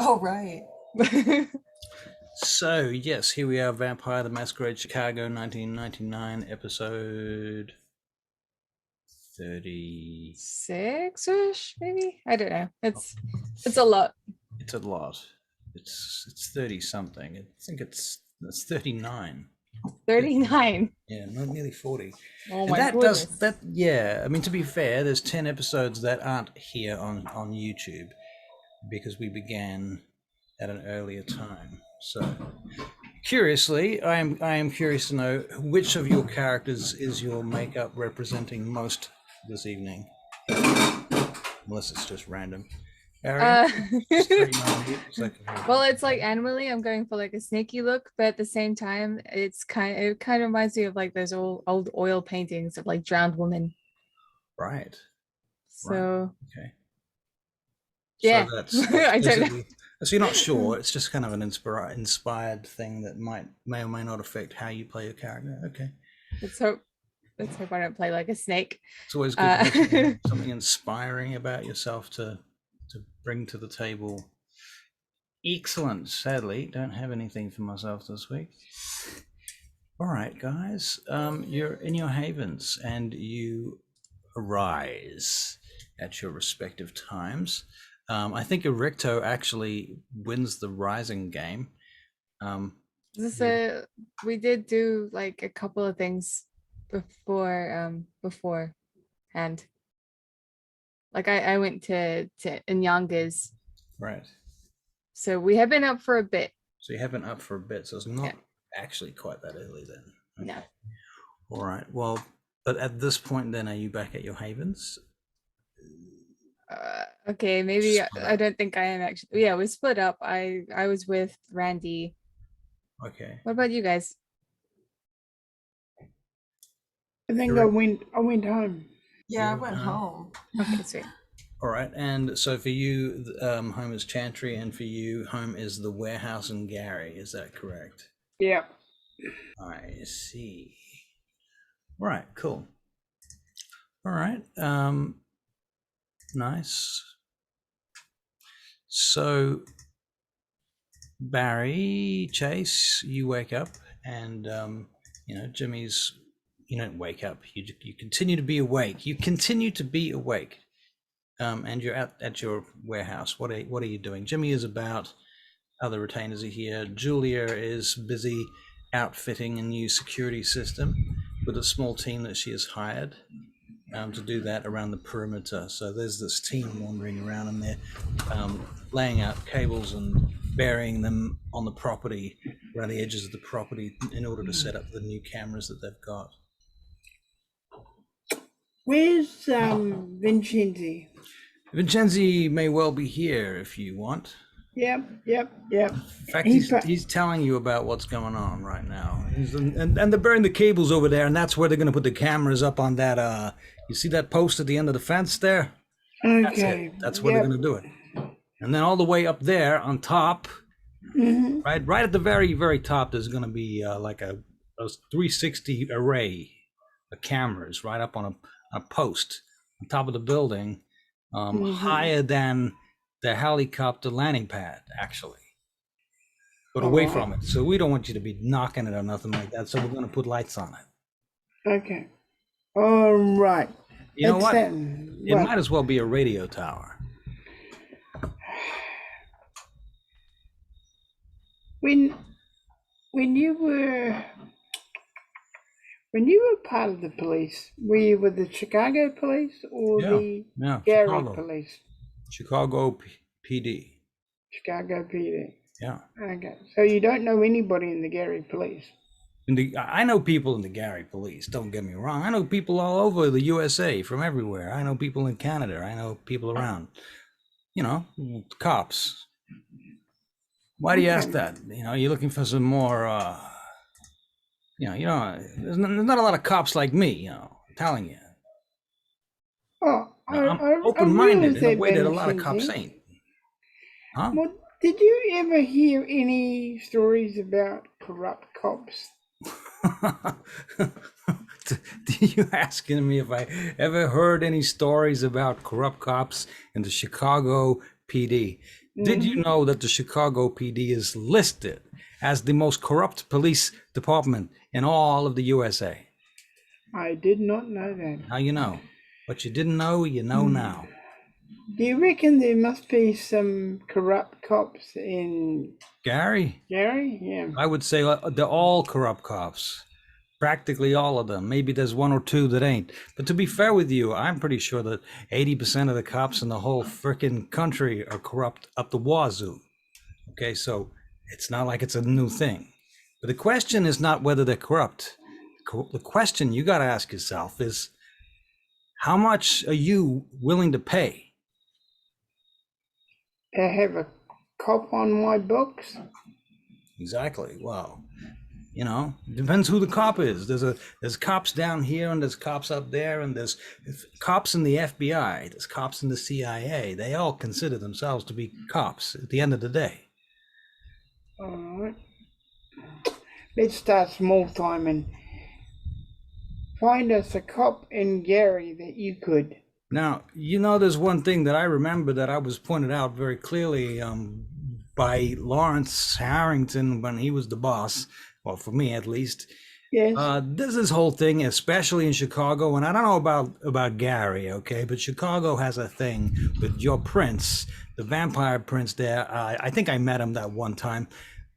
Oh, right. So, yes, here we are, Vampire the Masquerade, Chicago, 1999, episode 30. 6-ish, maybe? I don't know. It's a lot. It's a lot. It's 30 something. I think it's 39. 39. Yeah, not nearly 40. Oh And my that goodness. does that. Yeah, I mean, to be fair, there's 10 episodes that aren't here on YouTube because we began at an earlier time. So, curiously, I am curious to know which of your characters is your makeup representing most this evening, unless it's just random. Arian, Well, it's like annually I'm going for like a snaky look, but at the same time it kind of reminds me of like those old oil paintings of like drowned women. Right. So right. Okay. Yeah. So that's I don't know. So you're not sure. It's just kind of an inspired thing that may or may not affect how you play your character. Okay. Let's hope I don't play like a snake. It's always good to have something inspiring about yourself to bring to the table. Excellent. Sadly, don't have anything for myself this week. All right, guys. You're in your havens and you arise at your respective times. I think Erichto actually wins the rising game. We did do like a couple of things beforehand. Like I went to Inyanga's. Right. So we have been up for a bit. So you have been up for a bit, so it's not actually quite that early then. Okay. No. All right. Well, but at this point then, are you back at your havens? Okay, maybe I don't think I am actually. Yeah, we split up. I was with Randy. Okay. What about you guys? I think I went home. Yeah, I went home. Okay, sweet. All right, and so for you, home is Chantry, and for you, home is the warehouse in Gary. Is that correct? Yeah. I see. All right, cool. All right, nice. So, Barry, Chase, you wake up, and Jimmy's. You don't wake up. You continue to be awake. You continue to be awake. And you're at your warehouse. What are you doing? Jimmy is about. Other retainers are here. Julia is busy outfitting a new security system with a small team that she has hired to do that around the perimeter. So there's this team wandering around, and they're laying out cables and burying them on the property, around the edges of the property, in order to set up the new cameras that they've got. Where's Vincenzi? Vincenzi may well be here if you want. Yep. In fact, he's telling you about what's going on right now. And they're burying the cables over there, and that's where they're going to put the cameras up on that. You see that post at the end of the fence there? Okay. That's where they're going to do it. And then all the way up there on top, right at the very, very top, there's going to be like a 360 array of cameras right up on a post on top of the building, higher than the helicopter landing pad, actually, but away from it. So we don't want you to be knocking it or nothing like that. So we're going to put lights on it. Okay. All right. You know what? It might as well be a radio tower. When you were part of the police, were you with the Chicago police or the Gary Chicago. police? Chicago PD. Chicago PD. Yeah. Okay. So you don't know anybody in the Gary police? I know people in the Gary police, don't get me wrong. I know people all over the USA from everywhere. I know people in Canada. I know people around. Cops. Why do you ask that? You're looking for some more, there's not a lot of cops like me, I'm telling you. Oh, I'm open-minded in a way that a lot of cops ain't. Huh? Well, did you ever hear any stories about corrupt cops? You asking me if I ever heard any stories about corrupt cops in the Chicago PD. Did you know that the Chicago PD is listed as the most corrupt police department in all of the USA? I did not know that. Now you know. What you didn't know, you know now. Do you reckon there must be some corrupt cops in Gary? Yeah. I would say they're all corrupt cops. Practically all of them. Maybe there's one or two that ain't. But to be fair with you, I'm pretty sure that 80% of the cops in the whole frickin' country are corrupt up the wazoo. Okay, so it's not like it's a new thing. But the question is not whether they're corrupt. The question you got to ask yourself is, how much are you willing to pay? To have a cop on my books? Exactly. Well, you know, it depends who the cop is. There's cops down here and there's cops up there and there's cops in the FBI, there's cops in the CIA. They all consider themselves to be cops at the end of the day. All right. Let's start small time and find us a cop in Gary that you could. Now, you know, there's one thing that I remember that I was pointed out very clearly by Lawrence Harrington when he was the boss. Well, for me at least. Yes. There's this whole thing, especially in Chicago, and I don't know about Gary, okay, but Chicago has a thing with your prince, the vampire prince there. I think I met him that one time,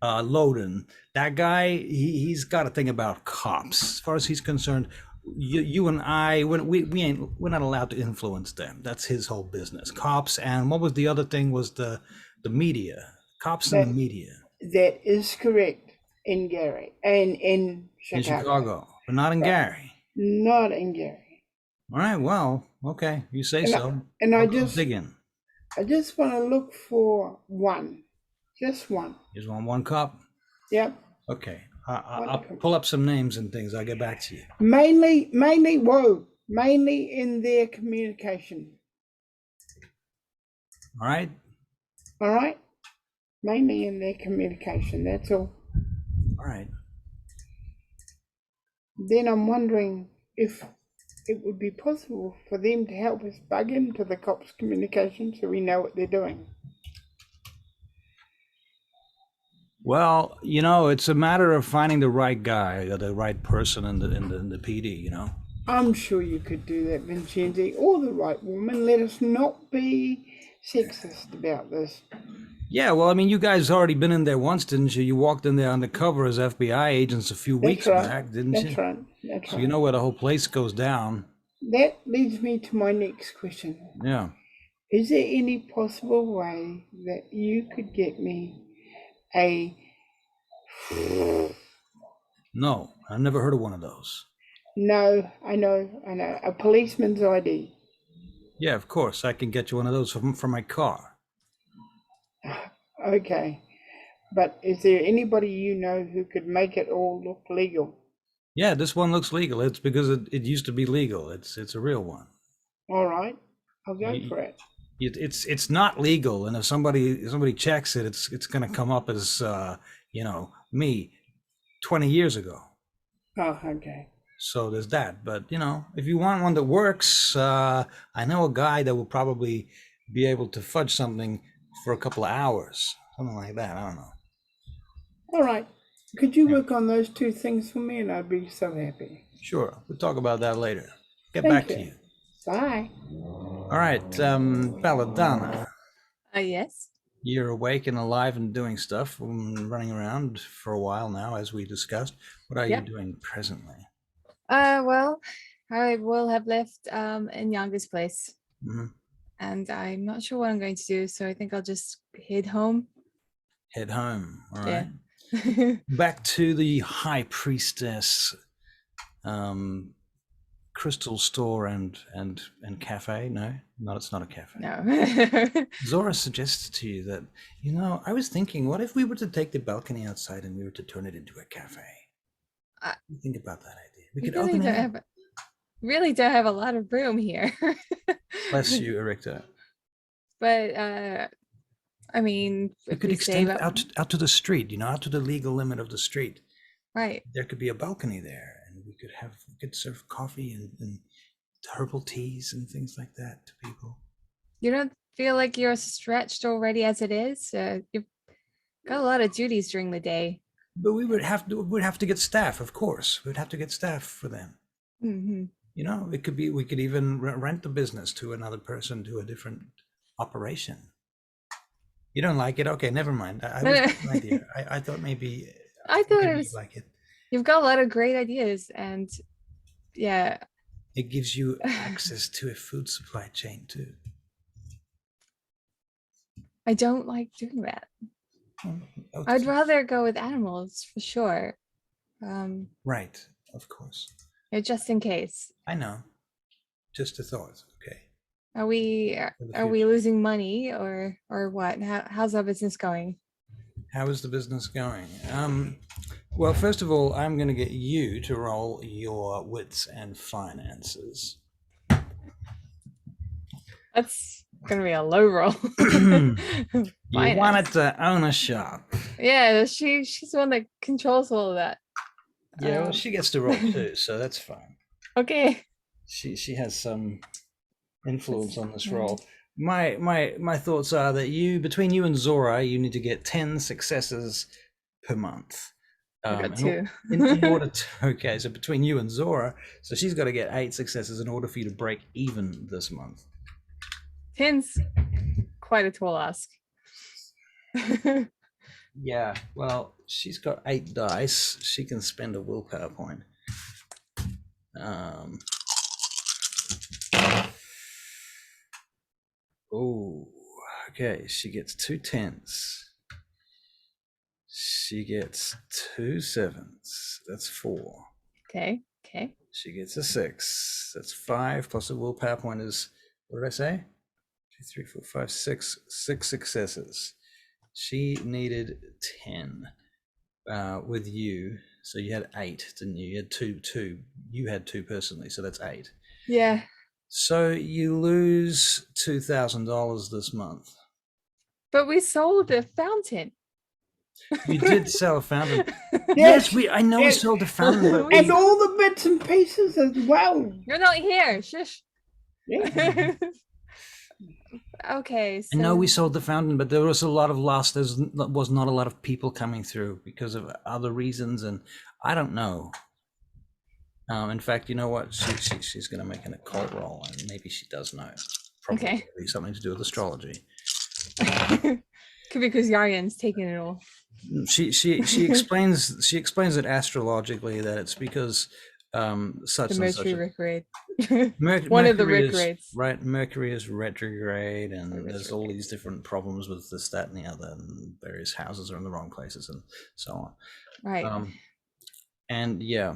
Loden. That guy, he's got a thing about cops. As far as he's concerned, you and I, we're not allowed to influence them. That's his whole business. Cops, and what was the other thing? Was the media, cops and the media. That is correct. In Gary and in Chicago. In Chicago, but not in Gary. Not in Gary. All right, well, okay, you say so. I just dig in. I just want to look for one, just one. You just want one cop? Yep. Okay, I'll pull up some names and things. I'll get back to you. Mainly in their communication. All right. All right. Mainly in their communication. That's all. All right. Then I'm wondering if it would be possible for them to help us bug into the cops' communication so we know what they're doing. Well, you know, it's a matter of finding the right guy or the right person in the PD, you know. I'm sure you could do that, Vincenzi, or the right woman. Let us not be sexist about this. Yeah, well, I mean, you guys already been in there once, didn't you? You walked in there undercover as FBI agents a few weeks back, didn't you? That's right. So you know where the whole place goes down. That leads me to my next question. Yeah. Is there any possible way that you could get me a... No, I've never heard of one of those. No, I know. A policeman's ID. Yeah, of course. I can get you one of those from my car. Okay. But is there anybody you know who could make it all look legal? Yeah, this one looks legal. It's because it used to be legal. It's a real one. All right. I'll go for it. It's not legal, and if somebody checks it, it's going to come up as me 20 years ago. Oh, okay. So there's that. But if you want one that works, I know a guy that will probably be able to fudge something for a couple of hours, something like that. I don't know. All right. Could you work on those two things for me, and I'd be so happy. Sure. We'll talk about that later. Get back to you. Bye. All right, Belladonna. Yes. You're awake and alive and doing stuff, running around for a while now, as we discussed. What are you doing presently? Well, I will have left in Yanga's place. Mm-hmm. And I'm not sure what I'm going to do, so I think I'll just head home. Head home, all right. Yeah. Back to the High Priestess crystal store and cafe. No, it's not a cafe. No. Zora suggested to you that, I was thinking, what if we were to take the balcony outside and we were to turn it into a cafe? Think about that idea. We could open it. Really don't have a lot of room here. Bless you, Erichto. But I mean, we could extend it out to the street, out to the legal limit of the street. Right. There could be a balcony there, and we could serve coffee and herbal teas and things like that to people. feel like you're stretched already as it is. You've got a lot of duties during the day. But we'd have to get staff, of course. We'd have to get staff for them. Mm-hmm. You know, it could be, we could even rent the business to another person, to a different operation. You don't like it? Okay, never mind. I thought maybe I thought it maybe was you like it. You've got a lot of great ideas, and yeah, It gives you access to a food supply chain too. I don't like doing that. Oh, I'd rather go with animals for sure. Right, of course. Just in case. I know. Just a thought. Okay. Are we losing money or what? How's our business going? How is the business going? Well, first of all, I'm going to get you to roll your wits and finances. That's going to be a low roll. You wanted to own a shop. Yeah, she's the one that controls all of that. Yeah, well, she gets to roll too, so that's fine. Okay. She has some influence on this roll. My thoughts are that between you and Zora, you need to get 10 successes per month. I got 2. in order to, okay, so between you and Zora, so she's got to get 8 successes in order for you to break even this month. 10's quite a tall ask. Yeah, well, she's got 8 dice. She can spend a willpower point. Oh, okay. She gets 2 10s. She gets 2 7s. That's 4. Okay. She gets a 6. That's 5 plus a willpower point is, what did I say? 2, 3, 4, 5, 6. 6 successes. She needed 10 with you. So you had 8, didn't you? You had 2. You had 2 personally, so that's 8. Yeah. So you lose $2,000 this month. But we sold a fountain. You did sell a fountain. Yes, I know we sold a fountain. But and all the bits and pieces as well. You're not here. Shush. Yeah. Okay. So... I know we sold the fountain, but there was a lot of loss. There was not a lot of people coming through because of other reasons, and I don't know. In fact, you know what? She's going to make an occult roll, and maybe she does know. Probably something to do with astrology. Could be because Yarian's taking it all. She explains it astrologically that it's because such the and such. Regaud. One of the retrogrades. Right, Mercury is retrograde, and there's all these different problems with this, that, and the other, and various houses are in the wrong places, and so on. Right. And yeah,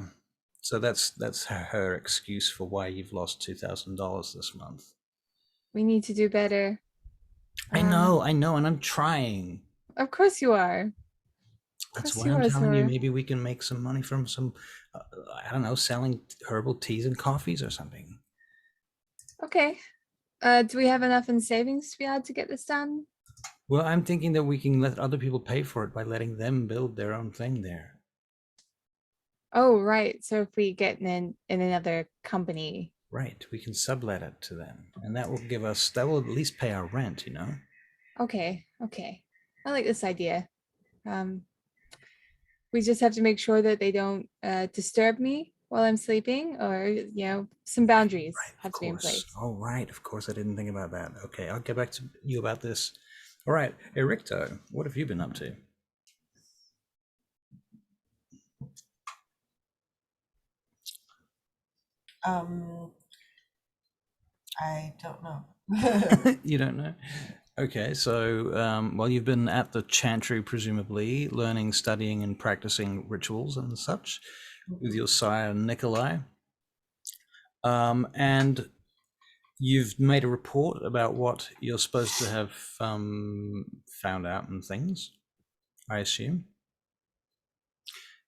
so that's her excuse for why you've lost $2,000 this month. We need to do better. I know, and I'm trying. Of course you are. That's why I'm telling you, maybe we can make some money from some, I don't know, selling herbal teas and coffees or something. Okay. Do we have enough in savings to be able to get this done? Well, I'm thinking that we can let other people pay for it by letting them build their own thing there. Oh, right. So if we get in another company. Right. We can sublet it to them. And that will at least pay our rent, you know? Okay. I like this idea. We just have to make sure that they don't disturb me while I'm sleeping, or, some boundaries have to be in place. Oh, right. Of course, I didn't think about that. Okay, I'll get back to you about this. All right, Erichto, what have you been up to? I don't know. You don't know? Okay, so, well, you've been at the chantry, presumably, learning, studying, and practicing rituals and such with your sire, Nikolai. And you've made a report about what you're supposed to have found out and things, I assume.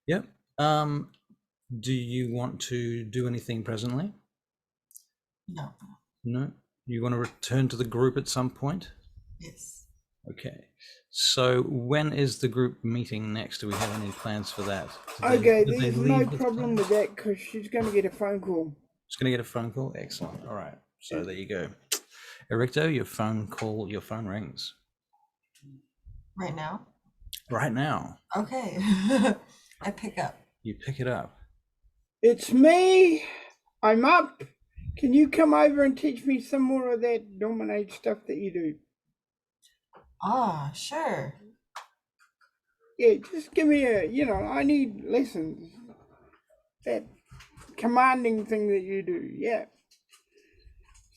Yep. Do you want to do anything presently? No. No? You want to return to the group at some point? Yes. Okay. So when is the group meeting next? Do we have any plans for that? There's no problem with that because she's going to get a phone call. She's going to get a phone call? Excellent. All right. So there you go. Erichto, your phone rings Right now? right now. Okay. I pick up. You pick it up. It's me. I'm up. Can you come over and teach me some more of that dominate stuff that you do? Ah, sure. Yeah, just give me I need lessons. That commanding thing that you do, yeah.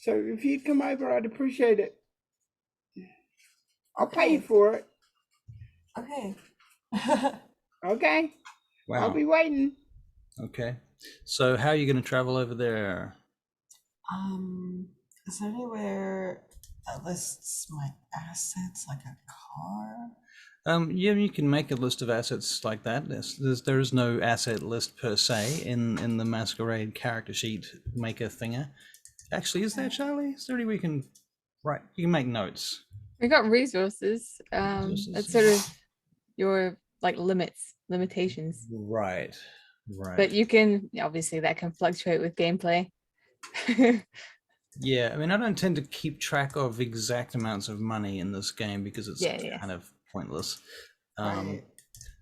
So if you'd come over, I'd appreciate it. I'll pay you Okay. for it. Okay. Okay. Wow. I'll be waiting. Okay. So how are you going to travel over there? Is there anywhere that lists my assets, like a car? Yeah, you can make a list of assets like that. There is no asset list per se in the Masquerade character sheet maker thinger. Actually, is there, Charlie? Is there any we can write? You can make notes. We got resources. Resources, That's sort of your like limitations. Right. But you can obviously that can fluctuate with gameplay. Yeah, I mean, I don't tend to keep track of exact amounts of money in this game because it's kind of pointless. Right.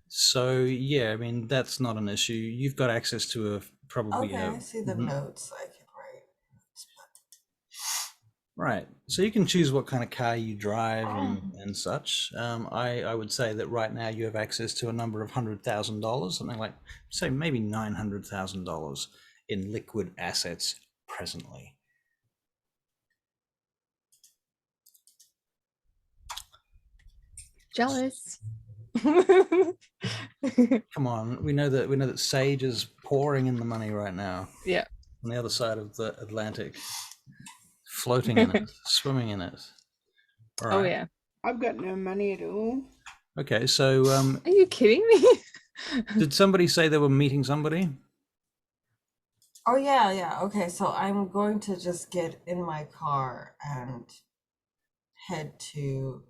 So yeah, I mean, that's not an issue. You've got access to probably Okay, I see the notes I can write. Right. So you can choose what kind of car you drive and such. I would say that right now you have access to a number of $100,000, something like, say, maybe $900,000 in liquid assets presently. Jealous. Come on, we know that Sage is pouring in the money right now. Yeah. On the other side of the Atlantic, floating in it, swimming in it. All right. Oh yeah. I've got no money at all. Okay, so Are you kidding me? did somebody say they were meeting somebody? Oh yeah. Okay, so I'm going to just get in my car and head to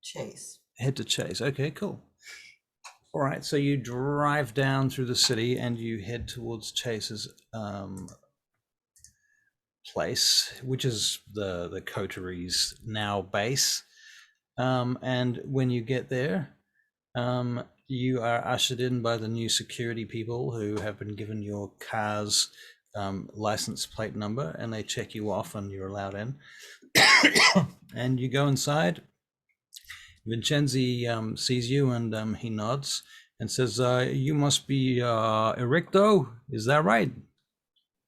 Chase. Head to Chase. Okay, cool. All right, so you drive down through the city and you head towards Chase's place, which is the coteries now base. And when you get there, you are ushered in by the new security people who have been given your car's license plate number, and they check you off and you're allowed in. And you go inside. Vincenzi sees you and he nods and says, you must be Erichto, is that right?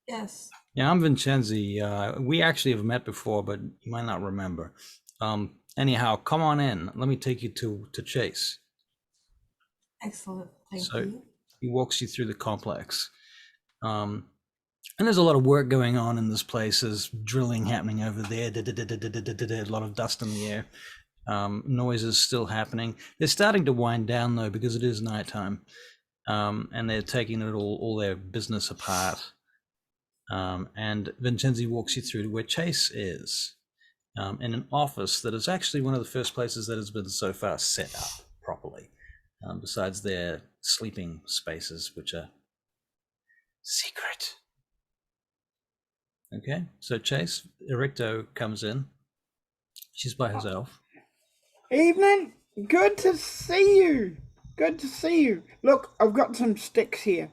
Yes. Yeah, I'm Vincenzi. We actually have met before, but you might not remember. Anyhow, come on in. Let me take you to Chase. Excellent. Thank you. He walks you through the complex. And there's a lot of work going on in this place. There's drilling happening over there. A lot of dust in the air. Noises still happening. They're starting to wind down though because it is nighttime, and they're taking it all their business apart. And Vincenzi walks you through to where Chase is, in an office that is actually one of the first places that has been so far set up properly, besides their sleeping spaces, which are secret. Okay, so Chase, Erichto comes in. She's by herself. Evening. Good to see you. Good to see you. Look, I've got some sticks here.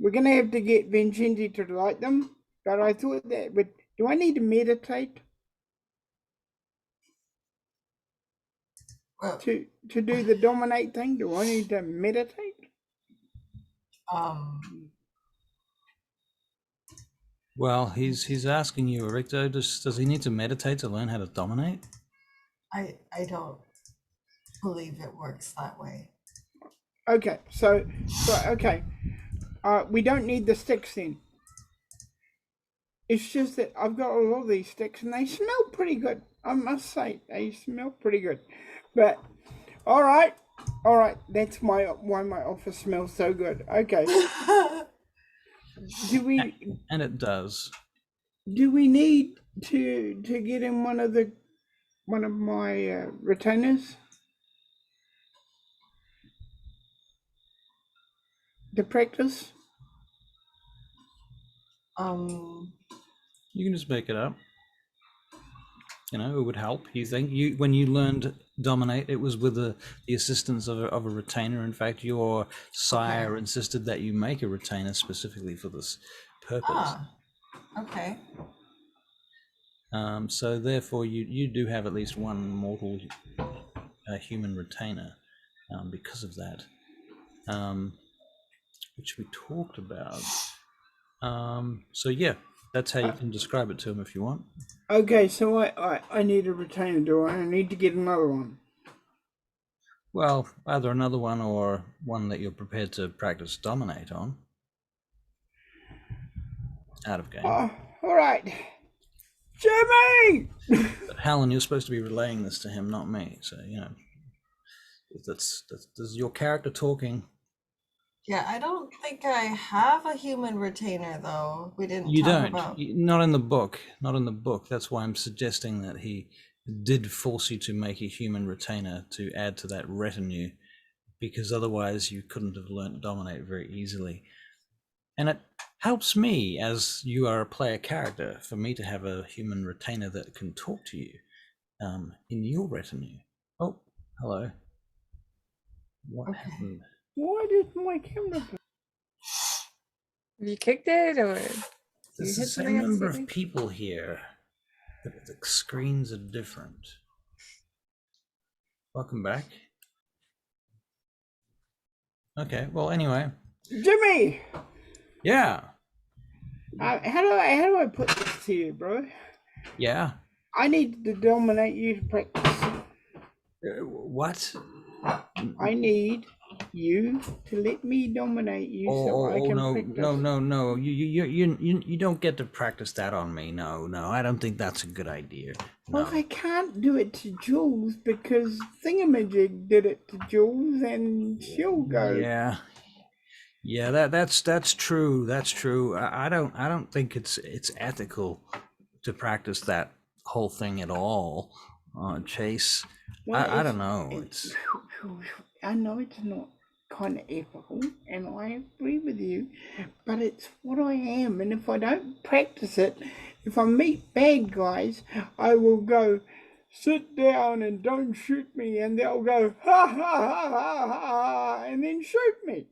We're going to have to get Vincenzi to light them, but I thought that do I need to meditate to do the dominate thing? Do I need to meditate? Well, he's asking you, Erichto, does he need to meditate to learn how to dominate? I don't believe it works that way. Okay, so okay. We don't need the sticks then. It's just that I've got a lot of these sticks and they smell pretty good. I must say, they smell pretty good. But all right. That's why my office smells so good. Okay. And it does. Do we need to get in one of my retainers to practice? You can just make it up. You know, it would help. You think when you learned dominate, it was with the assistance of a retainer. In fact, your sire insisted that you make a retainer specifically for this purpose. Ah, okay. So therefore, you do have at least one mortal human retainer because of that, which we talked about. So yeah, that's how you can describe it to him if you want. Okay, so I need a retainer, do I? I need to get another one. Well, either another one or one that you're prepared to practice dominate on. Out of game. All right. Jimmy! But Helen, you're supposed to be relaying this to him, not me. So, you know, that's your character talking. Yeah, I don't think I have a human retainer though. We didn't You talk don't. about. Not in the book. Not in the book. That's why I'm suggesting that he did force you to make a human retainer to add to that retinue, because otherwise you couldn't have learnt dominate very easily. And it helps me, as you are a player character, for me to have a human retainer that can talk to you in your retinue. Oh, hello. What happened? Why did my camera go? Have you kicked it or There's you the hit same something number of accidentally? people here, but the screens are different. Welcome back. Okay, well, anyway. Jimmy! Yeah. How do I put this to you, bro? Yeah. I need to dominate you to practice. What? I need you to let me dominate you so I can practice. No. You don't get to practice that on me. No. I don't think that's a good idea. No. Well, I can't do it to Jules because Thingamajig did it to Jules and she'll go. Yeah, that's true. That's true. I don't think it's ethical to practice that whole thing at all, Chase. Well, I don't know. I know it's not kind of ethical, and I agree with you, but it's what I am, and if I don't practice it, if I meet bad guys, I will go, sit down and don't shoot me, and they'll go, ha ha ha ha ha, and then shoot me.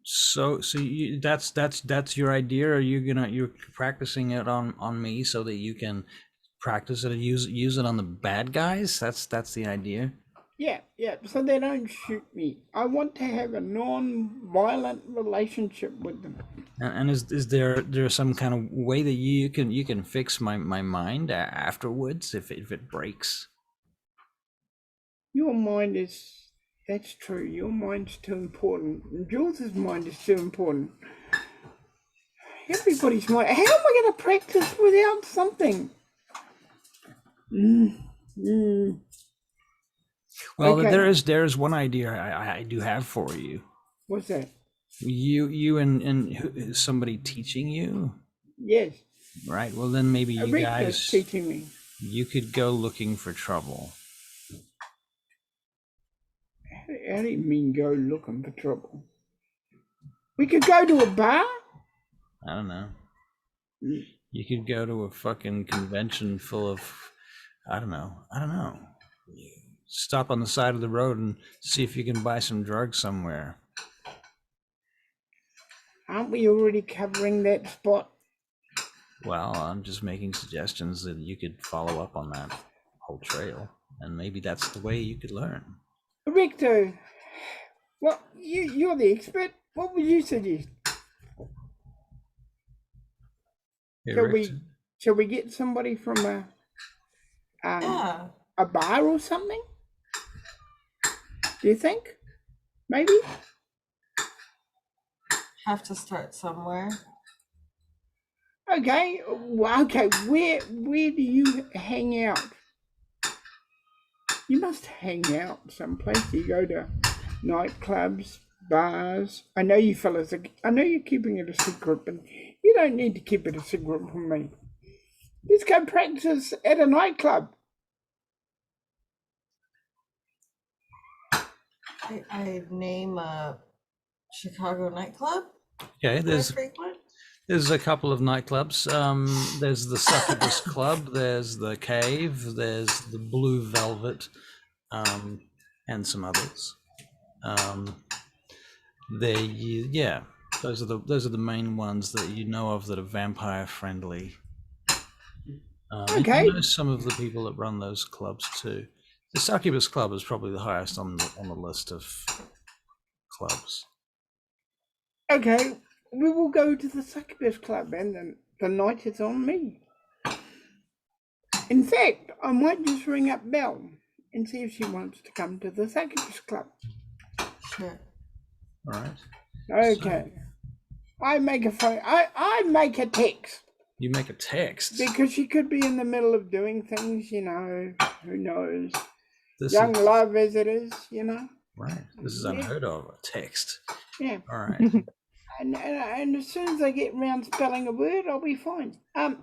So that's your idea? Are you're practicing it on me so that you can practice it and use it on the bad guys? That's the idea. Yeah, so they don't shoot me. I want to have a non-violent relationship with them. And is there some kind of way that you can fix my mind afterwards if it breaks? Your mind is, that's true, your mind's too important. Jules's mind is too important. Everybody's mind. How am I going to practice without something? Well, Okay. there is one idea I do have for you. What's that? You and somebody teaching you, Yes. right? Well, then maybe you Erichto's guys teaching me. you could go looking for trouble. How do you mean go looking for trouble? We could go to a bar? I don't know. You could go to a fucking convention full of, I don't know. Stop on the side of the road and see if you can buy some drugs somewhere. Aren't we already covering that spot? Well, I'm just making suggestions that you could follow up on that whole trail, and maybe that's the way you could learn. Erichto, well, you're the expert. What would you suggest? Shall we get somebody from a bar or something? Do you think? Maybe? Have to start somewhere. Okay, where do you hang out? You must hang out someplace. You go to nightclubs, bars. I know you fellas I know you're keeping it a secret, but you don't need to keep it a secret from me. Let's go practice at a nightclub. I name a Chicago nightclub. Okay, that I frequent. There's a couple of nightclubs. There's the Succubus Club. There's the Cave. There's the Blue Velvet, and some others. Yeah, those are the main ones that you know of that are vampire friendly. Okay. You know some of the people that run those clubs too. The Succubus Club is probably the highest on the list of clubs. Okay, we will go to the Succubus Club, and then the night is on me. In fact, I might just ring up Belle and see if she wants to come to the Succubus Club. Sure. All right. Okay. I make a phone. I make a text. You make a text Because she could be in the middle of doing things, you know. Who knows? This Young is, love as it is, you know. right. This is unheard of. A text. Yeah. All right. And as soon as I get around spelling a word, I'll be fine. All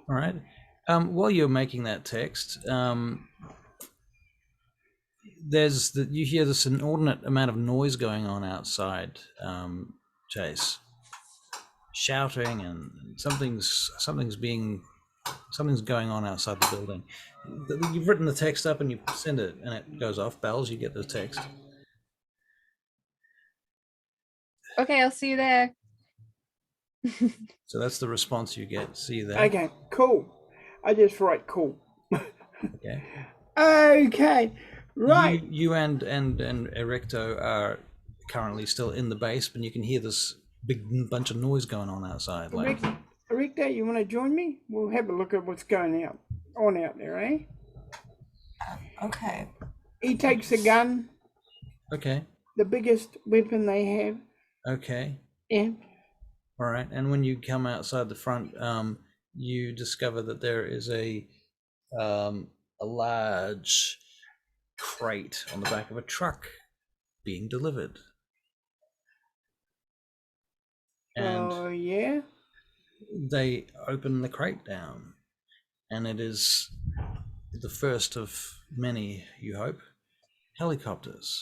right. While you're making that text, you hear this inordinate amount of noise going on outside, Chase. Shouting and something's going on outside the building. You've written the text up and you send it, and it goes off. Bells, you get the text. Okay, I'll see you there. So that's the response you get. See you there. Okay, cool. I just write cool. Okay. Okay, right. You and Erichto are currently still in the base, but you can hear this big bunch of noise going on outside. Like, Erichto, you want to join me? We'll have a look at what's going on out there, eh? Okay. He takes a gun, okay, the biggest weapon they have. okay, Yeah. all right. And when you come outside the front, you discover that there is a large crate on the back of a truck being delivered. And Oh, yeah? they open the crate down, and it is the first of many, you hope, helicopters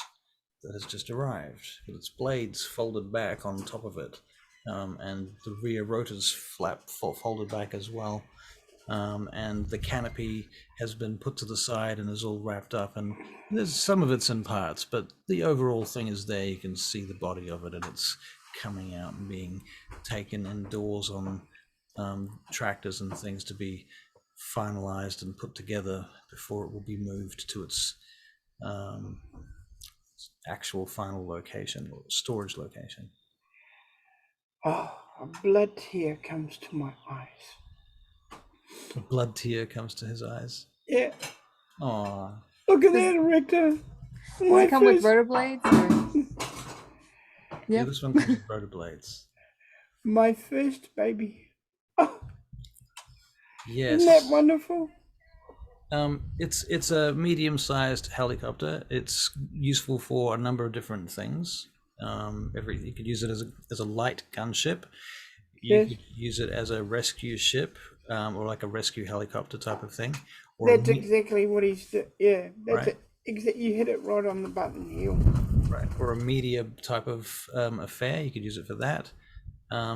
that has just arrived, with its blades folded back on top of it, and the rear rotors folded back as well, and the canopy has been put to the side and is all wrapped up, and there's some of it's in parts, but the overall thing is there. You can see the body of it, and it's coming out and being taken indoors on tractors and things to be finalized and put together before it will be moved to its actual final location or storage location. Oh, a blood tear comes to my eyes. A blood tear comes to his eyes. Yeah. Aww. Look at that, Erichto. Does it come with rotor blades? Yeah, this one comes with rotor blades. My first baby. Oh, Yes. isn't that wonderful? It's a medium-sized helicopter. It's useful for a number of different things. You could use it as a light gunship. You could use it as a rescue ship, or like a rescue helicopter type of thing. Or That's exactly what he's doing. Yeah, that's Right. it. You hit it right on the button here. Right, or a media type of affair. You could use it for that.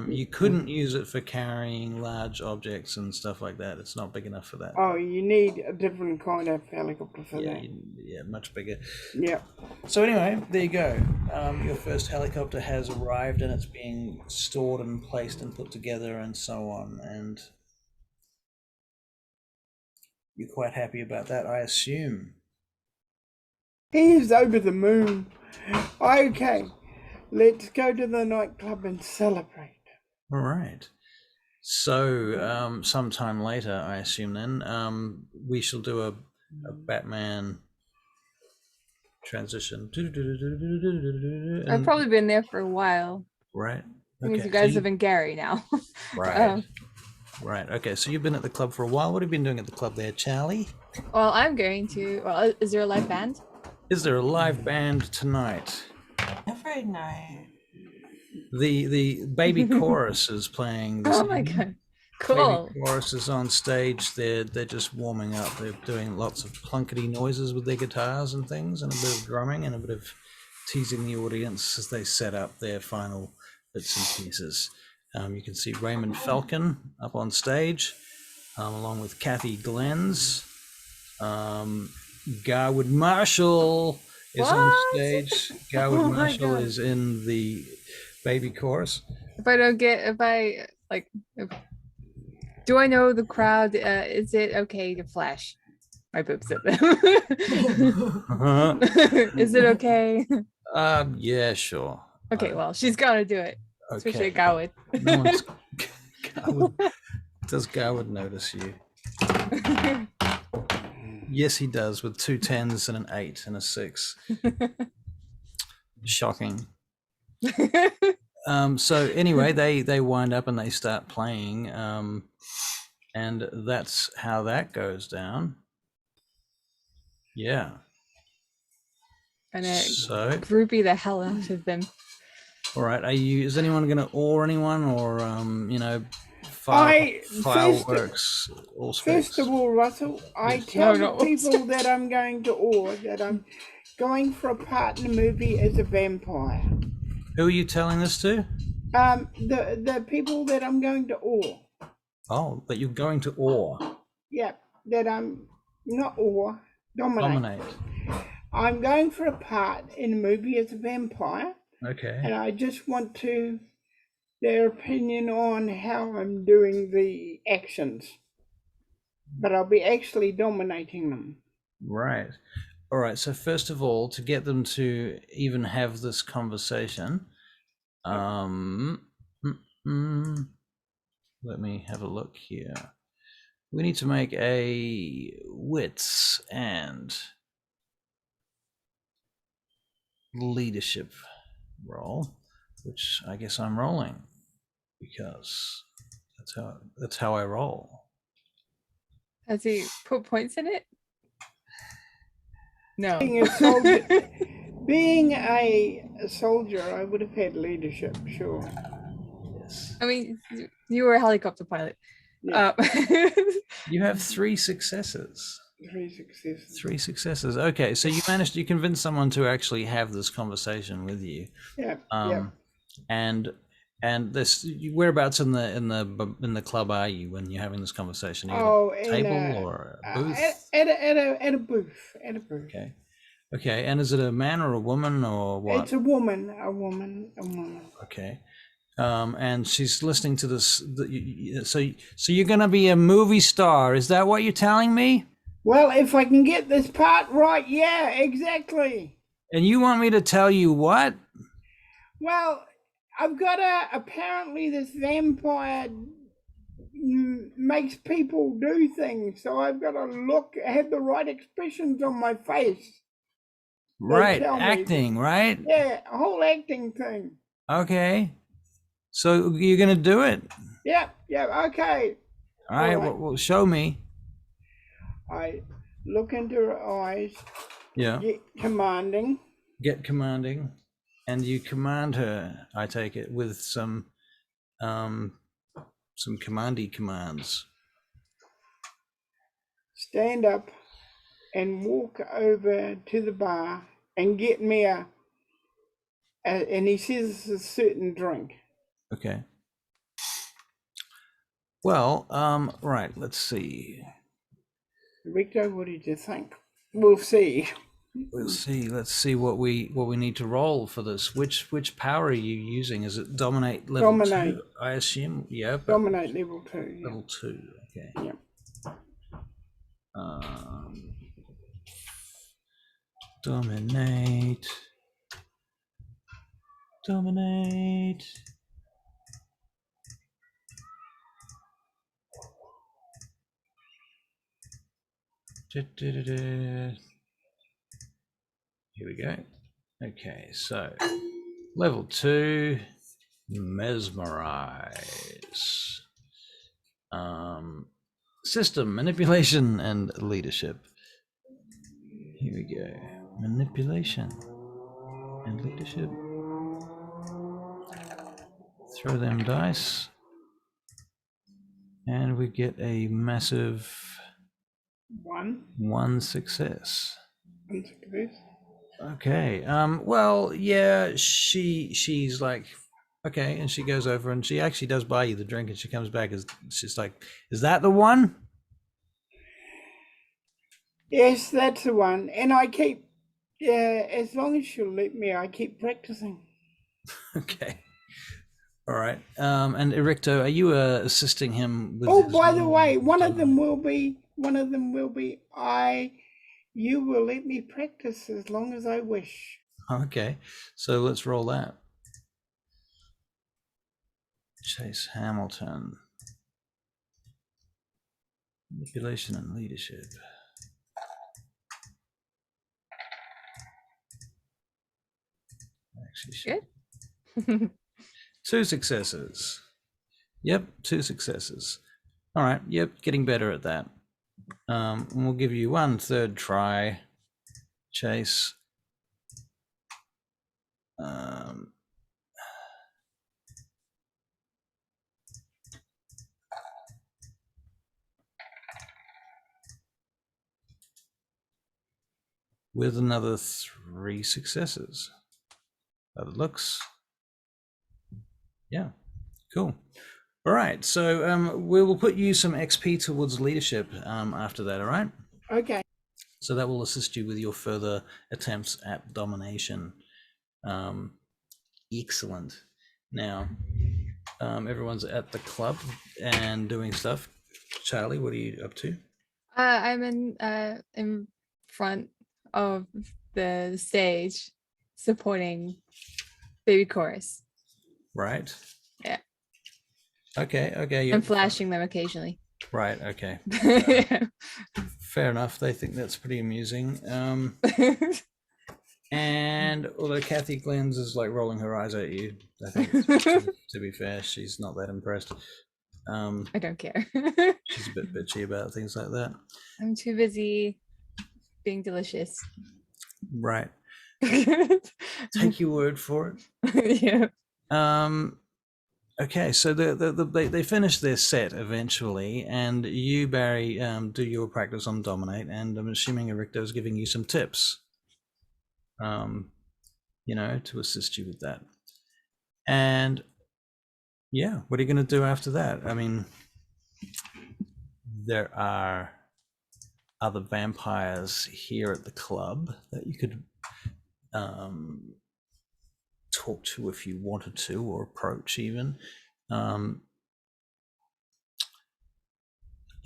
You couldn't use it for carrying large objects and stuff like that. It's not big enough for that. Oh, you need a different kind of helicopter for Yeah, that. yeah, much bigger. Yeah. So anyway, there you go. Your first helicopter has arrived, and it's being stored and placed and put together and so on. And you're quite happy about that, I assume. He is over the moon. Okay, let's go to the nightclub and celebrate. All right. So sometime later, I assume then, we shall do a Batman transition. I've probably been there for a while. Right. Because you guys live in Gary now. Right. Right. Okay. So you've been at the club for a while. What have you been doing at the club there, Charlie? Well, I'm going to. Well, is there a live band? Is there a live band tonight? Every night. The baby chorus is playing. This Oh my god. Cool. Baby chorus is on stage. They're just warming up. They're doing lots of plunkety noises with their guitars and things, and a bit of drumming and a bit of teasing the audience as they set up their final bits and pieces. You can see Raymond Falcon up on stage, along with Kathy Glens. Garwood Marshall is on What? stage. Garwood Oh my Marshall God. is in the baby chorus. Do I know the crowd? Is it okay to flash my boobs at them? Is it okay? Yeah, sure. Okay, well, she's gotta do it. Especially Okay. Gowit. No one's Garwood. Does Garwood notice you? Yes, he does, with 2 10s and an 8 and a 6. Shocking. So anyway, they wind up and they start playing, and that's how that goes down. Yeah. And So groupie the hell out of them. all right, is anyone going to awe anyone, or fireworks? All First of all, Russell, I Yes. tell No. the people that I'm going to awe that I'm going for a part in the movie as a vampire. Who are you telling this to? The people that I'm going to awe. Oh, that you're going to awe. Yeah, that I'm not awe, dominate. I'm going for a part in the movie as a vampire. Okay. And I just want their opinion on how I'm doing the actions. But I'll be actually dominating them. Right. All right. So first of all, to get them to even have this conversation, let me have a look here. We need to make a wits and leadership roll, which I guess I'm rolling because that's how I roll. Has he put points in it? No. Being a soldier, I would have had leadership, sure. Yes. I mean, you were a helicopter pilot. Yeah. You have 3 successes. 3 successes. 3 successes. Okay, so you managed to convince someone to actually have this conversation with you. Yeah. And this, whereabouts in the club are you when you're having this conversation? Are you at a table or a booth? At a booth. At a booth. Okay. Okay, and is it a man or a woman or what? It's a woman. Okay. And she's listening to this. So you're going to be a movie star. Is that what you're telling me? Well, if I can get this part right, yeah, exactly. And you want me to tell you what? Well, I've got apparently this vampire makes people do things, so I've got to have the right expressions on my face. Right, acting, right? Yeah, a whole acting thing. Okay. So you're going to do it? Yeah, okay. All right, well, show me. I look into her eyes. Yeah. Get commanding. And you command her, I take it, with some commandy commands. Stand up and walk over to the bar and get me and he says a certain drink. Okay. Well, right, let's see. Erichto, what did you think? We'll see. Let's see what we need to roll for this. Which power are you using? Is it dominate level 2? I assume. Yeah. Dominate level 2. Yeah. Level 2. Okay. Yeah. Dominate. Here we go. Okay, so level 2, mesmerize. System, manipulation, and leadership. Here we go. Manipulation and leadership. Throw them dice. And we get a massive 1 success. Okay. Well, yeah, she's like, Okay, and she goes over and she actually does buy you the drink, and she comes back as she's like, "Is that the one?" Yes, that's the one. And I keep, as long as she'll let me, I keep practicing. Okay. All right. And Erichto, are you assisting him with? Oh, his by the normal way, one of them dominate? will be, you will let me practice as long as I wish. Okay, so let's roll that. Chase Hamilton. Manipulation and leadership. Actually, Good. 2 successes. Yep, 2 successes. All right. Yep, getting better at that. And we'll give you 1/3 try, Chase. With another 3 successes. That it looks. Yeah, cool. All right, so we will put you some XP towards leadership after that. All right. Okay. So that will assist you with your further attempts at domination. Excellent. Now, everyone's at the club and doing stuff. Charlie, what are you up to? I'm in front of the stage supporting baby chorus. Right. Yeah. Okay. I'm flashing them occasionally. Right. Okay. Fair enough. They think that's pretty amusing. And although Kathy Glenn's is like rolling her eyes at you, I think to be fair, she's not that impressed. I don't care. She's a bit bitchy about things like that. I'm too busy being delicious. Right. Take your word for it. Yeah. Okay, so they finish their set eventually, and you, Barry, do your practice on dominate, and I'm assuming Erichto's giving you some tips, to assist you with that. And yeah, what are you going to do after that? I mean, there are other vampires here at the club that you could talk to if you wanted to, or approach even. I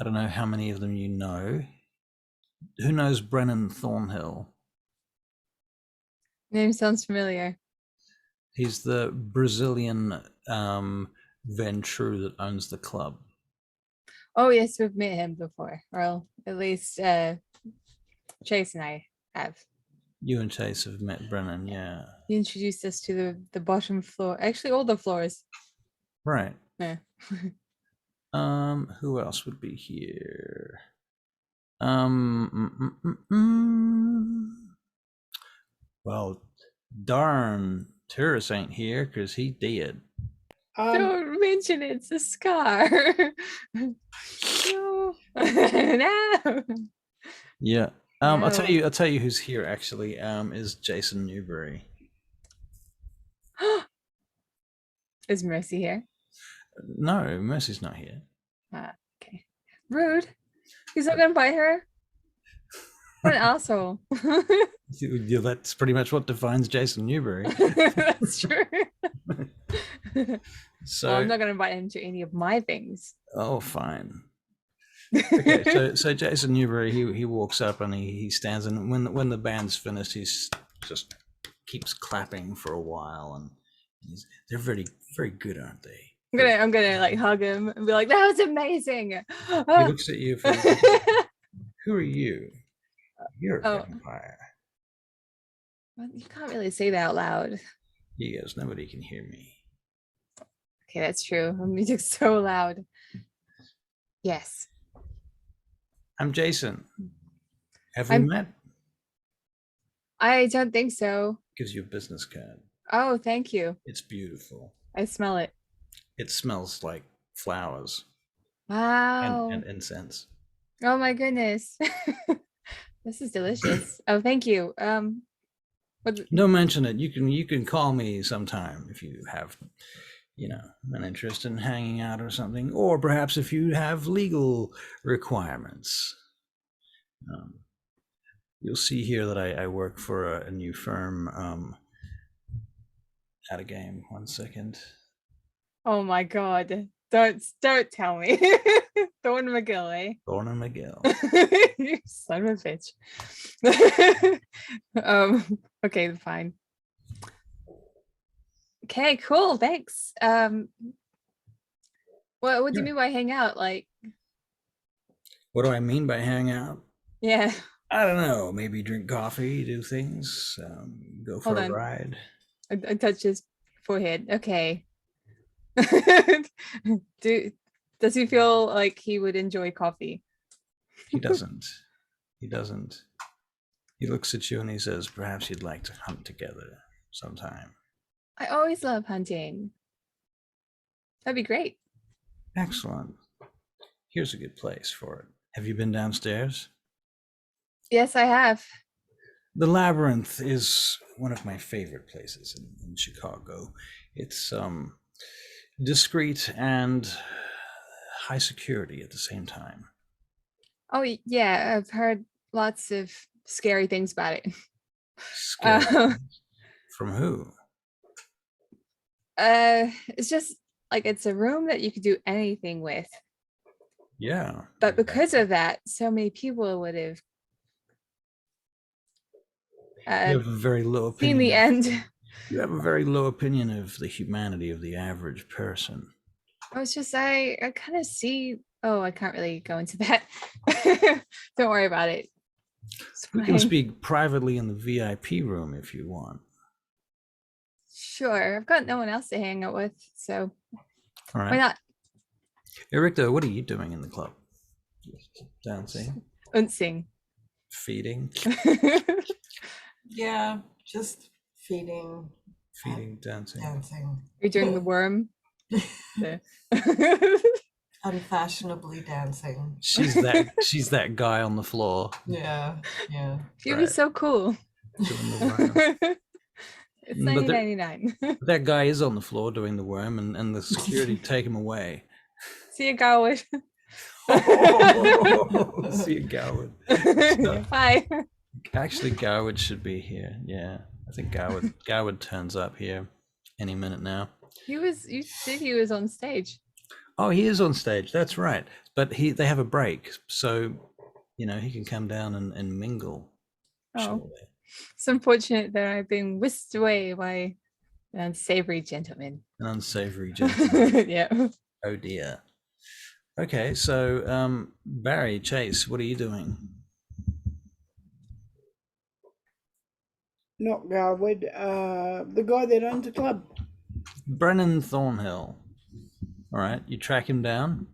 don't know how many of them you know. Who knows Brennan Thornhill? Name sounds familiar. He's the Brazilian Ventru that owns the club. Oh yes, we've met him before. Well, at least Chase and I have. You and Chase have met Brennan, yeah. He introduced us to the bottom floor. Actually, all the floors. Right. Yeah. Who else would be here? Well, darn, Terrace ain't here because he did. Don't mention it's a scar. No. No. Yeah. I'll No. tell you who's here actually. Is Jason Newbury. Is Mercy here? No, Mercy's not here. Okay. Rude. He's not gonna bite her. What an asshole. Yeah, that's pretty much what defines Jason Newbury. That's true. So well, I'm not gonna invite him to any of my things. Oh, fine. Okay, so Jason Newbury, he walks up and he stands, and when the band's finished, he's just keeps clapping for a while, and they're very, very good, aren't they? I'm gonna like hug him and be like, that was amazing. He looks at you. Who are you? You're a vampire. Well, you can't really say that out loud. He goes, nobody can hear me. Okay, that's true. My music's so loud. Yes. I'm Jason. Have we met? I don't think so. Gives you a business card. Oh, thank you. It's beautiful. I smell it. It smells like flowers. Wow. And incense. Oh my goodness. This is delicious. Oh, thank you. What? Don't mention it. You can call me sometime if you have, an interest in hanging out or something, or perhaps if you have legal requirements. You'll see here that I work for a new firm. Out of game. 1 second. Oh my God! Don't tell me. Thorn McGill, eh? Thorn and McGill. You son of a bitch. Okay, fine. Okay, cool. Thanks. What do you mean by hang out? Like, What do I mean by hang out? yeah. I don't know. Maybe drink coffee, do things, go for Hold a on. ride. I touched his forehead. Okay. Does he feel like he would enjoy coffee? He doesn't. He doesn't. He looks at you and he says, perhaps you'd like to hunt together sometime. I always love hunting. That'd be great. Excellent. Here's a good place for it. Have you been downstairs? Yes, I have. The Labyrinth is one of my favorite places in Chicago. It's discreet and high security at the same time. Oh yeah, I've heard lots of scary things about it. Scary. From who? It's just like it's a room that you could do anything with. Yeah. But because of that, so many people would have you have a very low opinion. seen the end. You have a very low opinion of the humanity of the average person. I kind of see. Oh, I can't really go into that. Don't worry about it. We can speak privately in the VIP room if you want. Sure, I've got no one else to hang out with, so all right. Why not? Erichto, what are you doing in the club? Dancing? Unsing. Feeding? Yeah, just feeding. Feeding, dancing. You're doing the worm. Unfashionably dancing. She's that guy on the floor. Yeah. You'd be so cool. Doing the worm. It's $19.99. That guy is on the floor doing the worm, and the security take him away. See you, Garwood. See you, Garwood. Bye. Actually, Garwood should be here. Yeah, I think Garwood turns up here any minute now. You said he was on stage. Oh, he is on stage. That's right. But they have a break, so he can come down and mingle. Oh, shortly. it's unfortunate that I've been whisked away by an unsavory gentleman. An unsavory gentleman. Yeah. Oh dear. Okay, so Barry, Chase, what are you doing? Not Garwood, the guy that owns the club. Brennan Thornhill. All right, you track him down.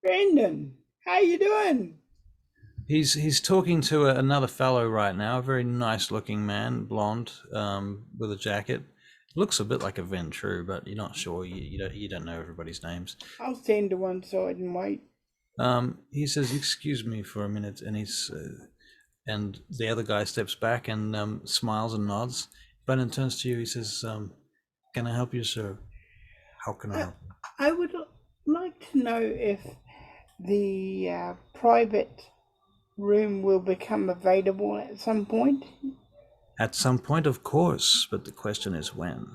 Brendan, how you doing? He's talking to another fellow right now, a very nice looking man, blonde, with a jacket. Looks a bit like a Ventru, but you're not sure. You don't know everybody's names. I'll stand to one side and wait. He says, "Excuse me for a minute," and and the other guy steps back and smiles and nods. Brennan turns to you. He says, "Can I help you, sir? How can I help?" I would like to know if the private room will become available at some point. At some point, of course, but the question is when.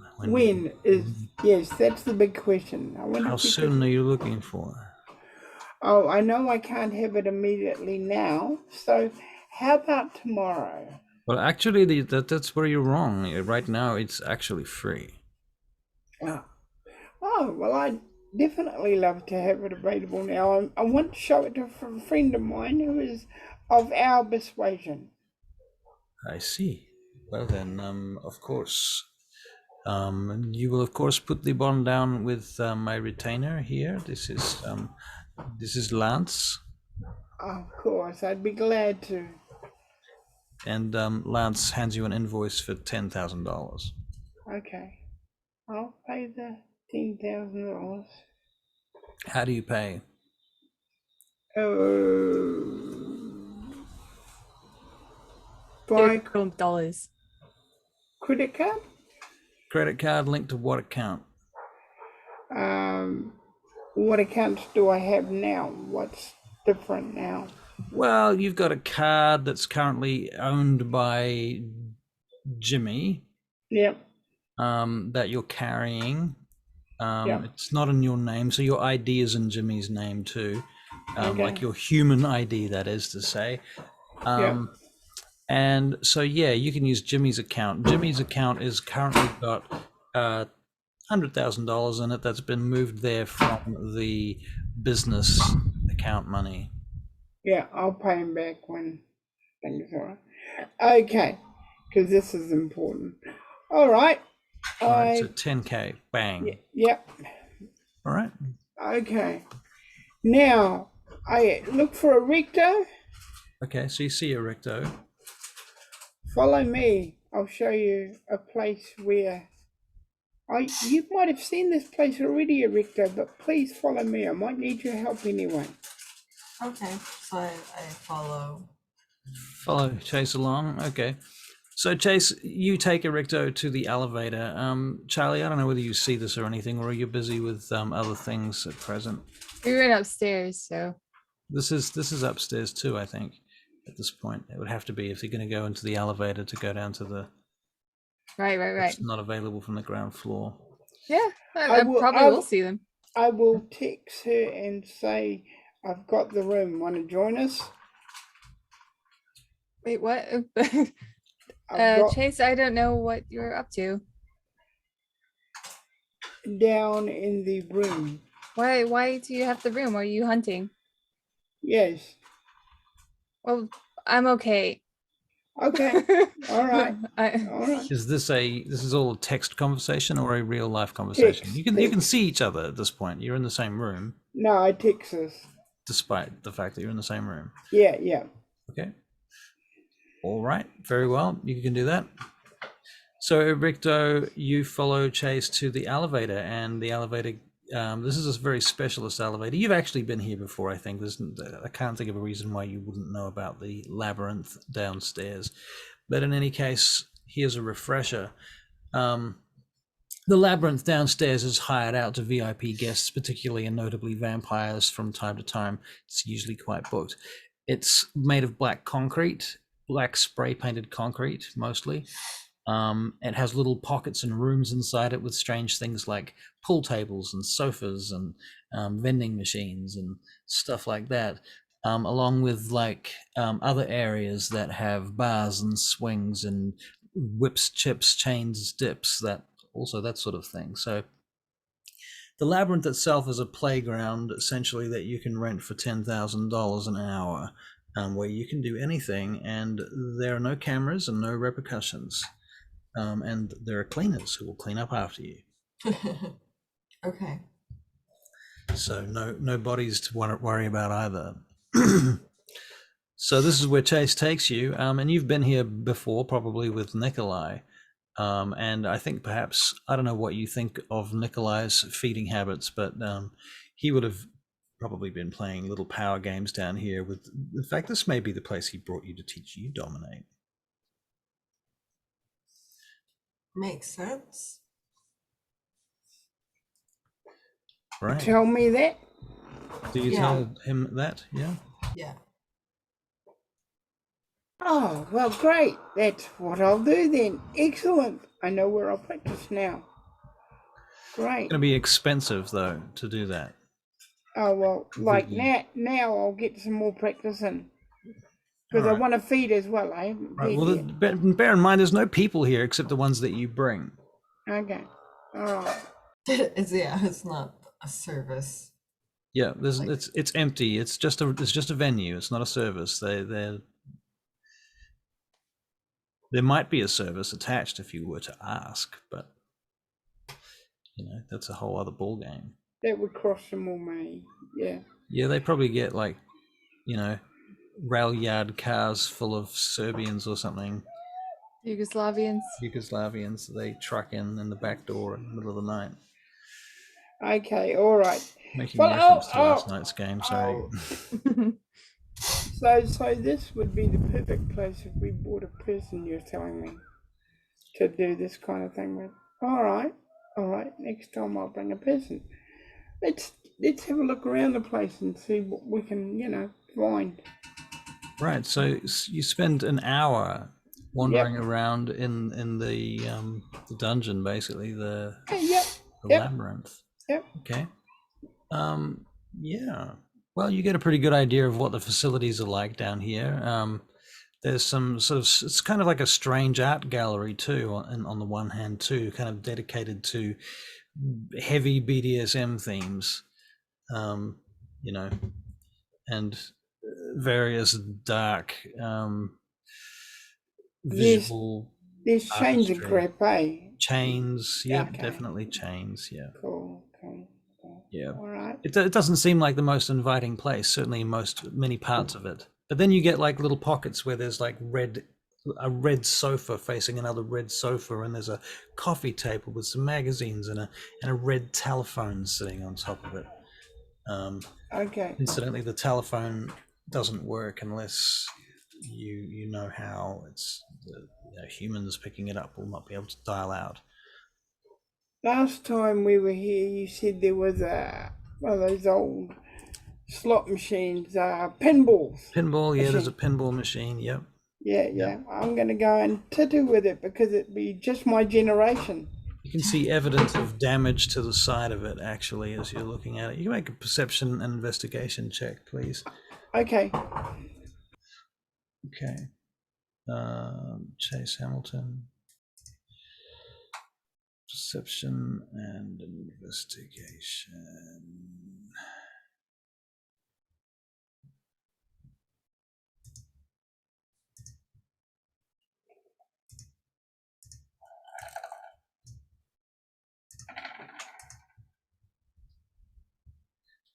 Yes, that's the big question. How soon are you looking for? Oh, I know I can't have it immediately now, so how about tomorrow? Well, actually, that's where you're wrong. Right now, it's actually free. Oh, well, I'd definitely love to have it available now. I want to show it to a friend of mine who is of our persuasion. I see. Well then, of course, you will of course put the bond down with my retainer here. This is Lance. Of course, I'd be glad to. And Lance hands you an invoice for $10,000. Okay, I'll pay the $10,000. How do you pay? By $50. credit card? Credit card linked to what account? What accounts do I have now? What's different now? Well, you've got a card that's currently owned by Jimmy. Yep. That you're carrying. Yep. It's not in your name, so your ID is in Jimmy's name too. Okay. Like your human ID, that is to say. Yep. And so, yeah, you can use Jimmy's account. Jimmy's account is currently got $100,000 in it that's been moved there from the business account money. Yeah, I'll pay him back when things are right. Okay, because this is important. All right. All right, so 10K, bang. Yep. All right. Okay. Now, I look for Erichto. Okay, so you see Erichto. Follow me. I'll show you a place where you might have seen this place already, Erichto, but please follow me. I might need your help anyway. Okay, so I follow. Follow Chase along. Okay. So Chase, you take Erichto to the elevator. Charlie, I don't know whether you see this or anything, or are you busy with other things at present? We went upstairs, so This is upstairs too, I think. At this point, it would have to be if you're going to go into the elevator to go down to the. right. It's not available from the ground floor. Yeah, I probably will see them. I will text her and say, I've got the room. Want to join us? Wait, what? I've got Chase, I don't know what you're up to. down in the room. Why do you have the room? Are you hunting? Yes. Well, I'm okay. Okay. All right. I- All right. Is this all a text conversation or a real life conversation? Text, You can see each other at this point. You're in the same room, No, I text us. despite the fact that you're in the same room. Yeah, yeah. Okay. All right. Very well. You can do that. So, Erichto, you follow Chase to the elevator, and the elevator. This is a very specialist elevator. You've actually been here before, I think. I can't think of a reason why you wouldn't know about the Labyrinth Downstairs. But in any case, here's a refresher. The Labyrinth Downstairs is hired out to VIP guests, particularly and notably vampires from time to time. It's usually quite booked. It's made of black concrete, black spray painted concrete mostly. It has little pockets and rooms inside it with strange things like pool tables and sofas and vending machines and stuff like that, along with other areas that have bars and swings and whips, chips, chains, dips, that sort of thing. So the Labyrinth itself is a playground essentially that you can rent for $10,000 an hour, where you can do anything, and there are no cameras and no repercussions. And there are cleaners who will clean up after you. Okay. So no bodies to worry about either. So this is where Chase takes you, and you've been here before, probably with Nikolai. And I think perhaps, I don't know what you think of Nikolai's feeding habits, but he would have probably been playing little power games down here. With, in fact, this may be the place he brought you to teach you dominate. Makes sense. Right. Tell me that. Do you tell him that? Yeah. Yeah. Oh, well, great. That's what I'll do then. Excellent. I know where I'll practice now. Great. It's going to be expensive though to do that. Oh, well, like Really? now I'll get some more practice in. Because I Alright. want to feed as well. I haven't Right. fed Well, yet. bear in mind, there's no people here except the ones that you bring. Okay. All right. It's not a service. Yeah, it's empty. It's just a venue. It's not a service. There might be a service attached if you were to ask, but that's a whole other ball game. That would cost some more money. Yeah. Yeah, they probably get rail yard cars full of Serbians or something, Yugoslavians. Yugoslavians. They truck in the back door in the middle of the night. Okay. All right. Making Well, reference to I'll- last night's game. Sorry. So this would be the perfect place if we bought a person, you're telling me, to do this kind of thing with. All right. Next time I'll bring a person. Let's have a look around the place and see what we can, find. Right. So you spend an hour wandering Yep. around in the dungeon, basically the Yep. labyrinth. Yep. Okay. Yeah. Well, you get a pretty good idea of what the facilities are like down here. There's some sort of, it's kind of like a strange art gallery too, on the one hand too, kind of dedicated to heavy BDSM themes, and various dark visual There's chains and artistry. crap, eh? Chains, yeah, Okay. definitely chains, yeah. Cool. Yeah. All right. It doesn't seem like the most inviting place, certainly in many parts of it. But then you get like little pockets where there's like a red sofa facing another red sofa, and there's a coffee table with some magazines and a red telephone sitting on top of it. Okay. Incidentally, the telephone doesn't work unless you know how. It's humans picking it up will not be able to dial out. Last time we were here, you said there was one of those old slot machines, pinballs. Pinball, yeah, there's a pinball machine, yep. Yeah. I'm going to go and tattoo with it because it'd be just my generation. You can see evidence of damage to the side of it, actually, as you're looking at it. You can make a perception and investigation check, please. Okay. Okay. Chase Hamilton. Perception and investigation.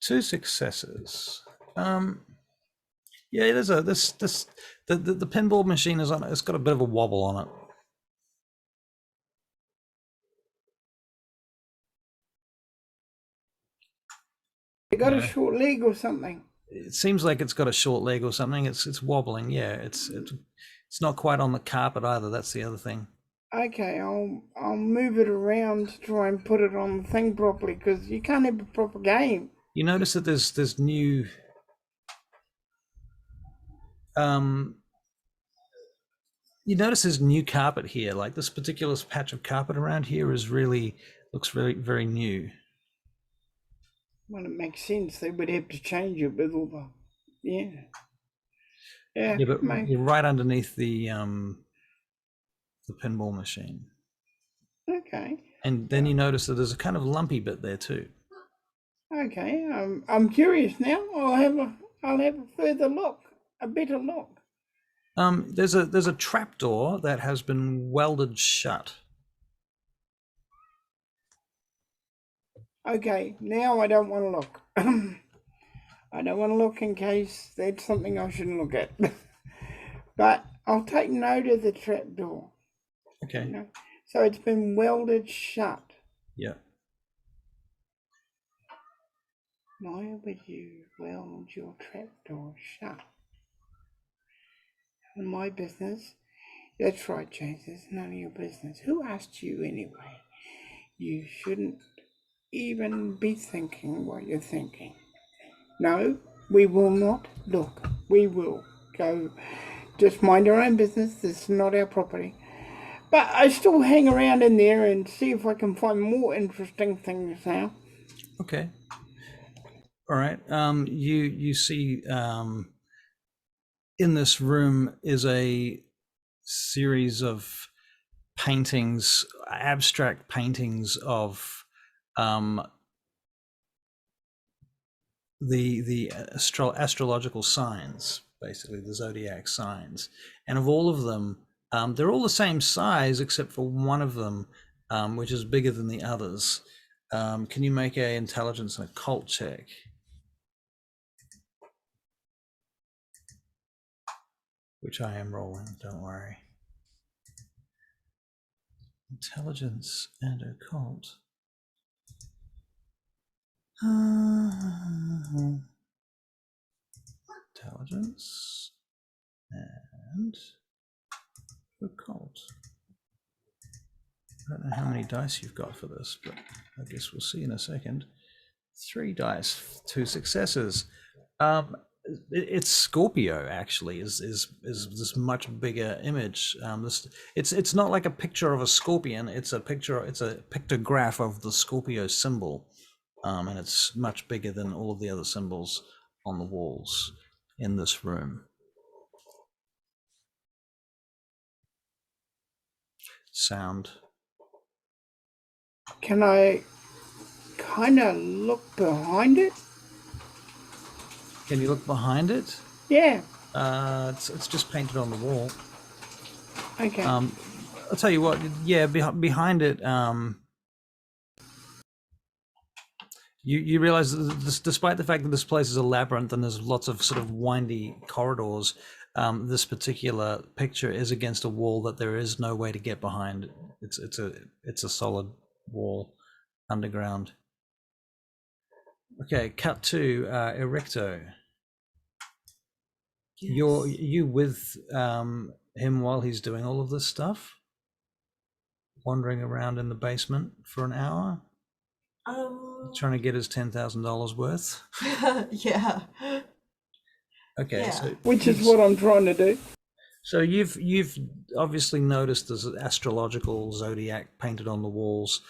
Two successes. Yeah, there's the pinball machine is on it. It's got a bit of a wobble on it. It got a short leg or something. It seems like it's got a short leg or something. It's wobbling. Yeah, it's not quite on the carpet either. That's the other thing. Okay, I'll move it around to try and put it on the thing properly because you can't have a proper game. You notice that there's new you notice there's new carpet here. Like this particular patch of carpet around here looks very, very new. Well, it makes sense. They would have to change it with all the, yeah. But you're right underneath the pinball machine. Okay. And then you notice that there's a kind of lumpy bit there too. Okay. I'm curious now. I'll have a further look, a better look. There's a trapdoor that has been welded shut. Okay, now I don't want to look. I don't want to look in case that's something I shouldn't look at. But I'll take note of the trapdoor. Okay. So it's been welded shut. Yeah. Why would you weld your trapdoor shut? None of my business. That's right, James. It's none of your business. Who asked you anyway? You shouldn't even be thinking what you're thinking. No, we will not look. We will go just mind our own business. This is not our property. But I still hang around in there and see if I can find more interesting things now. Okay. All right. You see in this room is a series of paintings, abstract paintings of the astrological signs, basically the zodiac signs, and of all of them, they're all the same size except for one of them, which is bigger than the others. Can you make a intelligence and occult check? Which I am rolling, don't worry. Intelligence and occult. Intelligence and occult. I don't know how many dice you've got for this, but I guess we'll see in a second. 3 dice, 2 successes. It's Scorpio actually is this much bigger image. It's not like a picture of a scorpion. It's a pictograph of the Scorpio symbol, and it's much bigger than all of the other symbols on the walls in this room. Sound. Can I kind of look behind it? Can you look behind it? Yeah. It's just painted on the wall. Okay. I'll tell you what. Yeah, behind it. You realize that despite the fact that this place is a labyrinth and there's lots of sort of windy corridors, this particular picture is against a wall that there is no way to get behind. It's a solid wall underground. Okay, cut to Erichto. Yes. You with him while he's doing all of this stuff, wandering around in the basement for an hour, trying to get his $10,000 worth. Yeah. Okay, Yeah. so Which is what I'm trying to do. so you've obviously noticed there's an astrological zodiac painted on the walls,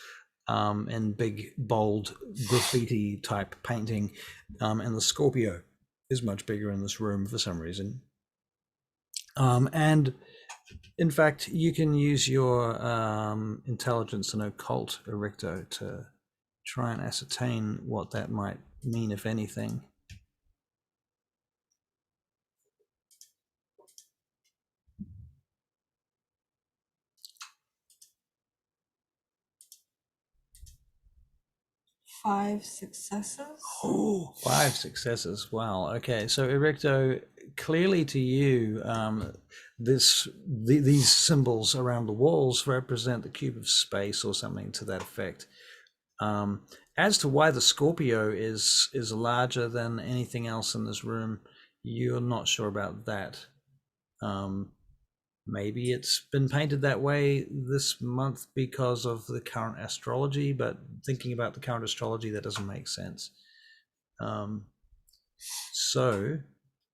in big bold graffiti type painting, and the Scorpio is much bigger in this room for some reason. And in fact, you can use your intelligence and occult, Erichto, to try and ascertain what that might mean, if anything. Five successes. Oh, 5 successes. Wow. Okay. So Erichto, clearly to you, these symbols around the walls represent the cube of space or something to that effect. As to why the Scorpio is larger than anything else in this room, you're not sure about that. Maybe it's been painted that way this month because of the current astrology, but thinking about the current astrology, that doesn't make sense. So,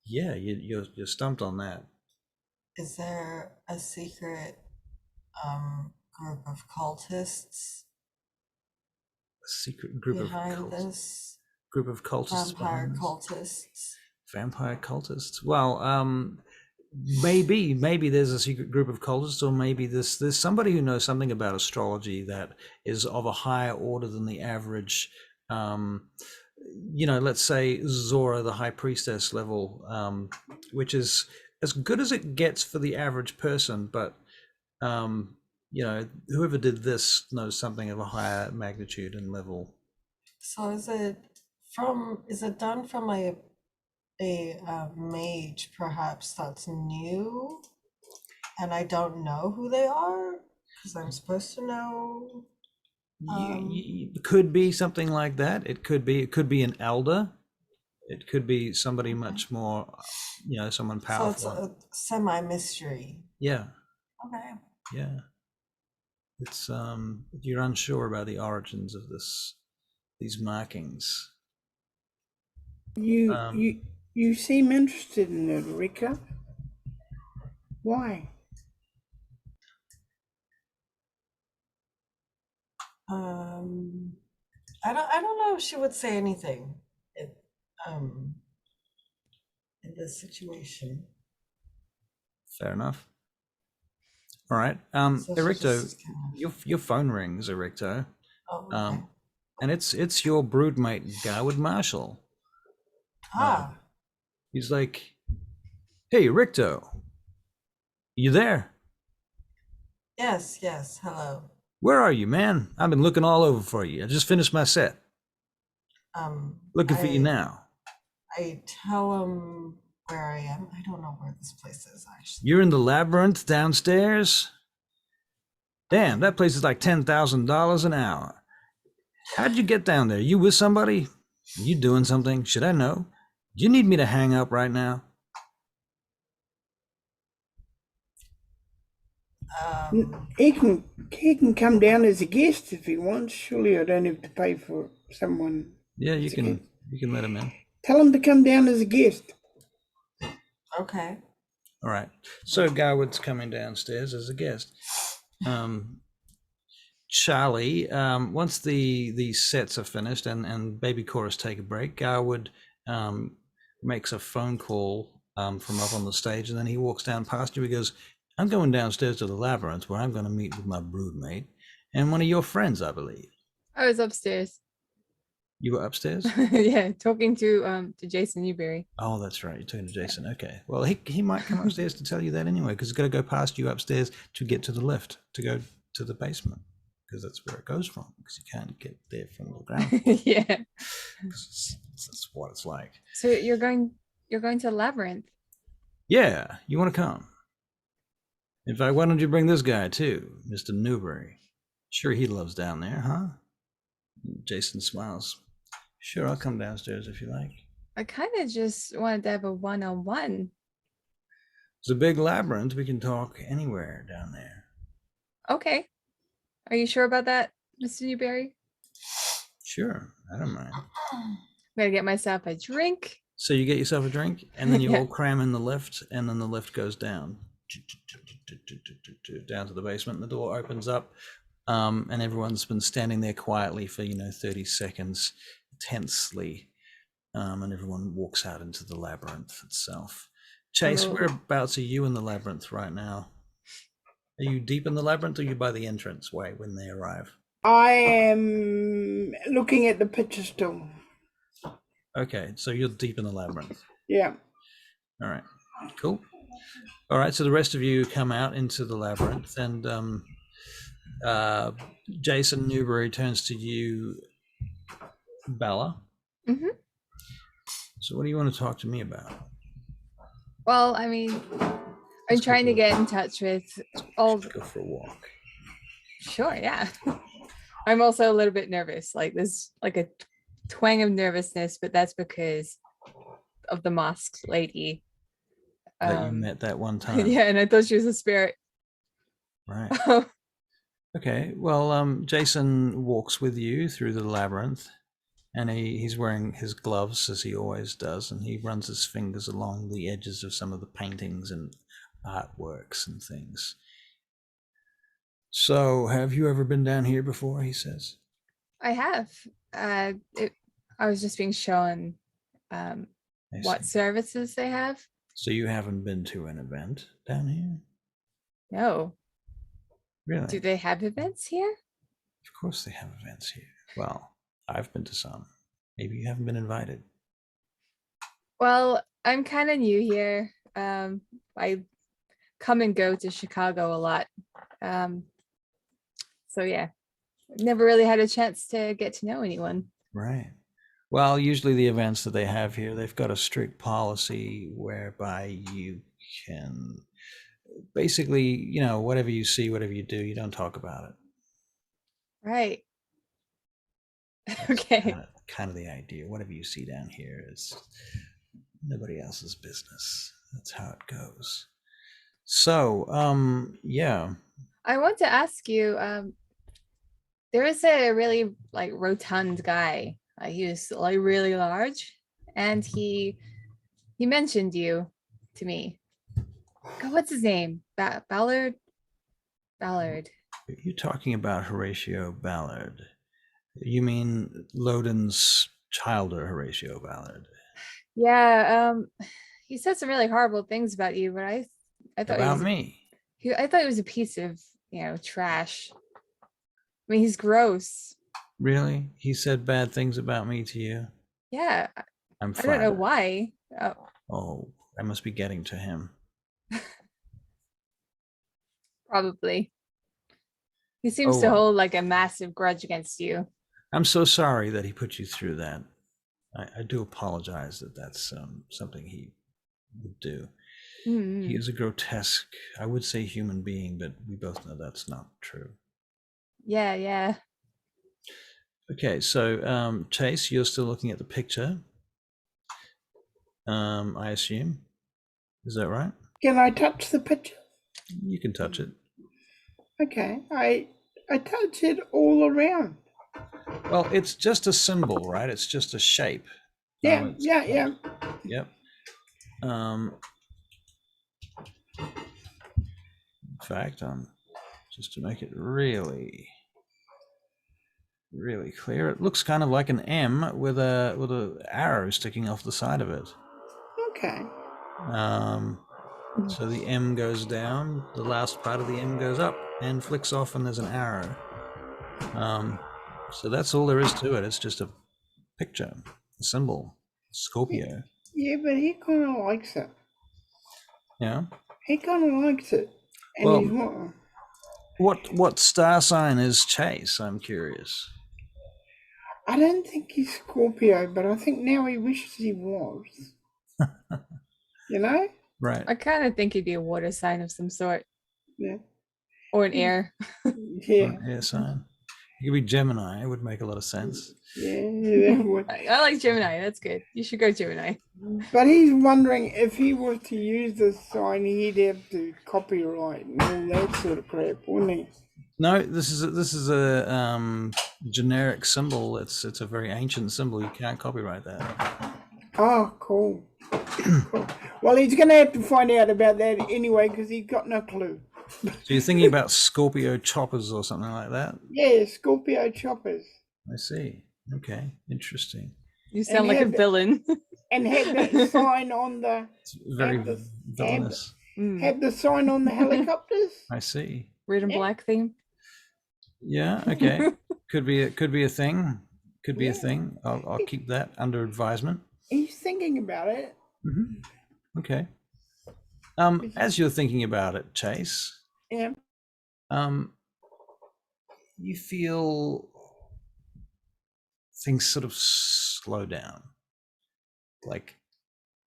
yeah, you're stumped on that. Is there a secret group of cultists A secret group behind of this? group of cultists. Vampire behind this? cultists. Vampire cultists. Well, maybe there's a secret group of cultists, or maybe there's somebody who knows something about astrology that is of a higher order than the average. Let's say Zora, the high priestess level, which is as good as it gets for the average person, but whoever did this knows something of a higher magnitude and level. So is it done from a mage perhaps that's new and I don't know who they are because I'm supposed to know? It could be something like that. It could be an elder. It could be somebody much more, someone powerful. So it's a semi-mystery. Yeah. Okay. Yeah. It's you're unsure about the origins of these markings. You seem interested in it, Rika. Why? I don't know if she would say anything in this situation. Fair enough. All right. So she Erichto, just kind of- your phone rings, Erichto. Oh, okay. And it's your broodmate, Garwood Marshall. He's like, "Hey, Erichto, you there? Yes, hello. Where are you, man? I've been looking all over for you. I just finished my set. Looking for you now. I tell him where I am. I don't know where this place is, actually. You're in the Labyrinth Downstairs? Damn, that place is like $10,000 an hour. How'd you get down there? You with somebody? You doing something? Should I know? Do you need me to hang up right now? He can come down as a guest if he wants. Surely I don't have to pay for someone. Yeah, you as a guest. can let him in. Tell him to come down as a guest. Okay. All right. So Garwood's coming downstairs as a guest. Charlie, once the sets are finished and baby chorus take a break, Garwood makes a phone call from up on the stage, and then he walks down past you. He goes, I'm going downstairs to the Labyrinth, where I'm going to meet with my broodmate and one of your friends, I believe. I was upstairs. You were upstairs? Yeah, talking to Jason Newbury. Oh, that's right. You're talking to Jason. Okay. Well, he might come upstairs to tell you that anyway, because he's got to go past you upstairs to get to the lift, to go to the basement, because that's where it goes from, because you can't get there from the ground. Yeah. That's what it's like. So you're going to Labyrinth. Yeah, you want to come? In fact, why don't you bring this guy too, Mr. Newbury? Sure, he loves down there, huh? Jason smiles. Sure, I'll come downstairs if you like. I kind of just wanted to have a one-on-one. It's a big labyrinth. We can talk anywhere down there. Okay. Are you sure about that, Mr. Newbury? Sure, I don't mind. I'm gonna get myself a drink. So you get yourself a drink, and then you Yeah. all cram in the lift, and then the lift goes down to the basement, and the door opens up, and everyone's been standing there quietly for 30 seconds, tensely, and everyone walks out into the labyrinth itself. Chase, Oh. whereabouts are you in the labyrinth right now? Are you deep in the labyrinth, or are you by the entrance way when they arrive? I am looking at the picture still. Okay, so you're deep in the labyrinth. Yeah. All right, cool. All right, so the rest of you come out into the labyrinth, and Jason Newbury turns to you, Bella. Mm-hmm. So what do you want to talk to me about? Well, I mean, I'm trying to get in touch with all. Go for a walk. Sure, yeah. I'm also a little bit nervous. Like there's like a twang of nervousness, but that's because of the masked lady That you met that one time. Yeah, and I thought she was a spirit. Right. Okay. Well, Jason walks with you through the labyrinth, and he's wearing his gloves as he always does, and he runs his fingers along the edges of some of the paintings and artworks and things. So, have you ever been down here before? He says. I have. I was just being shown what services they have. So you haven't been to an event down here? No. Really? Do they have events here? Of course they have events here. Well, I've been to some. Maybe you haven't been invited. Well, I'm kind of new here. I come and go to Chicago a lot. So yeah, never really had a chance to get to know anyone. Right. Well, usually the events that they have here, they've got a strict policy whereby you can basically, whatever you see, whatever you do, you don't talk about it. Right. Okay. Kind of the idea. Whatever you see down here is nobody else's business. That's how it goes. So, yeah. I want to ask you, there is a really rotund guy. He was really large, and he mentioned you to me. God, what's his name? Ballard. Are you talking about Horatio Ballard? You mean Loden's childer, Horatio Ballard? Yeah. He said some really horrible things about you, but I thought about me. I thought he was a piece of trash. I mean, he's gross. Really? He said bad things about me to you? Yeah. I'm flattered. I don't know why. Oh, I must be getting to him. Probably. He seems to hold a massive grudge against you. I'm so sorry that he put you through that. I do apologize that that's something he would do. Mm-hmm. He is a grotesque, I would say, human being, but we both know that's not true. Yeah. Okay, so Chase, you're still looking at the picture, I assume. Is that right? Can I touch the picture? You can touch it. Okay, I touch it all around. Well, it's just a symbol, right? It's just a shape. Yeah, yeah. Yep. In fact, just to make it really clear, it looks kind of like an M with a arrow sticking off the side of it. Okay. So the M goes down, the last part of the M goes up and flicks off, and there's an arrow. So that's all there is to it. It's just a picture, a symbol, Scorpio. Yeah, but he kind of likes it. Yeah. He kind of likes it. And Well, he's what star sign is Chase? I'm curious. I don't think he's Scorpio, but I think now he wishes he was. You know? Right. I kind of think he'd be a water sign of some sort. Yeah. Or an air. Yeah. Air sign. He could be Gemini. It would make a lot of sense. Yeah. I like Gemini. That's good. You should go Gemini. But he's wondering if he was to use this sign, he'd have to copyright and all that sort of crap, wouldn't he? No, this is a generic symbol. It's a very ancient symbol. You can't copyright that. Oh, cool. Cool. Well, he's going to have to find out about that anyway because he's got no clue. So you're thinking about Scorpio choppers or something like that? Yeah, Scorpio choppers. I see. Okay, interesting. You sound like a villain. And had that sign on the... It's very villainous. Had the sign on the helicopters. I see. Red and black theme. Yeah. Okay. Could be a thing. Could be a thing. I'll keep that under advisement. He's thinking about it. Mm-hmm. Okay. As you're thinking about it, Chase. Yeah. You feel things sort of slow down. Like,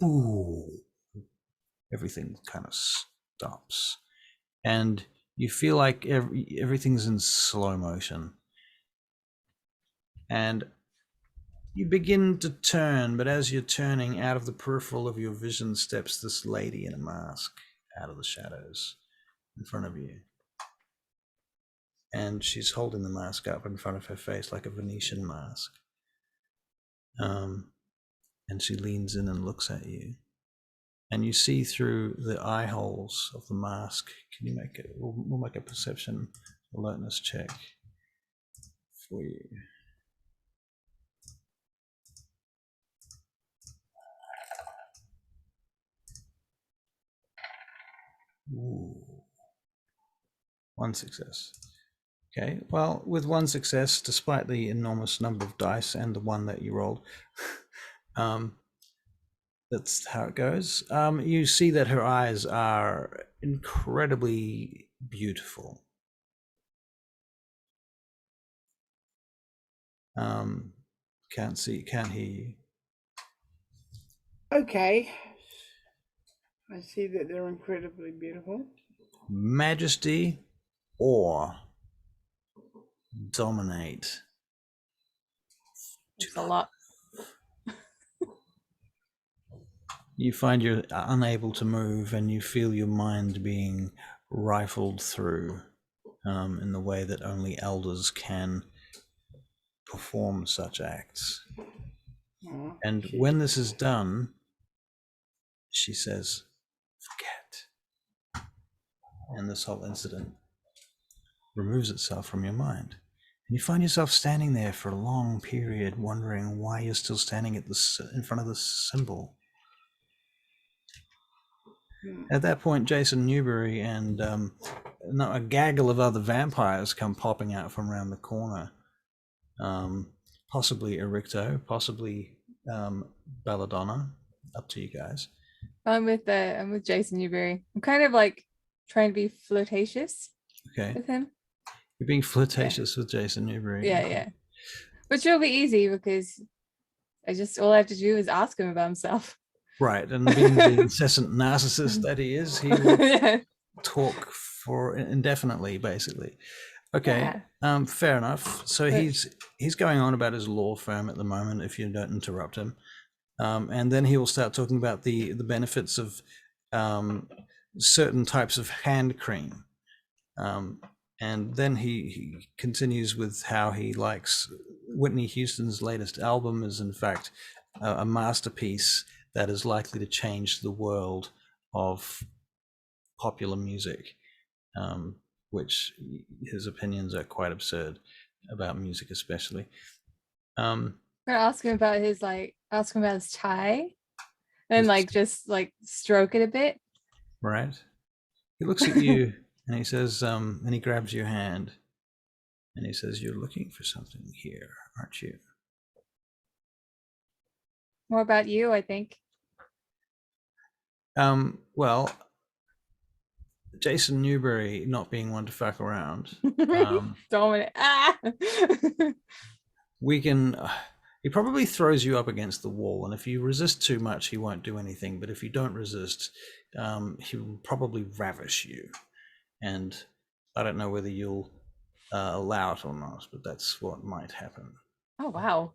ooh, everything kind of stops. And you feel like everything's in slow motion. And you begin to turn, but as you're turning, out of the peripheral of your vision steps this lady in a mask out of the shadows in front of you. And she's holding the mask up in front of her face like a Venetian mask. And she leans in and looks at you. And you see through the eye holes of the mask. Can you make it? We'll make a perception alertness check for you. Ooh. One success. Okay, well, with one success, despite the enormous number of dice and the one that you rolled, that's how it goes. You see that her eyes are incredibly beautiful. Can't hear you. Okay. I see that they're incredibly beautiful. Majesty or dominate. It's a lot. You find you're unable to move and you feel your mind being rifled through in the way that only elders can perform such acts. And when this is done, she says, forget. And this whole incident removes itself from your mind. And you find yourself standing there for a long period, wondering why you're still standing in front of this symbol. At that point, Jason Newbury and a gaggle of other vampires come popping out from around the corner. Possibly Erichto, possibly Belladonna. Up to you guys. I'm with Jason Newbury. I'm kind of like trying to be flirtatious with him. You're being flirtatious with Jason Newbury. Yeah. Which will be easy because all I have to do is ask him about himself. Right, and being the incessant narcissist that he is, he will talk for indefinitely, basically. Okay, fair enough. So he's going on about his law firm at the moment, if you don't interrupt him. And then he will start talking about the benefits of certain types of hand cream. And then he continues with how he likes Whitney Houston's latest album is in fact a masterpiece that is likely to change the world of popular music, which his opinions are quite absurd about music, especially. I'm gonna ask him about his tie, and like just like stroke it a bit. Right. He looks at you and he says, and he grabs your hand and he says, "You're looking for something here, aren't you?" More about you, I think. Well, Jason Newbury not being one to fuck around. Dominant. Ah! We can. He probably throws you up against the wall, and if you resist too much, he won't do anything. But if you don't resist, he will probably ravish you. And I don't know whether you'll allow it or not, but that's what might happen. Oh wow.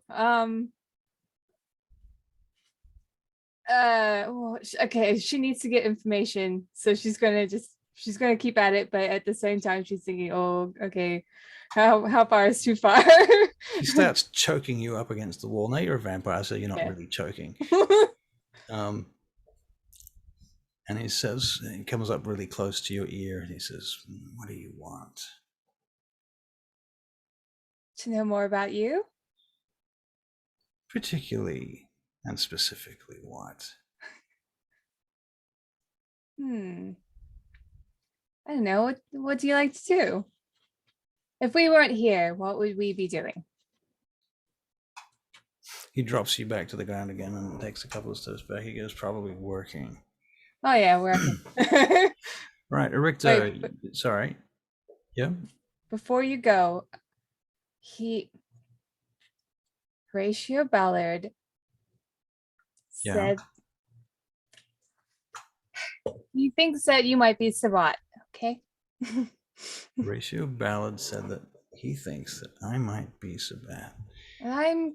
Well, okay, she needs to get information, so she's gonna keep at it, but at the same time she's thinking, oh, okay, how far is too far? He starts choking you up against the wall. Now you're a vampire, so you're not really choking. And he says, he comes up really close to your ear and he says, "What do you want?" To know more about you. Particularly and specifically what? I don't know. What do you like to do? If we weren't here, what would we be doing? He drops you back to the ground again and takes a couple of steps back. He goes, "Probably working." Oh yeah, working. Right, Erichto, sorry. Yeah? Before you go, Horatio Ballard said he thinks that you might be Sabbat, okay? Horatio Ballard said that he thinks that I might be Sabbat. And I'm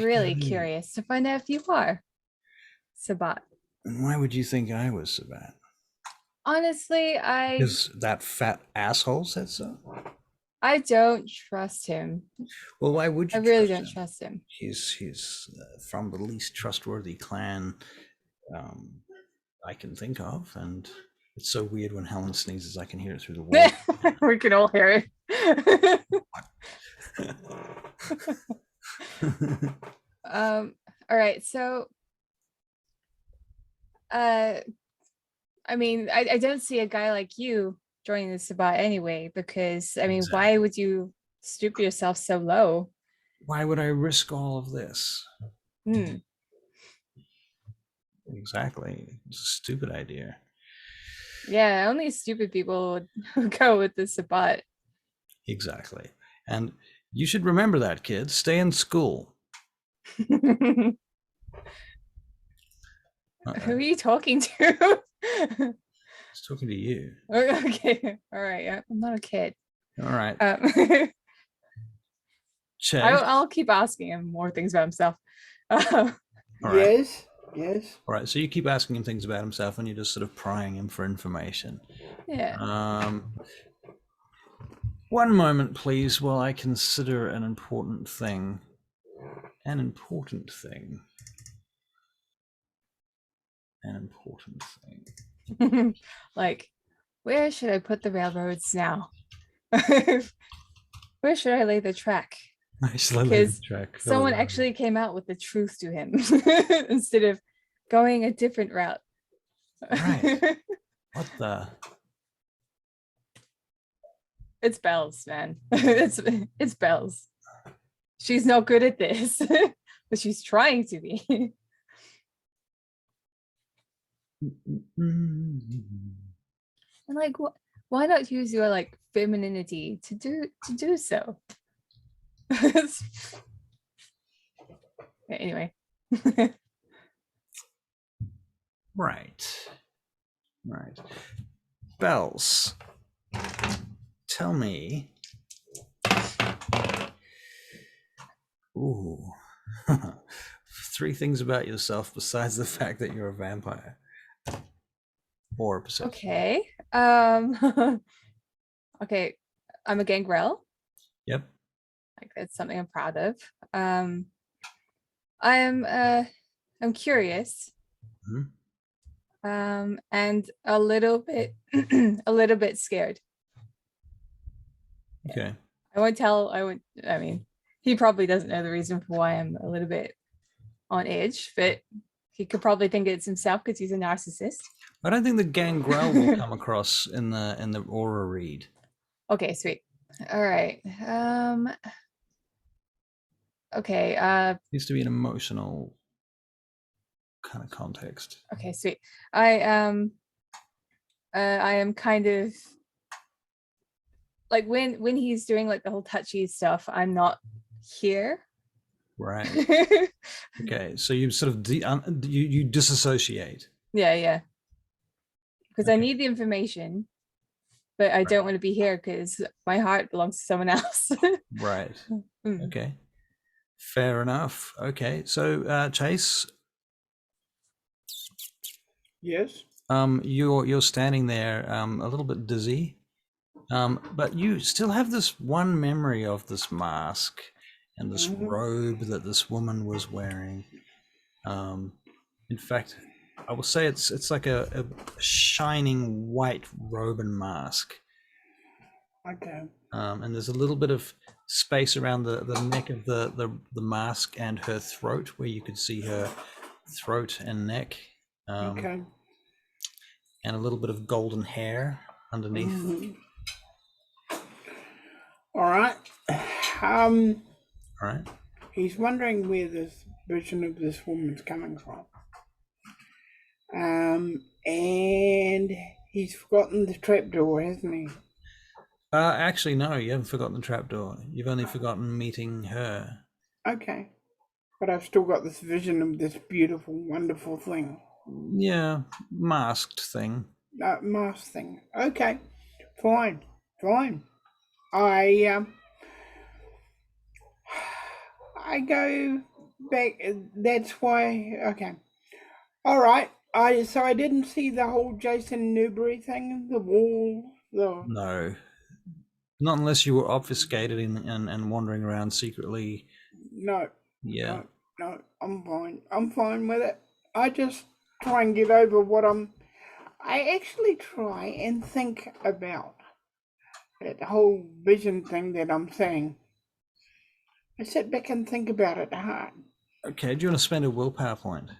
really curious to find out if you are Sabbat. And why would you think I was Sabbat? Honestly, Because that fat asshole said so? I don't trust him. Well, why would you? I really don't trust him. He's from the least trustworthy clan I can think of, and it's so weird when Helen sneezes. I can hear it through the wall. We can all hear it. All right, so I mean, I don't see a guy like you joining the Sabbat anyway, because I mean, exactly. Why would you stoop yourself so low? Why would I risk all of this? Exactly. It's a stupid idea. Yeah, only stupid people would go with the Sabbat. Exactly. And you should remember that, kids. Stay in school. Who are you talking to? He's talking to you. Okay. All right. I'm not a kid. All right. I'll keep asking him more things about himself. All right. Yes. All right. So you keep asking him things about himself and you're just sort of prying him for information. Yeah. One moment, please, while I consider an important thing. An important thing. Like, where should I put the railroads now? Where should I lay the track? Because someone actually came out with the truth to him instead of going a different route. Right. What the? It's Bells, man. It's Bells. She's not good at this, but she's trying to be. And like, why not use your like femininity to do so? Anyway. Right. Bells, tell me. Ooh. 3 things about yourself besides the fact that you're a vampire. Or a perception. Okay. Okay. I'm a gangrel. Yep. Like that's something I'm proud of. I'm curious. Mhm. And a little bit a little bit scared. Okay. I mean, he probably doesn't know the reason for why I'm a little bit on edge, but he could probably think it's himself because he's a narcissist. I don't think the gangrel will come across in the aura read. Okay, sweet. All right. Okay. Needs to be an emotional kind of context. Okay, sweet. I am kind of like when he's doing like the whole touchy stuff, I'm not here. Right. Okay. So you sort of you disassociate. Yeah. Because I Okay. need the information, but I don't want to be here because my heart belongs to someone else. Right. Mm. Okay. Fair enough. Okay. So Chase, Yes. you're standing there a little bit dizzy. But you still have this one memory of this mask and this robe that this woman was wearing. In fact, I will say it's like a shining white robe and mask. Okay. And there's a little bit of space around the neck of the mask and her throat where you could see her throat and neck. Okay. And a little bit of golden hair underneath. All right. All right. He's wondering where this vision of this woman's coming from. And he's forgotten the trapdoor, hasn't he? Actually, no, you haven't forgotten the trapdoor. You've only forgotten meeting her. Okay. But I've still got this vision of this beautiful, wonderful thing. Yeah, masked thing. Mask thing. Okay. Fine. I go back. That's why. Okay. All right. So I didn't see the whole Jason Newbury thing. The wall. No, not unless you were obfuscated and wandering around secretly. No. Yeah. No. I'm fine. I'm fine with it. I just try and get over what I actually try and think about that whole vision thing that I'm saying. I sit back and think about it hard. Okay. Do you want to spend a willpower point?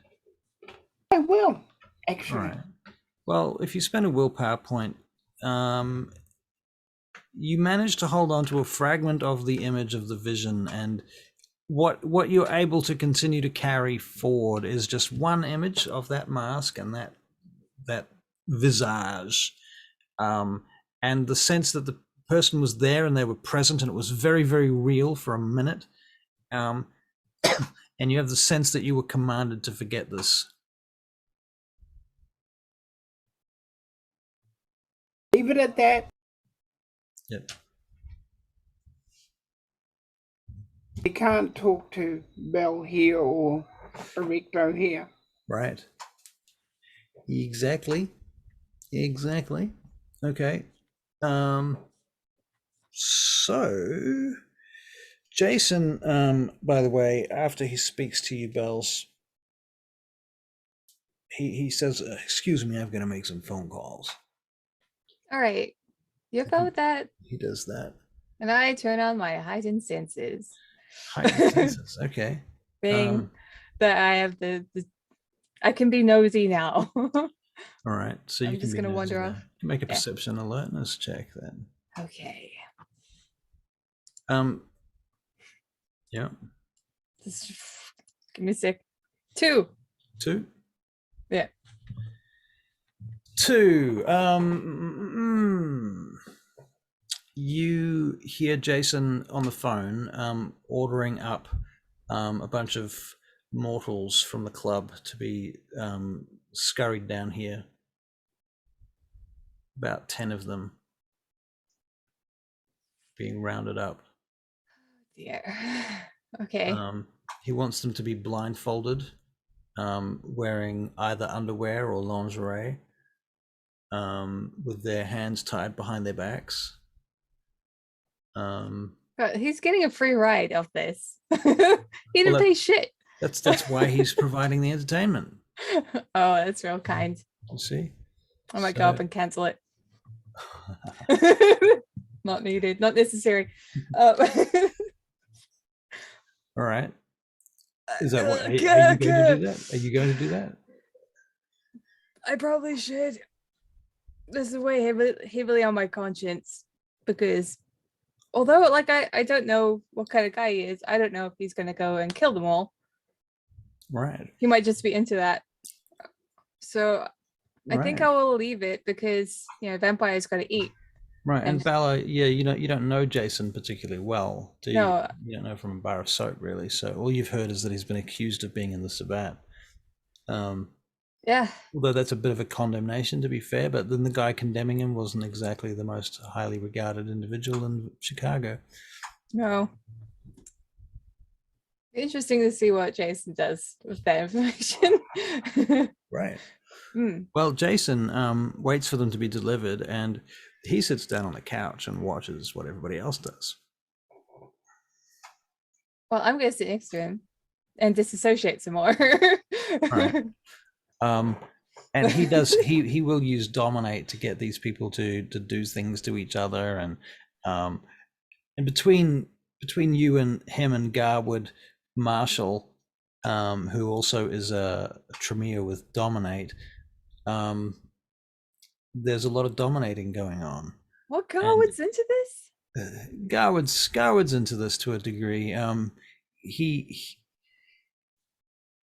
I will, actually. All right. Well, if you spend a willpower point, you manage to hold on to a fragment of the image of the vision, and what you're able to continue to carry forward is just one image of that mask and that visage, and the sense that the person was there and they were present and it was very, very real for a minute, and you have the sense that you were commanded to forget this. Leave it at that. Yep. We can't talk to Bell here or Erichto here. Right. Exactly. Okay. So Jason, by the way, after he speaks to you, Bells, he says, excuse me, I've got to make some phone calls. All right. You go with that? He does that. And I turn on my heightened senses. Heightened senses. Okay. Being that I have the I can be nosy now. All right. So I'm you can just be gonna nosy wander there. off. You can make a perception alertness check then. Okay. Yeah. Just give me a sec. 2. 2. Yeah. 2. You hear Jason on the phone ordering up a bunch of mortals from the club to be scurried down here. About 10 of them being rounded up. Dear. Okay. He wants them to be blindfolded, wearing either underwear or lingerie, with their hands tied behind their backs. God, he's getting a free ride off this. He didn't Well, pay shit. that's why he's providing the entertainment. Oh, that's real kind. You see? I might go So- up and cancel it. Not needed, not necessary. All right. Is that what? Are you going to do that? Are you going to do that? I probably should. This is way heavily on my conscience because although like I don't know what kind of guy he is, I don't know if he's gonna go and kill them all. Right. He might just be into that. So I think Right. I will leave it because vampires gotta eat. Right. And and- Bala, yeah, you don't know Jason particularly well, do you? No. You don't know from a bar of soap, really. So all you've heard is that he's been accused of being in the Sabbat. Yeah. Although that's a bit of a condemnation, to be fair, but then the guy condemning him wasn't exactly the most highly regarded individual in Chicago. No. Interesting to see what Jason does with that information. Right. Hmm. Well, Jason waits for them to be delivered, and he sits down on the couch and watches what everybody else does. Well, I'm gonna sit next to him and disassociate some more. Right. And he does. He will use dominate to get these people to do things to each other, and between you and him and Garwood, Marshall, who also is a Tremere with dominate. There's a lot of dominating going on. What Garwood's into this? Garwood's into this to a degree.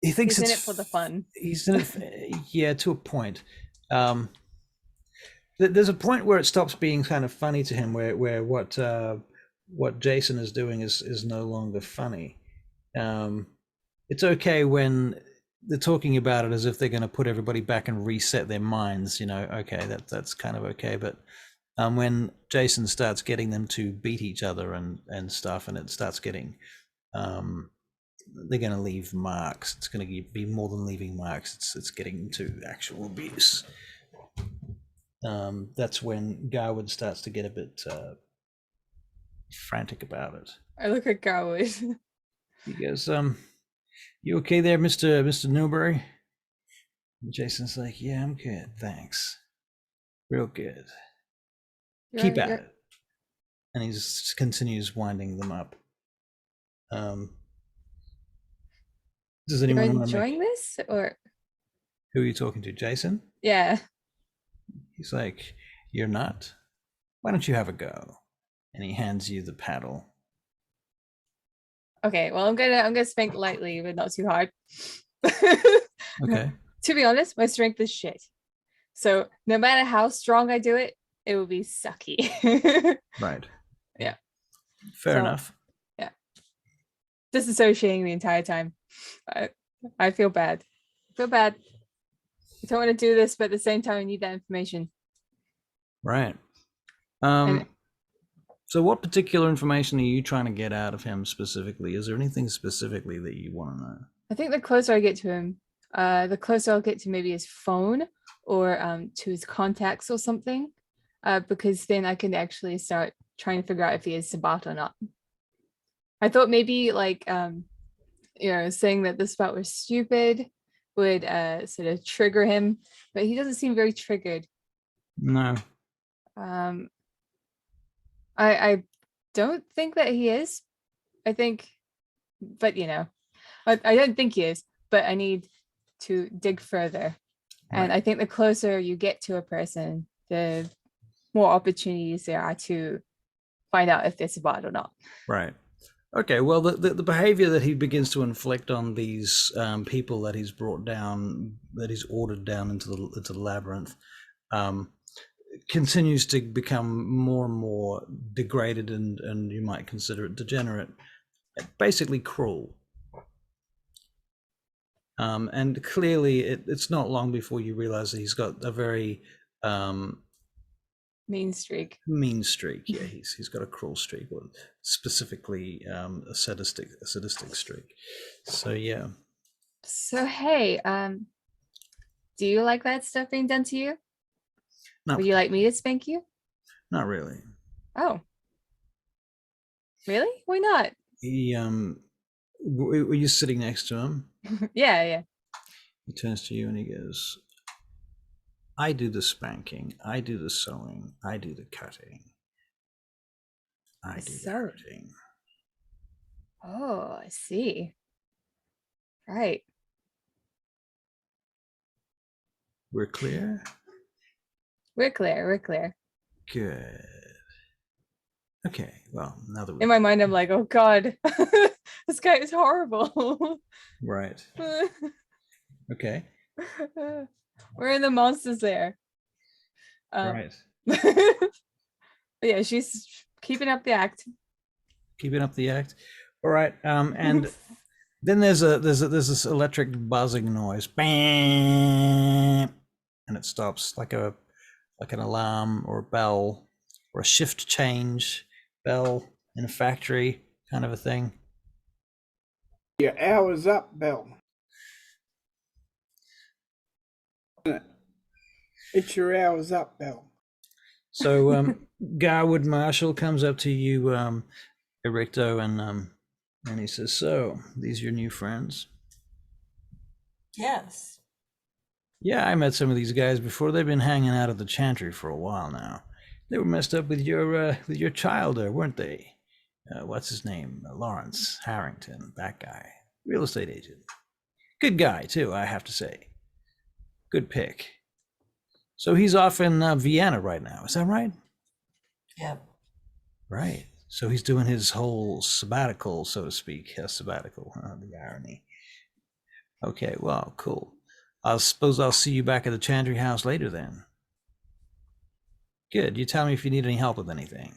He thinks He's in it's it for the fun. He's in it, yeah, to a point. There's a point where it stops being kind of funny to him, where what Jason is doing is no longer funny. It's okay when they're talking about it as if they're going to put everybody back and reset their minds. Okay, that's kind of okay. But when Jason starts getting them to beat each other and stuff, and it starts getting they're going to leave marks. It's going to be more than leaving marks. It's getting to actual abuse. That's when Garwood starts to get a bit frantic about it. I look at Garwood. He goes, "You okay there, Mr. Newbury?" And Jason's like, "Yeah, I'm good, thanks. Real good. Keep at it." And he just continues winding them up. Does You're anyone want to enjoying this, or Who are you talking to, Jason? yeah? He's like, "You're not? Why don't you have a go?" And he hands you the paddle. Okay, well, I'm gonna spank lightly, but not too hard. Okay. To be honest, my strength is shit. So no matter how strong I do it, it will be sucky. Right. Yeah. Fair enough. Yeah. Disassociating the entire time. I feel bad. I don't want to do this, but at the same time, I need that information. Right. And- So what particular information are you trying to get out of him specifically? Is there anything specifically that you want to know? I think the closer I get to him, the closer I'll get to maybe his phone or to his contacts or something, because then I can actually start trying to figure out if he is Sabbat or not. I thought maybe like, saying that the Sabbat was stupid would sort of trigger him, but he doesn't seem very triggered. No. I don't think that he is. I think, but I don't think he is, but I need to dig further. And Right. I think the closer you get to a person, the more opportunities there are to find out if they're Sabbat or not. Right. Okay. Well, the behavior that he begins to inflict on these people that he's brought down, that he's ordered down into the labyrinth, continues to become more and more degraded, and you might consider it degenerate, basically cruel. And clearly, it's not long before you realize that he's got a very Mean streak. mean streak. Yeah, he's got a cruel streak, or specifically a sadistic streak. So yeah. So hey, do you like that stuff being done to you? No, Would you like me to spank you? not really. Oh. Really? Why not? He were you sitting next to him? Yeah, yeah. He turns to you and he goes, I do the spanking, I do the sewing, I do the cutting, I do the So, hurting. oh, I see. Right. We're clear? We're clear. We're clear. Good. Okay, well, now that In my mind, I'm like, oh God, this guy is horrible. right. Okay. We're in the monsters there. Right. Yeah, she's keeping up the act. Keeping up the act. All right. And then there's this electric buzzing noise. Bam! And it stops like an alarm or a bell or a shift change bell in a factory kind of a thing. Your hour's up, Bill. It's your hour's up, Bill. So Garwood Marshall comes up to you, Erichto, and he says, "So these are your new friends?" Yes. Yeah, I met some of these guys before. They've been hanging out at the chantry for a while now. They were messed up with your child, weren't they? What's his name? Lawrence Harrington, that guy, real estate agent. Good guy too, I have to say. Good pick. So he's off in Vienna right now. Is that right? Yep. Right. So he's doing his whole sabbatical, so to speak. Sabbatical, the irony. Okay, well, cool. I suppose I'll see you back at the Chantry House later then. Good. You tell me if you need any help with anything.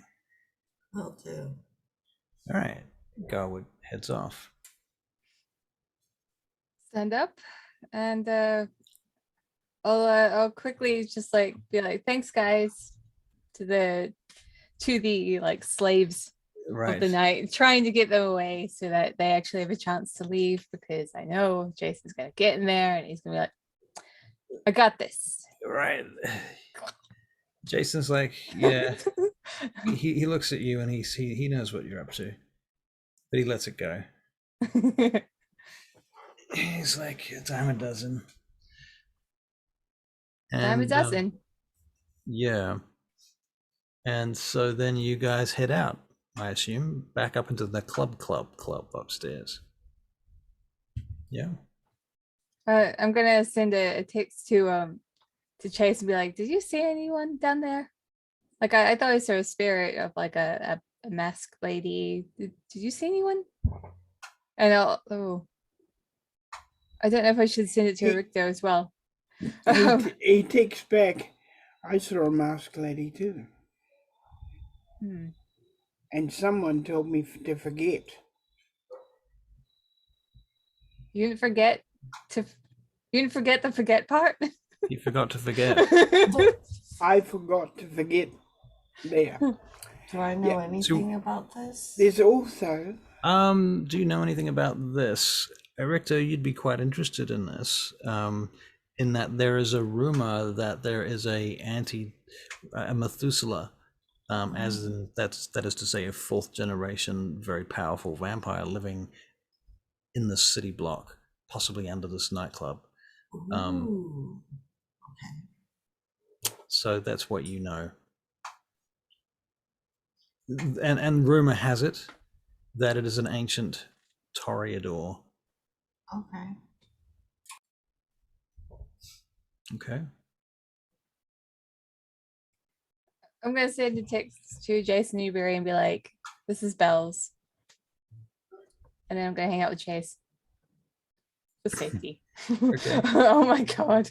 Will do. All right. Garwood heads off. Stand up, and I'll quickly just like be like, thanks guys, to the like slaves Right. of the night, trying to get them away so that they actually have a chance to leave, because I know Jason's gonna get in there and he's gonna be like, I got this. Right. Jason's like, yeah. he looks at you and he knows what you're up to, but he lets it go. He's like, a dime a dozen. Dime a dozen. Yeah. And so then you guys head out, I assume, back up into the club upstairs. Yeah. I'm gonna send a text to Chase and be like, did you see anyone down there? Like I thought I saw a spirit of like a masked lady. Did you see anyone? And I don't know if I should send it to Erichto as well. He takes back, I saw a masked lady too. And someone told me to forget. You didn't forget the forget part? You forgot to forget. I forgot to forget there. Do I know anything about this? There's also... Do you know anything about this? Erichto, you'd be quite interested in this. In that there is a rumor that there is a Methuselah, as in that is to say a fourth generation, very powerful vampire living in the city block, possibly under this nightclub. Ooh. Okay. So that's what you know. And rumor has it that it is an ancient toreador. Okay. Okay. I'm gonna send a text to Jason Newbury and be like, this is Bells. And then I'm gonna hang out with Chase for safety. Okay. Oh my god.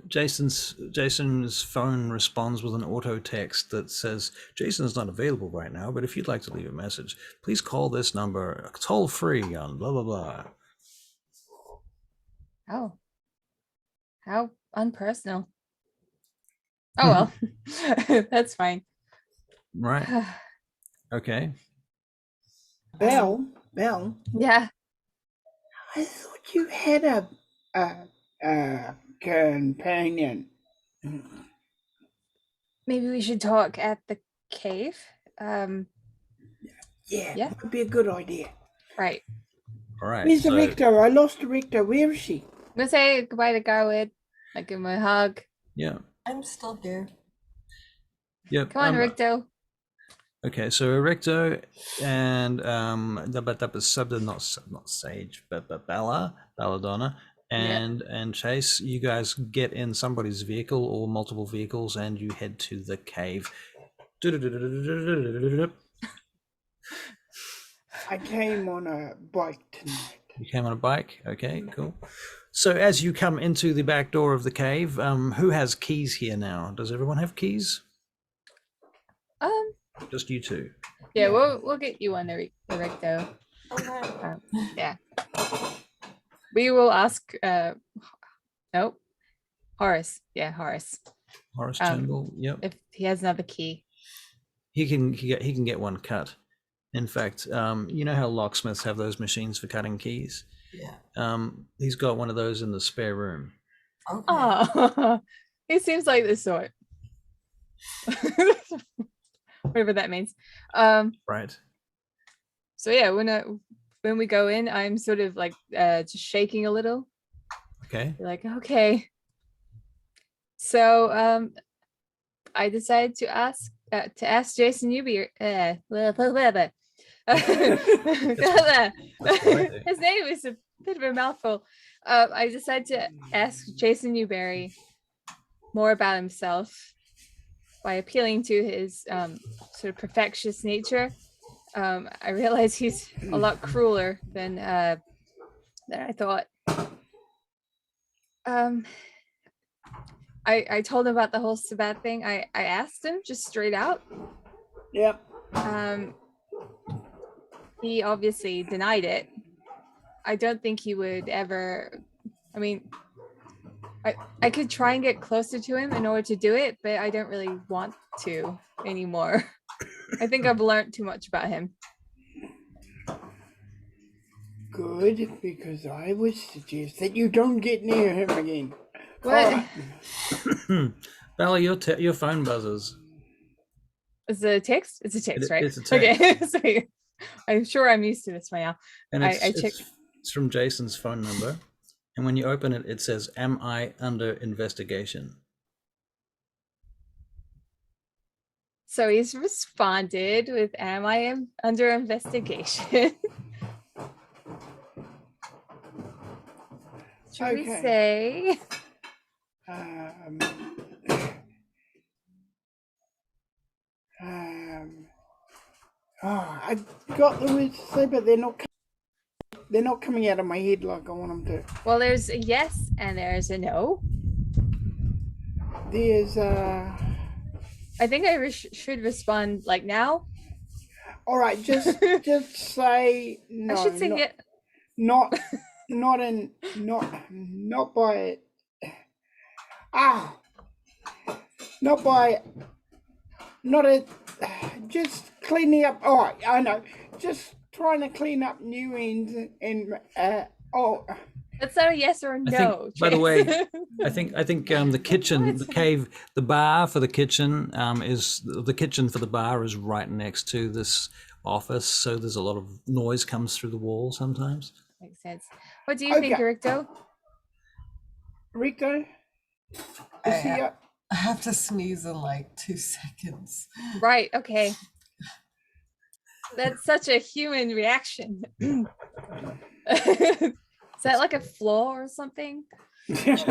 Jason's phone responds with an auto text that says, Jason is not available right now, but if you'd like to leave a message, please call this number toll free on blah blah blah. Oh, how unpersonal. Oh well. That's fine. Right. Okay. Belle, Yeah. I thought you had a companion. Maybe we should talk at the cave. Yeah, Yeah. might be a good idea. Right. All right. Where's so- Erichto? I lost Erichto. Where is she? I'm gonna say goodbye to Garwood. Like give him a hug. Yeah. I'm still here. Yep. Come on, Ricto. Okay, so Erichto and that was Sabbat, not Sage, but Belladonna, and Chase. You guys get in somebody's vehicle or multiple vehicles, and you head to the cave. I came on a bike tonight. You came on a bike. Okay, cool. So as you come into the back door of the cave, who has keys here now? Does everyone have keys? Just you two. Yeah, we'll get you one, Ericto. Okay. Yeah. We will ask nope. Horace. Yeah, Horace. Horace Turnbull. Yep. If he has another key. He can get one cut. In fact, you know how locksmiths have those machines for cutting keys? Yeah. He's got one of those in the spare room. Okay. Oh, he seems like the sort. Whatever that means. Right. So yeah, when we go in, I'm sort of like just shaking a little. Okay. Like, okay. So I decided to ask Jason Newbury. His name is a bit of a mouthful. I decided to ask Jason Newbury more about himself by appealing to his sort of perfectionist nature. I realize he's a lot crueler than I thought. I told him about the whole Sabbat thing. I asked him just straight out. Yep. He obviously denied it. I don't think he would ever. I mean, I could try and get closer to him in order to do it, but I don't really want to anymore. I think I've learned too much about him. Good, because I would suggest that you don't get near him again. What? Bella, your phone buzzes. Is it a text? It's a text, right? It's a text. Okay. Sorry. I'm sure I'm used to this by now. And I checked. it's from Jason's phone number. And when you open it, it says, "Am I under investigation?" So he's responded with, "Am I under investigation?" Should we Okay. say? I got the words to say, but they're not coming out of my head like I want them to. Well, there's a yes and there's a no. There's I think I should respond like now. all right, just say no. I should say not, yeah. not by just cleaning up. Oh, I know, just trying to clean up new ends and That's not a yes or a no. think, by the way, Jason. I think the kitchen, the cave, the bar for the kitchen the kitchen for the bar is right next to this office, so there's a lot of noise comes through the wall sometimes. Makes sense. What do you think, Okay. Erichto? Rico. Is he I have to sneeze in like 2 seconds. Right. Okay. That's such a human reaction. Is that like a flaw or something? It's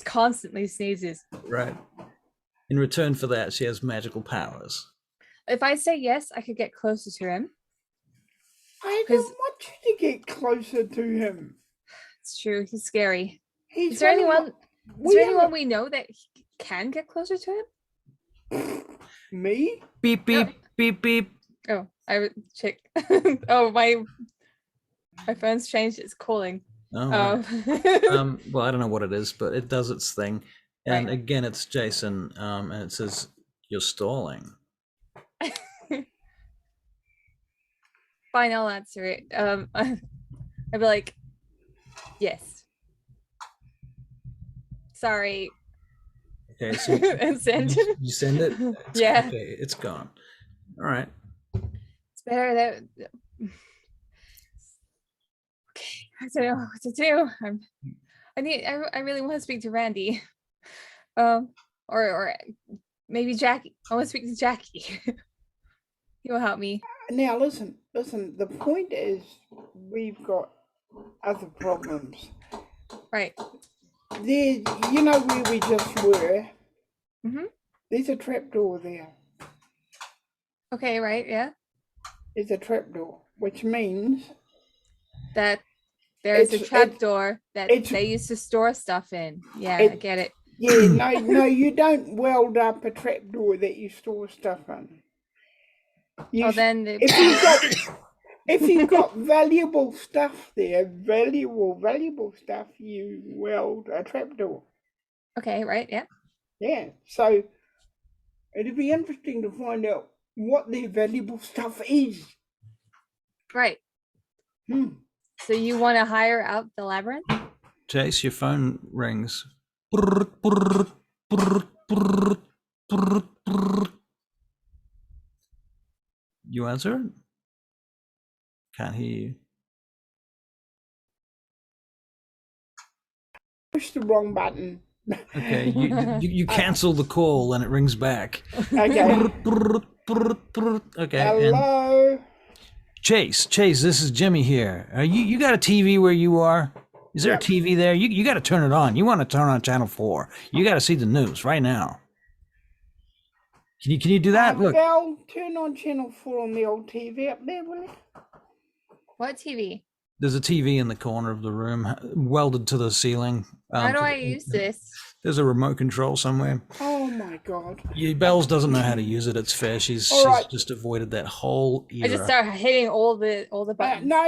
constantly sneezes. Right. In return for that, she has magical powers. If I say yes, I could get closer to him. I don't want you to get closer to him. It's true. He's scary. He's Is there one of anyone? my- Is there anyone we know that can get closer to him? Me? Beep beep beep beep. Oh, I would check. Oh, my phone's changed its calling. Oh, Oh. right. Well, I don't know what it is, but it does its thing. And Right. again, it's Jason, and it says, "You're stalling." Fine, I'll answer it. I'd be like, yes. Sorry. Okay, so And send. you send it. Yeah. Okay, it's gone. All right. It's better that. Okay, I don't know what to do. I really want to speak to Randy. Or maybe Jackie. I want to speak to Jackie. He will help me. Now listen. The point is, we've got other problems. Right. There, you know where we just were. Mm-hmm. There's a trapdoor there. Okay, right, yeah. There's a trapdoor, which means That there's a It's- trapdoor that it's- they used to store stuff in. Yeah, I It- get it. yeah, no, you don't weld up a trapdoor that you store stuff in. Well, then it- If you've got valuable stuff there, valuable stuff, you weld a trapdoor. okay, right, yeah. Yeah, so it'd be interesting to find out what their valuable stuff is. Right. So you want to hire out the labyrinth? Chase, your phone rings. You answer? Can't hear you. Push the wrong button. Okay, you cancel the call and it rings back. Okay. Okay. And Hello. Chase, this is Jimmy here. You got a TV where you are? Is there a TV there? You got to turn it on. You want to turn on channel 4. You got to see the news right now. Can you do that? Look. Val, turn on channel 4 on the old TV up there, will you? What TV? There's a TV in the corner of the room, welded to the ceiling. How do I use this? There's a remote control somewhere. Oh my God. Yeah, Bells doesn't know how to use it. It's fair. She's right. just avoided that whole era. I just start hitting all the buttons. No.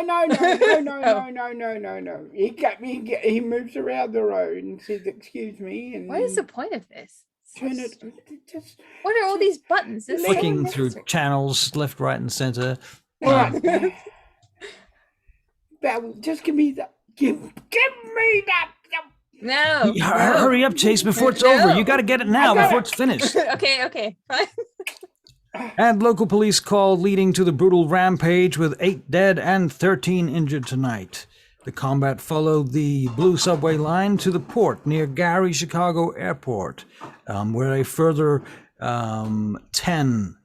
He moves around the road and says, "Excuse me." And What is the point of this? turn it? Just What are all these buttons? This is so Flicking through unnecessary. channels, left, right, and center. all right. Val, just give me that. Give me that. No. Hurry up, Chase, before it's No. over. You got to get it now before it's finished. Okay, fine. And local police call leading to the brutal rampage with 8 dead and 13 injured tonight. The combat followed the blue subway line to the port near Gary Chicago Airport, where a further 10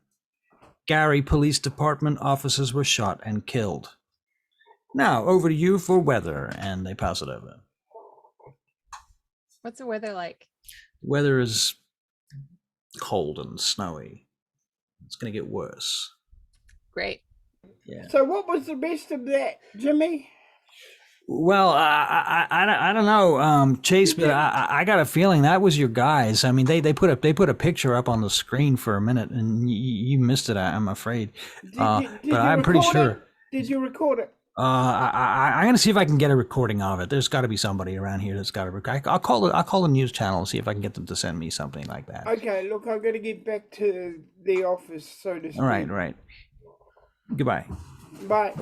Gary Police Department officers were shot and killed. Now, over to you for weather, and they pass it over. What's the weather like? Weather is cold and snowy. It's going to get worse. Great. Yeah. So what was the best of that, Jimmy? Well, I don't know, Chase, but I got a feeling that was your guys. I mean, they put a picture up on the screen for a minute, and you missed it. I'm afraid, Did but you I'm pretty record sure. it? Did you record it? I'm gonna see if I can get a recording of it. There's got to be somebody around here that's got a record. I'll call the news channel and see if I can get them to send me something like that. Okay, look, I've got to get back to the office, so to speak. All right. Goodbye. Bye.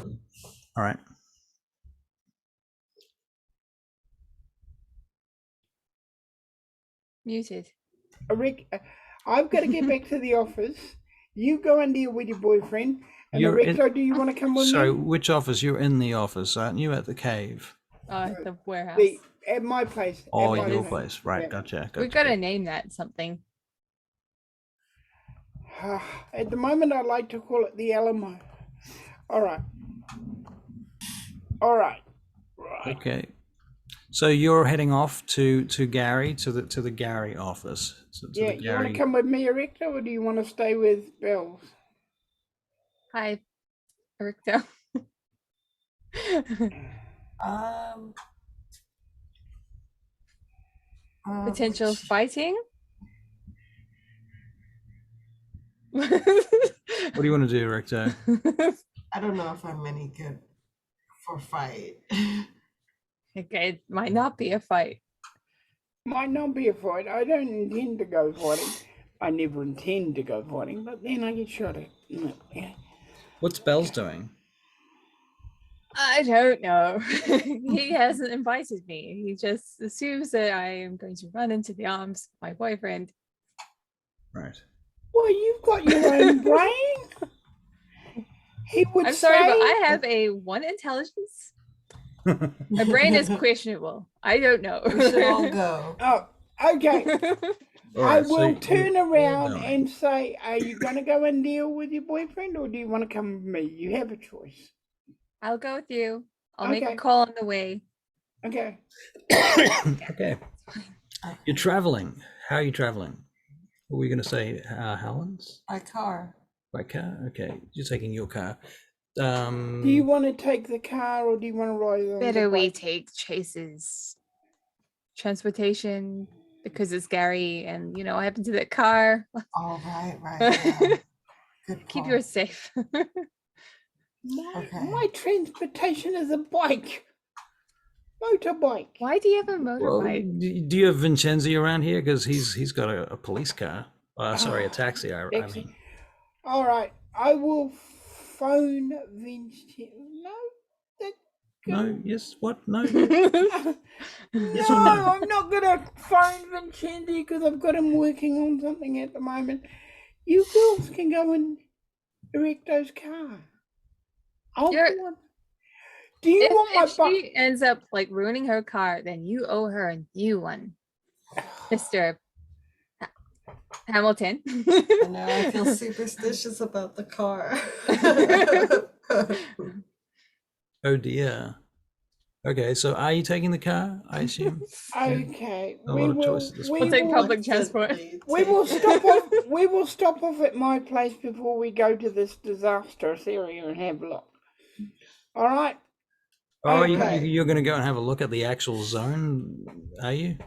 All right. Muted. Rick, I've got to get back to the office. You go in there with your boyfriend. And You're in- Erichto, do you want to come with Sorry, me? which office? You're in the office, aren't you? At the cave. The warehouse. At my place. at Oh, my your place. Right. Yeah. Gotcha. We've got to name that something. At the moment, I'd like to call it the Alamo. All right. Okay. So you're heading off to Gary, to the Gary office. To Yeah, the you want to Gary. come with me, Erichto, or do you want to stay with Bells? Hi, Erichto. Potential fighting? What do you want to do, Recto? I don't know if I'm any good for fight. Okay, it might not be a fight. Might not be a fight. I don't intend to go fighting. I never intend to go fighting, but then I get shot at. Yeah. What's Bells doing? I don't know. He hasn't invited me. He just assumes that I am going to run into the arms of my boyfriend. Right. Well, you've got your own brain. he would I'm sorry, but say- I have a 1 intelligence. My brain is questionable. I don't know. We should all go. Oh, okay. All I right, so will you're turn all around going. and say, are you going to go and deal with your boyfriend or do you want to come with me? You have a choice. I'll go with you. I'll make Okay. a call on the way. Okay. Okay. You're traveling. How are you traveling? What were we going to say? Helen's? My car. By car? Okay. You're taking your car. Do you want to take the car or do you want to ride on Better the we bike? take Chase's transportation because it's Gary and you know what happened to that car. Oh, right. Yeah. Good Keep call. yours safe. Okay. My transportation is a bike. Motorbike. Why do you have a Well, motorbike? do you have Vincenzi around here? Because he's got a police car. Sorry, a taxi. I Taxi. mean. All right. I will phone Vincent. No. That No. Yes. What? No. no, Yes or no? I'm not gonna phone Vincenzi because I've got him working on something at the moment. You girls can go in Erichto's car. I'll You're- go on. Do you want my If bike? she ends up like ruining her car, then you owe her a new one, Mr. Hamilton. I know, I feel superstitious about the car. Oh dear. Okay. So are you taking the car? I assume. Okay, A we lot of will. choice at this We We'll take will. public transport. We will stop off. We will stop off at my place before we go to this disastrous area and have a look. All right. Oh, Okay. you're going to go and have a look at the actual zone, are you?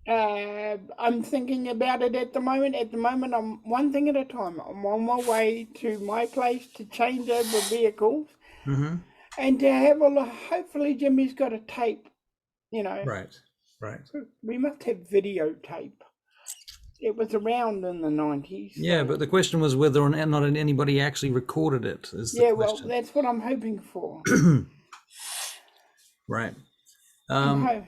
I'm thinking about it at the moment. At the moment, I'm one thing at a time. I'm on my way to my place to change over vehicles Mm-hmm. and to have a look. Hopefully, Jimmy's got a tape. You know, Right. Right. we must have videotape. It was around in the 90s. Yeah, so- but the question was whether or not anybody actually recorded it. Is the Yeah, well, question. that's what I'm hoping for. Right. I'm ho-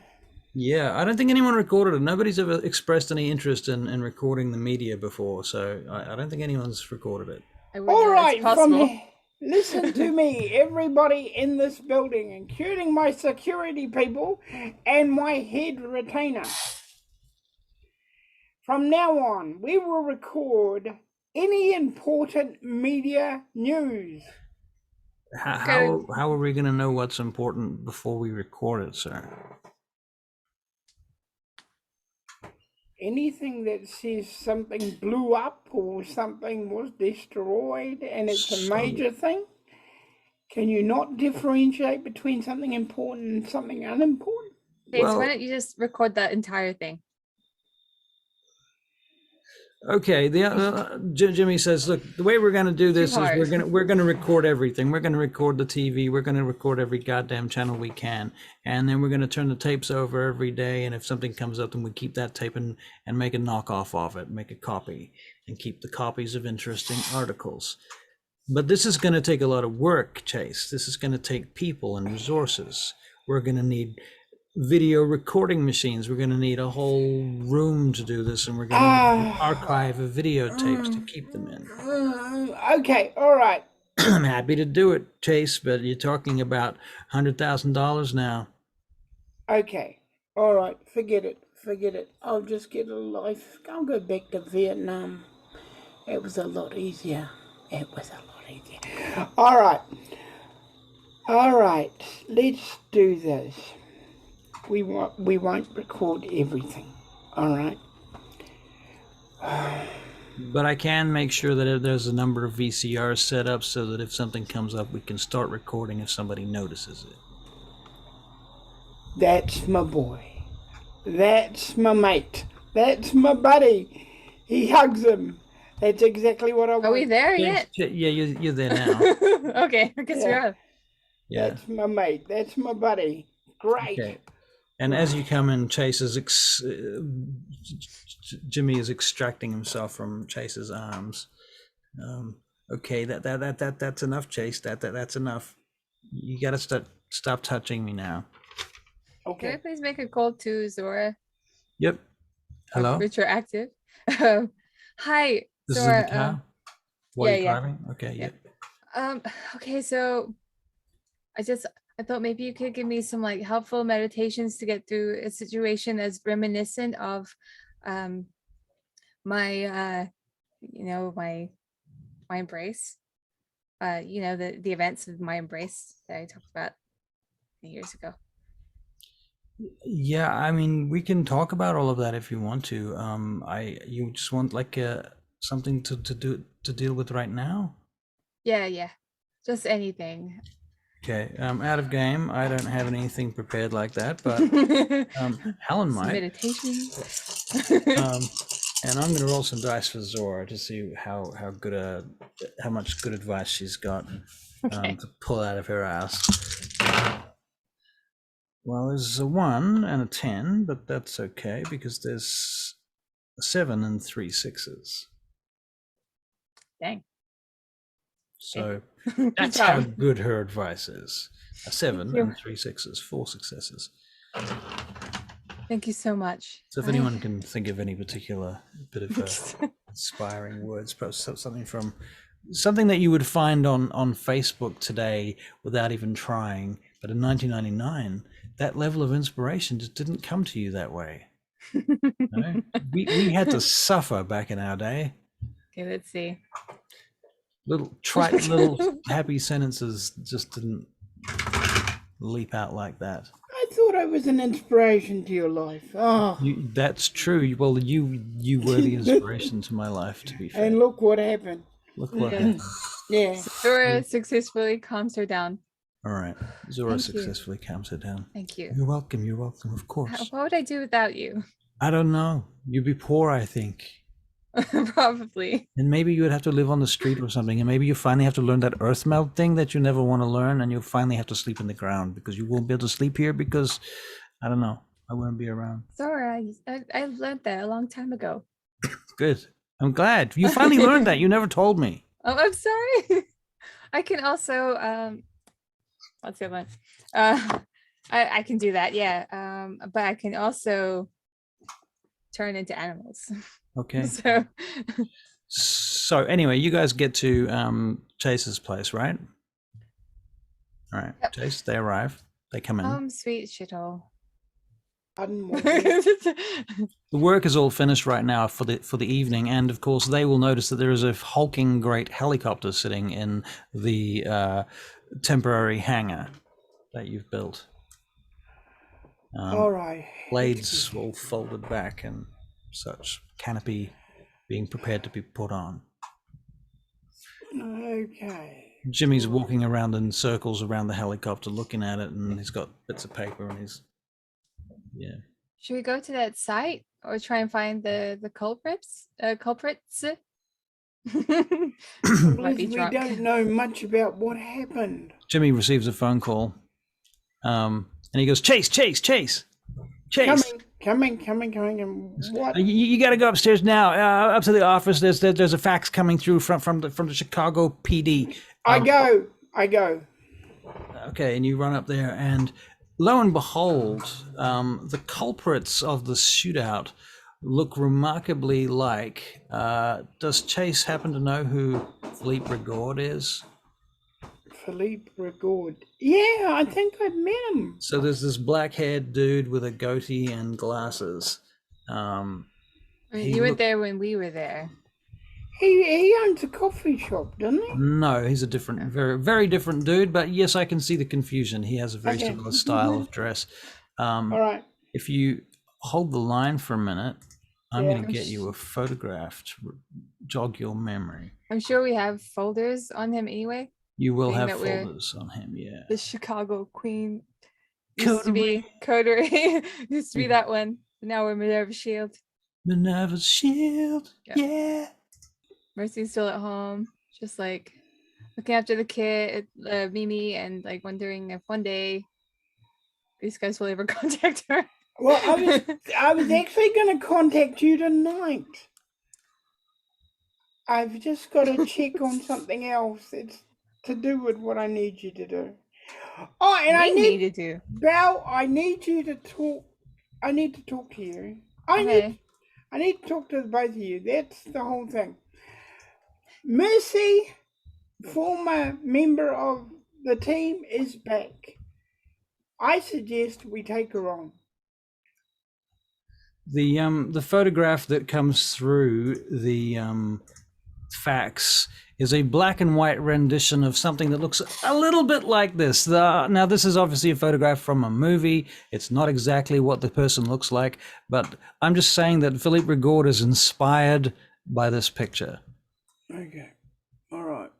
Yeah, I don't think anyone recorded it. Nobody's ever expressed any interest in recording the media before, so I don't think anyone's recorded it. I wouldn't All know that's right, from possible. here, listen to me, everybody in this building, including my security people and my head retainer. From now on, we will record any important media news. How are we going to know what's important before we record it, sir? Anything that says something blew up or something was destroyed and it's a So- major thing. Can you not differentiate between something important and something unimportant? Chase, Well- why don't you just record that entire thing? Okay, Jimmy says, look, the way we're going to do this is hard. we're going to record everything. We're going to record the TV. We're going to record every goddamn channel we can, and then we're going to turn the tapes over every day. And if something comes up, then we keep that tape and make a knockoff of it, make a copy, and keep the copies of interesting articles. But this is going to take a lot of work, Chase. This is going to take people and resources. We're going to need video recording machines. We're going to need a whole room to do this, and we're going to need an archive of videotapes to keep them in. Okay, all right. I'm happy to do it, Chase, but you're talking about $100,000 now. Okay, all right. Forget it. I'll just get a life. I'll go back to Vietnam. It was a lot easier. All right. Let's do this. We won't record everything. All right. But I can make sure that there's a number of VCRs set up so that if something comes up, we can start recording if somebody notices it. That's my boy. That's my mate. That's my buddy. He hugs him. That's exactly what I want. Are we there yet? Yeah, you're there now. Okay, I guess Yeah. we are. Yeah. That's my mate. That's my buddy. Great. Okay. And as you come in, Jimmy is extracting himself from Chase's arms. Okay, that's enough, Chase. That's enough. You gotta stop touching me now. Can I Okay. please make a call to Zora? Yep. Hello. Which are active. Hi, This is in Zora. the car. While yeah, you're yeah. driving. Okay. Yeah. Yep. Okay, so I thought maybe you could give me some like helpful meditations to get through a situation as reminiscent of my my embrace. The events of my embrace that I talked about years ago. Yeah, I mean, we can talk about all of that if you want to. You just want like something to deal with right now? Yeah. Just anything. Okay, out of game. I don't have anything prepared like that, but Helen Some might. meditation. And I'm gonna roll some dice for Zora to see how much good advice she's got Okay. to pull out of her ass. Well, there's a 1 and a 10, but that's okay because there's a 7 and 3 6s. Dang. So Good that's how job. good her advice is. A 7 Thank you. and 3 6s, 4 successes. Thank you so much. So if anyone can think of any particular bit of inspiring words, perhaps something that you would find on Facebook today without even trying, but in 1999, that level of inspiration just didn't come to you that way. No? We had to suffer back in our day. Okay, let's see. Little trite little happy sentences just didn't leap out like that. I thought I was an inspiration to your life. Oh, That's true. Well, you were the inspiration to my life, to be fair. and look what happened. Look what happened. Yeah. Zora successfully calms her down. All right. Zora Thank you. successfully calms her down. Thank you. You're welcome. You're welcome. Of course. What would I do without you? I don't know. You'd be poor, I think. Probably. And maybe you would have to live on the street or something. And maybe you finally have to learn that earth melt thing that you never want to learn. And you'll finally have to sleep in the ground because you won't be able to sleep here because, I don't know, I won't be around. Zora, I learned that a long time ago. Good. I'm glad. You finally learned that. You never told me. Oh, I'm sorry. I can also, what's the other one? I can do that, yeah. But I can also turn into animals. Okay. So anyway, you guys get to Chase's place, right? All right. Yep. Chase, they arrive. They come in. Sweet shithole. The work is all finished right now for the evening, and of course they will notice that there is a hulking great helicopter sitting in the temporary hangar that you've built. All right. Blades all folded back and such. Canopy being prepared to be put on. Okay. Jimmy's walking around in circles around the helicopter looking at it, and he's got bits of paper and he's Should we go to that site or try and find the culprits? Might be We drunk. don't know much about what happened. Jimmy receives a phone call, and he goes, Chase. Coming. And what? You got to go upstairs now, up to the office. There's a fax coming through from the Chicago PD. I go. Okay, and you run up there, and lo and behold, the culprits of the shootout look remarkably like. Does Chase happen to know who Philippe Regaud is? Philippe Regaud. Yeah, I think I've met him. So there's this black-haired dude with a goatee and glasses. You were there when we were there. He owns a coffee shop, doesn't he? No, he's a different, very, very different dude. But yes, I can see the confusion. He has a very similar style of dress. All right. If you hold the line for a minute, I'm going to get you a photograph to jog your memory. I'm sure we have folders on him anyway. You will have folders on him, yeah. The Chicago Queen used to be Coterie. Used to be that one. But now we're Minerva Shield. Minerva Shield, yeah. Mercy's still at home, just like looking after the kid, Mimi, and like wondering if one day these guys will ever contact her. Well, I was actually going to contact you tonight. I've just got to check on something else. It's to do with what I need you to do. Oh, and I need to do. Belle, I need you to talk. I need to talk to you. I need to talk to both of you. That's the whole thing. Mercy former member of the team is back. I suggest we take her on. The photograph that comes through the fax is a black and white rendition of something that looks a little bit like this. Now, this is obviously a photograph from a movie. It's not exactly what the person looks like, but I'm just saying that Philippe Regaud is inspired by this picture. Okay. All right.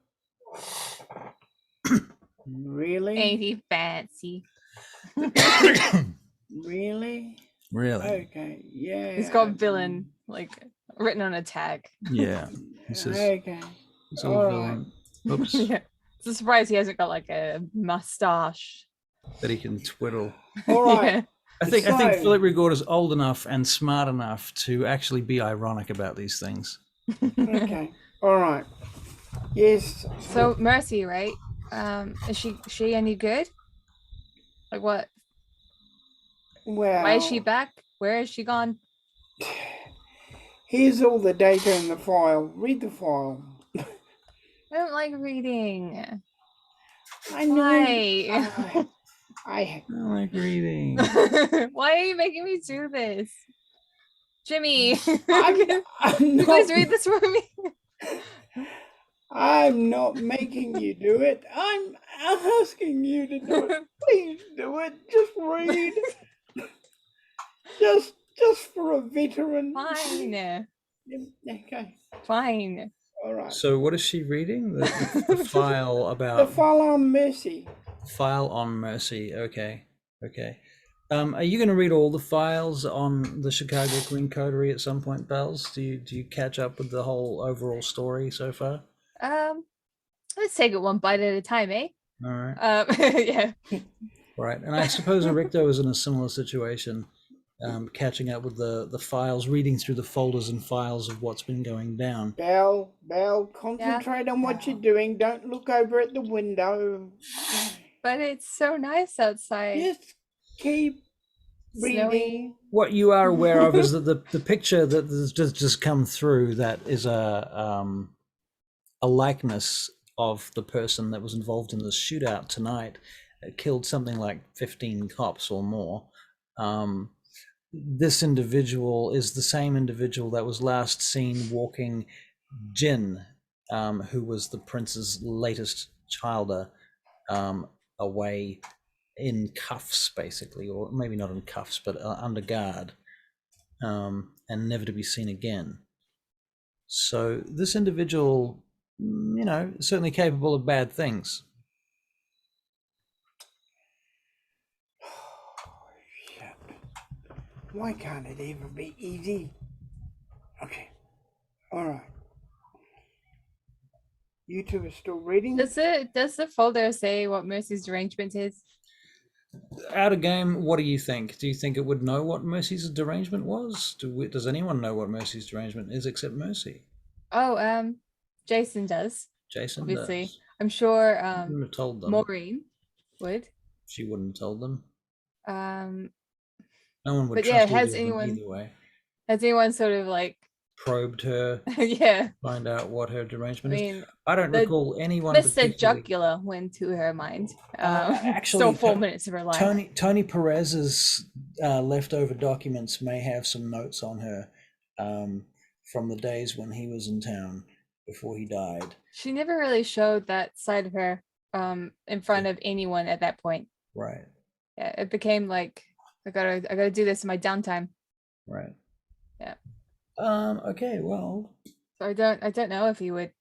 Really? Ain't he fancy? Really? Really? Okay. Yeah. He's got villain like written on a tag. Yeah. He says, Okay. it's All all right. villain. Oops. Yeah. It's a surprise he hasn't got like a mustache. That he can twiddle. All right. Yeah. I think So- Philippe Regaud is old enough and smart enough to actually be ironic about these things. Okay. All right. Yes. So Mercy, right? Is she any good? Like what? Well. Why is she back? Where is she gone? Here's all the data in the file. Read the file. I don't like reading. I know. Why? I I like reading. Why are you making me do this? Jimmy, I'm you guys not, read this for me? I'm not making you do it. I'm asking you to do it. Please do it. Just read. just for a veteran. Fine. Okay. Fine. All right. So what is she reading? The file The about file on Mercy. file on Mercy. Okay. Okay. Are you going to read all the files on the Chicago Queen Coterie at some point, Bells? Do you catch up with the whole overall story so far? Let's take it one bite at a time, eh? All right. Yeah. Right. And I suppose Erichto is in a similar situation, catching up with the files, reading through the folders and files of what's been going down. Belle, concentrate on what you're doing. Don't look over at the window. But it's so nice outside. Just keep Snowy. reading. What you are aware of is that the picture that has just come through, that is a likeness of the person that was involved in the shootout tonight. It killed something like 15 cops or more. This individual is the same individual that was last seen walking Jin, who was the prince's latest childer, away in cuffs, basically, or maybe not in cuffs, but under guard, and never to be seen again. So this individual, is certainly capable of bad things. Shit. Why can't it ever be easy? Okay. All right. You two are still reading? Does the folder say what Mercy's derangement is? Out of game, what do you think? Do you think it would know what Mercy's derangement was? Does anyone know what Mercy's derangement is except Mercy? Oh, Jason does. Jason Obviously. does. I'm sure Wouldn't have told them. Maureen would. She wouldn't have told them. Um, No one would but trust yeah, either has of them anyone either way. has anyone sort of like Probed her, yeah. find out what her I derangement is. mean, I don't the- recall anyone Mr. particularly. Jugular went to her mind. Actually, Still 4 minutes of her life. Tony Perez's leftover documents may have some notes on her from the days when he was in town before he died. She never really showed that side of her in front of anyone at that point. Right, Yeah, it became like I gotta do this in my downtime. right. Yeah. Okay, well, So I don't know if he would.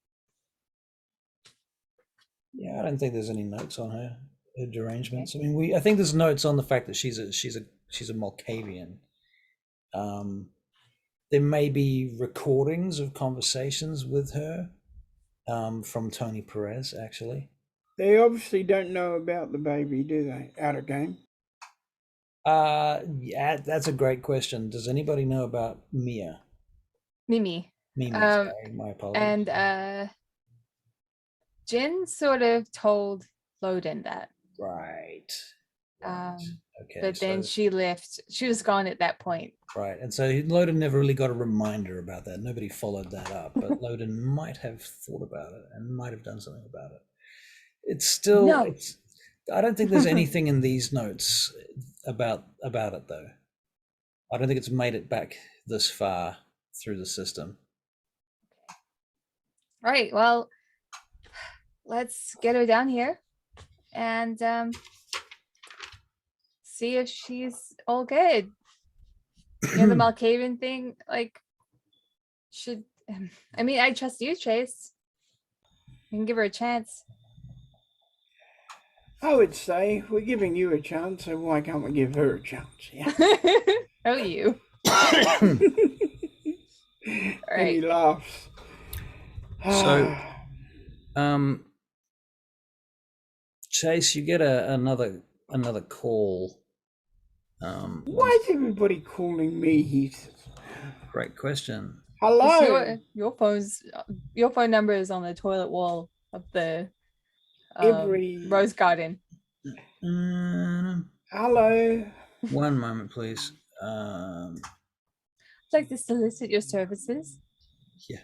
yeah, I don't think there's any notes on her derangements. I mean, I think there's notes on the fact that she's a Malkavian. There may be recordings of conversations with her from Tony Perez, actually. They obviously don't know about the baby, do they? Out of game. Yeah, that's a great question. Does anybody know about Mia? Mimi. Mimi, sorry, my apologies. And Jin sort of told Loden that. Right. Okay. But then so, she left. She was gone at that point. right, and so Loden never really got a reminder about that. Nobody followed that up, but Loden might have thought about it and might have done something about it. It's still, No. I don't think there's anything in these notes about it though. I don't think it's made it back this far through the system. All right. Well, let's get her down here and see if she's all good. You know, the Malkavian thing, like, should, I mean, I trust you, Chase. You can give her a chance. I would say we're giving you a chance, so why can't we give her a chance? Yeah. Oh, you. And Right. he laughs. So, Chase, you get another call. Why is everybody calling me? He says, Great question. hello. Your phone number is on the toilet wall of the Every rose garden. hello. One moment, please. I'd like to solicit your services. Yeah.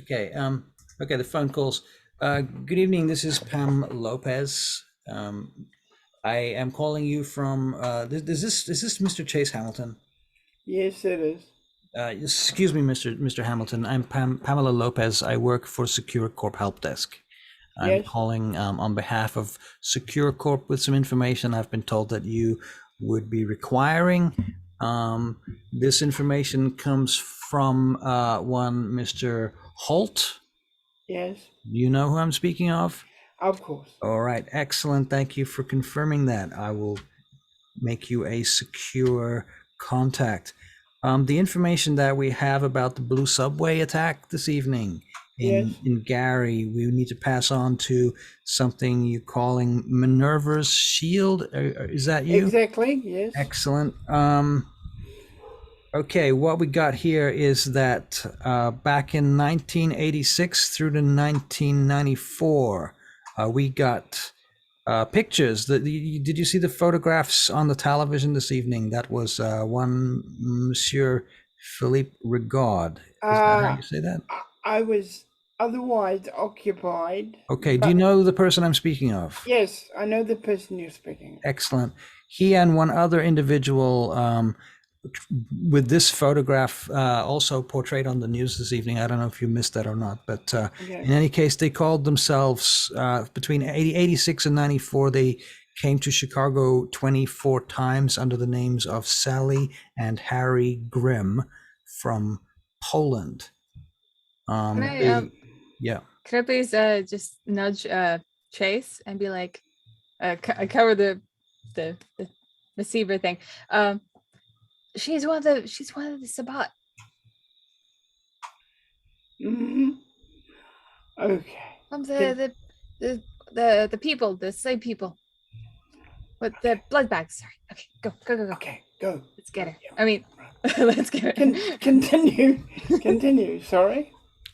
Okay. Okay. The phone calls. Good evening. This is Pam Lopez. I am calling you from. Is this Mr. Chase Hamilton? Yes, it is. Excuse me, Mr. Hamilton. I'm Pamela Lopez. I work for Secure Corp Help Desk. I'm Yes. calling on behalf of Secure Corp with some information I've been told that you would be requiring. This information comes from one Mr. Holt. Yes, You know who I'm speaking of? of course. All right, excellent. Thank you for confirming that. I will make you a secure contact. The information that we have about the blue subway attack this evening in Gary, we need to pass on to something you're calling Minerva's Shield. Is that you? Exactly, yes. Excellent. Okay, what we got here is that back in 1986 through to 1994, we got pictures. Did you see the photographs on the television this evening? That was one Monsieur Philippe Regaud. Is that how you say that? I was otherwise occupied. Okay, do you know the person I'm speaking of? Yes, I know the person you're speaking of. Excellent. He and one other individual with this photograph also portrayed on the news this evening. I don't know if you missed that or not, but in any case, they called themselves between 86 and 94. They came to Chicago 24 times under the names of Sally and Harry Grimm from Poland. Can Yeah. I please just nudge Chase and be like, cover the receiver thing. She's one of the Sabbat. Mm-hmm. Okay. From the people, the slave people. With the blood bags. Sorry. Okay, go. Okay, go. Let's get her. I mean, let's get her. Continue. Sorry.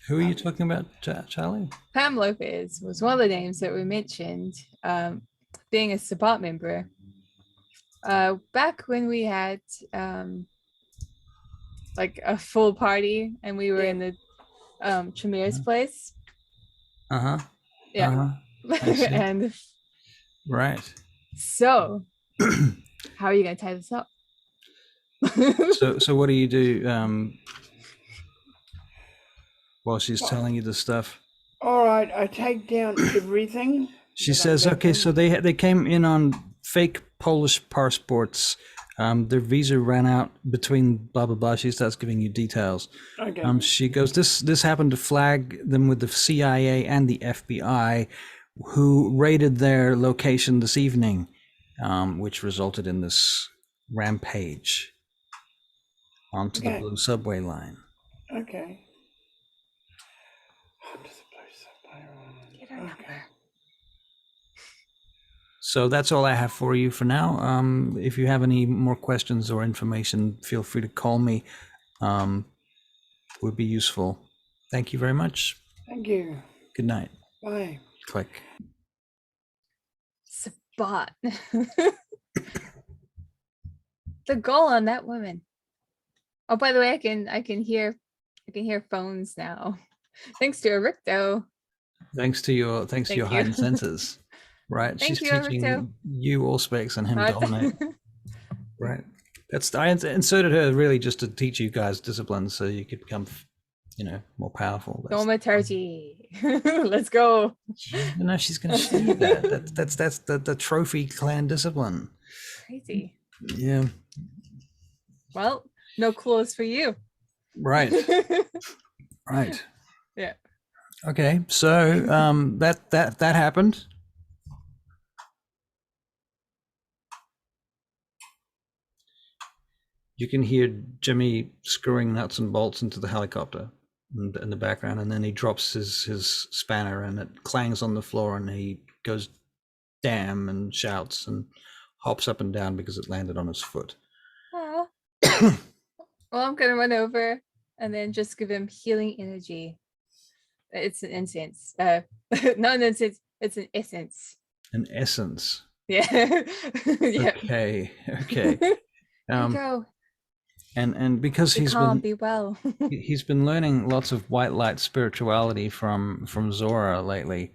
Who are you talking about, Charlie? Pam Lopez was one of the names that were mentioned, being a Sabbat member. Back when we had like a full party and we were in the Tremere's place. Yeah. And right. So how are you gonna tie this up? So what do you do while she's telling you the stuff? All right, I take down everything. She says, okay, so they came in on fake Polish passports. Their visa ran out between blah, blah, blah. She starts giving you details. Okay. She goes, this happened to flag them with the CIA and the FBI, who raided their location this evening, which resulted in this rampage onto the blue subway line. Okay. Onto the blue subway line. Okay. So that's all I have for you for now. If you have any more questions or information, feel free to call me. Would be useful. Thank you very much. Thank you. Good night. Aye. Click. Sabbat. The goal on that woman. Oh, by the way, I can hear phones now. Thanks to Erichto. Thanks to your Thank you. heightened senses. Right. Thank She's you, teaching Erichto. you Allspecs and him dominate. Right. I inserted her really just to teach you guys discipline so you could become, more powerful. Thaumaturgy. Let's go. No, she's going to show you that. That's the trophy clan discipline. Crazy. Yeah. Well, no clues for you. Right. Right. Yeah. Okay. So that happened. You can hear Jimmy screwing nuts and bolts into the helicopter in the background, and then he drops his spanner and it clangs on the floor, and he goes damn and shouts and hops up and down because it landed on his foot. Aw. Well, I'm gonna run over and then just give him healing energy. It's an incense. Not an incense, it's an essence. An essence. Yeah. Yeah. Okay. There you go. And because Be calm, be well. he's been learning lots of white light spirituality from Zora lately.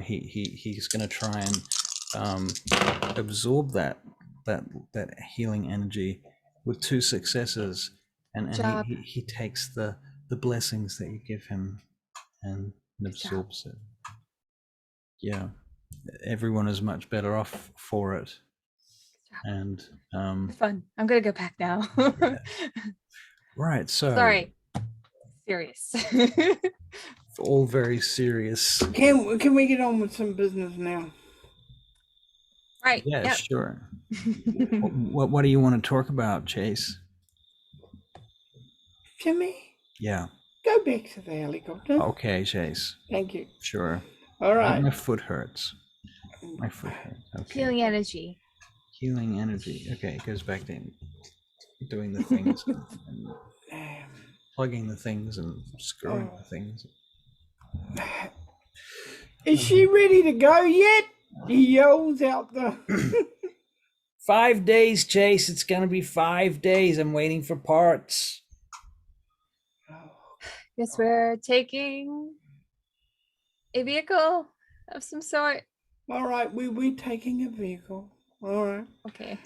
He's going to try and absorb that healing energy with 2 successes, and he takes the blessings that you give him and absorbs it. Yeah, everyone is much better off for it. And Fun. I'm gonna go back now. right, so Sorry. Serious. all very serious. Can we get on with some business now? Right. Yeah, Yep. sure. What do you want to talk about, Chase? Jimmy, Yeah. go back to the helicopter. Okay, Chase. Thank you. Sure. All right. My foot hurts. My foot hurts. Okay. Healing energy. Healing energy. Okay, it goes back to doing the things and plugging the things and screwing the things. Is she ready to go yet? He yells out the 5 days, Chase. It's gonna be 5 days. I'm waiting for parts. Guess we're taking a vehicle of some sort. All right, we taking a vehicle. All right. Okay.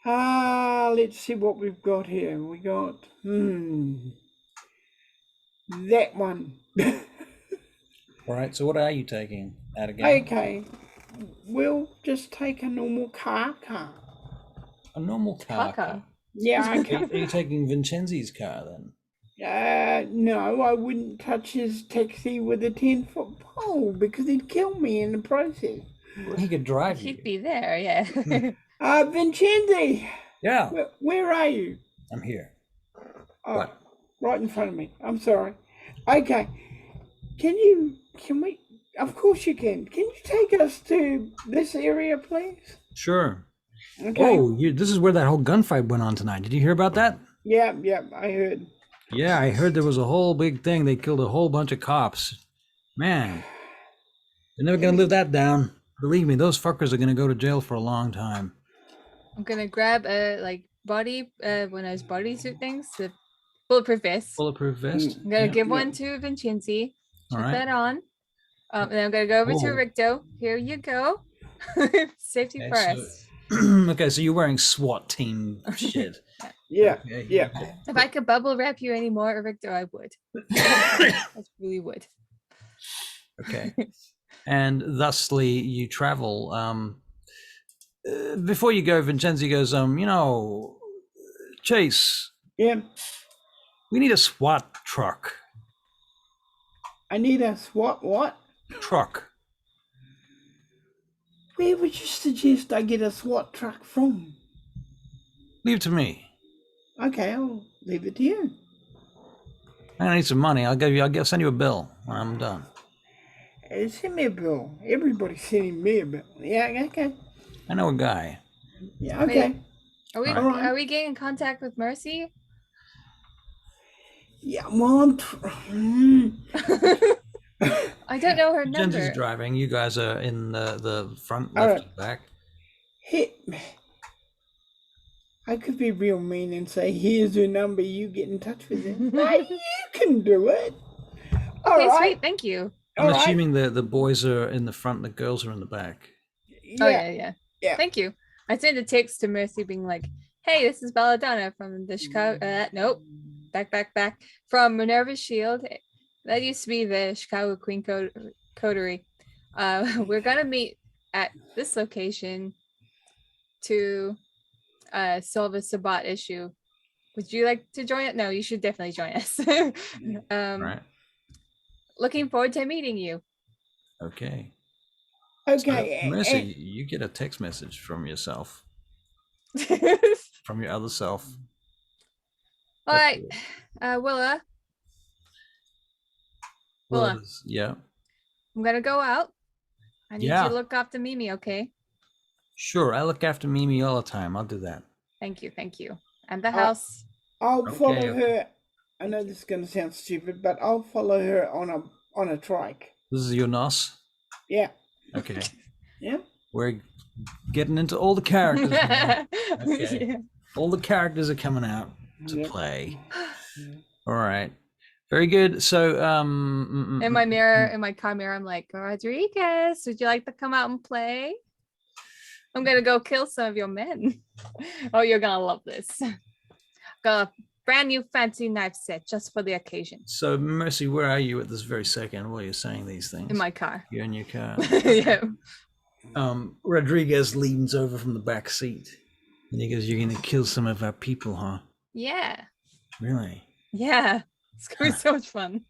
Let's see what we've got here. We got that one. All right. So what are you taking out again? Okay, we'll just take a normal car. A normal car. Kaka. Yeah, okay. Are you taking Vincenzi's car then? No, I wouldn't touch his taxi with a 10-foot pole because he'd kill me in the process. Well, he could drive you. He'd be there, yeah. Vincenzi, Yeah. where are you? I'm here. Oh, What? right in front of me. I'm sorry. Okay, can we? Of course you can. Can you take us to this area, please? Sure. Okay. Oh, this is where that whole gunfight went on tonight. Did you hear about that? Yeah, I heard. Yeah, I heard there was a whole big thing. They killed a whole bunch of cops. Man, they're never gonna live that down. Believe me, those fuckers are gonna go to jail for a long time. I'm gonna grab a one of those bodysuit things, the bulletproof vest. Bulletproof vest. I'm gonna Yeah. give one to Vincenzi. All Put right. that on. And then I'm gonna go over to Whoa. Erichto. Here you go. Safety Okay, first. Okay, so you're wearing SWAT team shit. Yeah, Okay. yeah. If I could bubble wrap you anymore, Erichto, I would. I really would. Okay. And thusly you travel. Before you go, Vincenzi goes, Chase, Yeah. we need a SWAT truck. I need a SWAT what? Truck. Where would you suggest I get a SWAT truck from? Leave it to me. Okay, I'll leave it to you. I need some money. I'll send you a bill when I'm done. Send me a bill. Everybody's sending me a bill. Yeah, okay. I know a guy. Yeah, okay. Are we All right. are we getting in contact with Mercy? Yeah, well, I I don't know her Genty's number. driving. You guys are in the front, All left, right. and back. Hit me. I could be real mean and say, here's your number, you get in touch with him. But you can do it. All Okay, right. sweet. Thank you. I'm All right. assuming the boys are in the front, the girls are in the back. Oh Yeah. yeah. Thank you. I sent a text to Mercy being like, "Hey, this is Belladonna from the Chicago. Nope, back from Minerva's Shield. That used to be the Chicago Queen Coterie. We're gonna meet at this location to solve a Sabbat issue. Would you like to join it? No, you should definitely join us. Right. Looking forward to meeting you." Okay. Okay. So, Mercy, you get a text message from yourself, from your other self. All right, Willa. Willa, Yeah. I'm gonna go out. I need Yeah. you to look after Mimi, okay? Sure. I look after Mimi all the time. I'll do that. Thank you. And the house. I'll follow Okay. her. I know this is gonna sound stupid, but I'll follow her on a trike. This is your NOS? Yeah. Okay. Yeah. We're getting into all the characters. now. Okay. Yeah. All the characters are coming out to Yep. play. All right. Very good. So In my mirror, in my car mirror, I'm like, Rodriguez, would you like to come out and play? I'm gonna go kill some of your men. Oh, you're gonna love this. Got a brand new fancy knife set just for the occasion. So Mercy, where are you at this very second while you're saying these things? In my car. You're in your car. Yeah. Rodriguez leans over from the back seat and he goes, "You're gonna kill some of our people, huh?" Yeah. Really? Yeah. It's gonna be so much fun.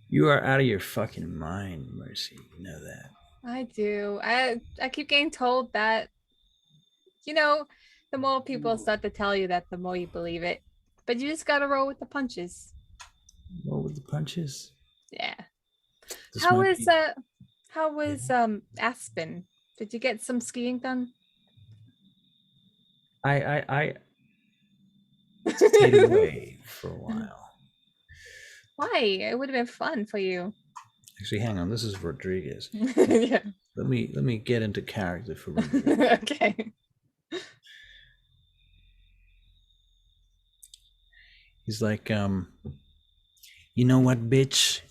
You are out of your fucking mind, Mercy. You know that. I do. I keep getting told that, the more people start to tell you that, the more you believe it. But you just gotta roll with the punches. Roll with the punches. Yeah. This How might was be- Aspen? Did you get some skiing done? I stayed away for a while. Why? It would have been fun for you. Actually, hang on. This is Rodriguez. Yeah. Let me get into character for Rodriguez. Okay. He's like, you know what, bitch?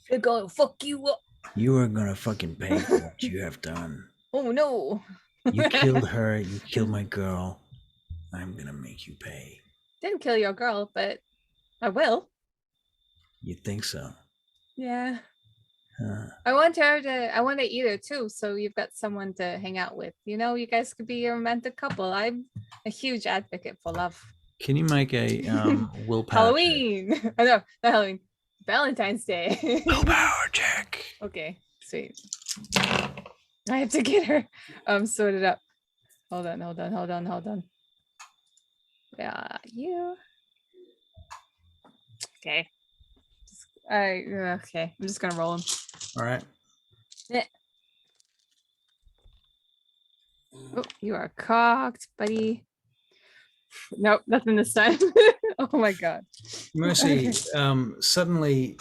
They're gonna fuck you up. You are gonna fucking pay for what you have done. Oh no. You killed her. You killed my girl. I'm gonna make you pay. Didn't kill your girl, but I will. You think so? Yeah. Huh. I want to eat her too, so you've got someone to hang out with. You guys could be a romantic couple. I'm a huge advocate for love. Can you make a willpower Halloween. Oh, no, not Halloween. Valentine's Day. check? Willpower check. Okay, sweet. I have to get her sorted up. Hold on. Yeah, you. Okay. Okay. I'm just gonna roll him. All right. Oh, you are cocked, buddy. Nope, nothing this time. Oh my god. Mercy, suddenly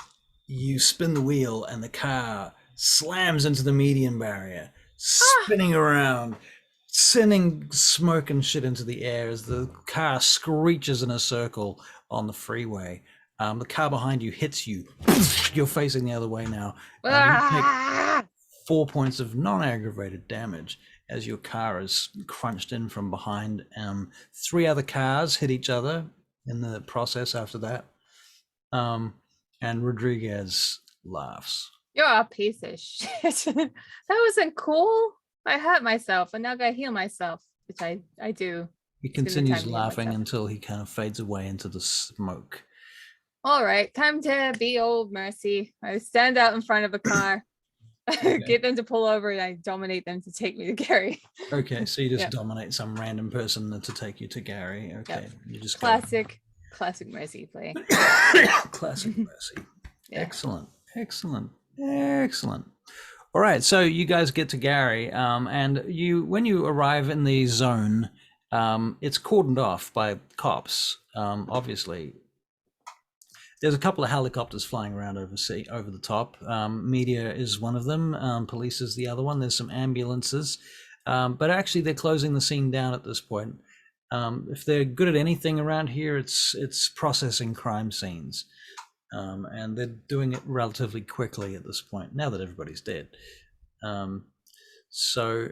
you spin the wheel and the car slams into the median barrier, spinning around, sending smoke and shit into the air as the car screeches in a circle on the freeway. The car behind you hits you. You're facing the other way now. You take 4 points of non-aggravated damage as your car is crunched in from behind. 3 other cars hit each other in the process after that. And Rodriguez laughs. You're a piece of shit. That wasn't cool. I hurt myself and now I gotta heal myself, which I do. He It's been the continues time to heal laughing myself. until he kind of fades away into the smoke. All right, time to be old Mercy. I stand out in front of a car, get them to pull over, and I dominate them to take me to Gary. Okay, so you just Yeah. dominate some random person to take you to Gary. Okay, Yep. you just Classic Mercy play. go. Classic Mercy. Yeah. Excellent. All right, so you guys get to Gary, and when you arrive in the zone, it's cordoned off by cops, obviously. There's a couple of helicopters flying around over the top. Media is one of them. Police is the other one. There's some ambulances, but actually they're closing the scene down at this point. If they're good at anything around here, it's processing crime scenes, and they're doing it relatively quickly at this point. Now that everybody's dead, so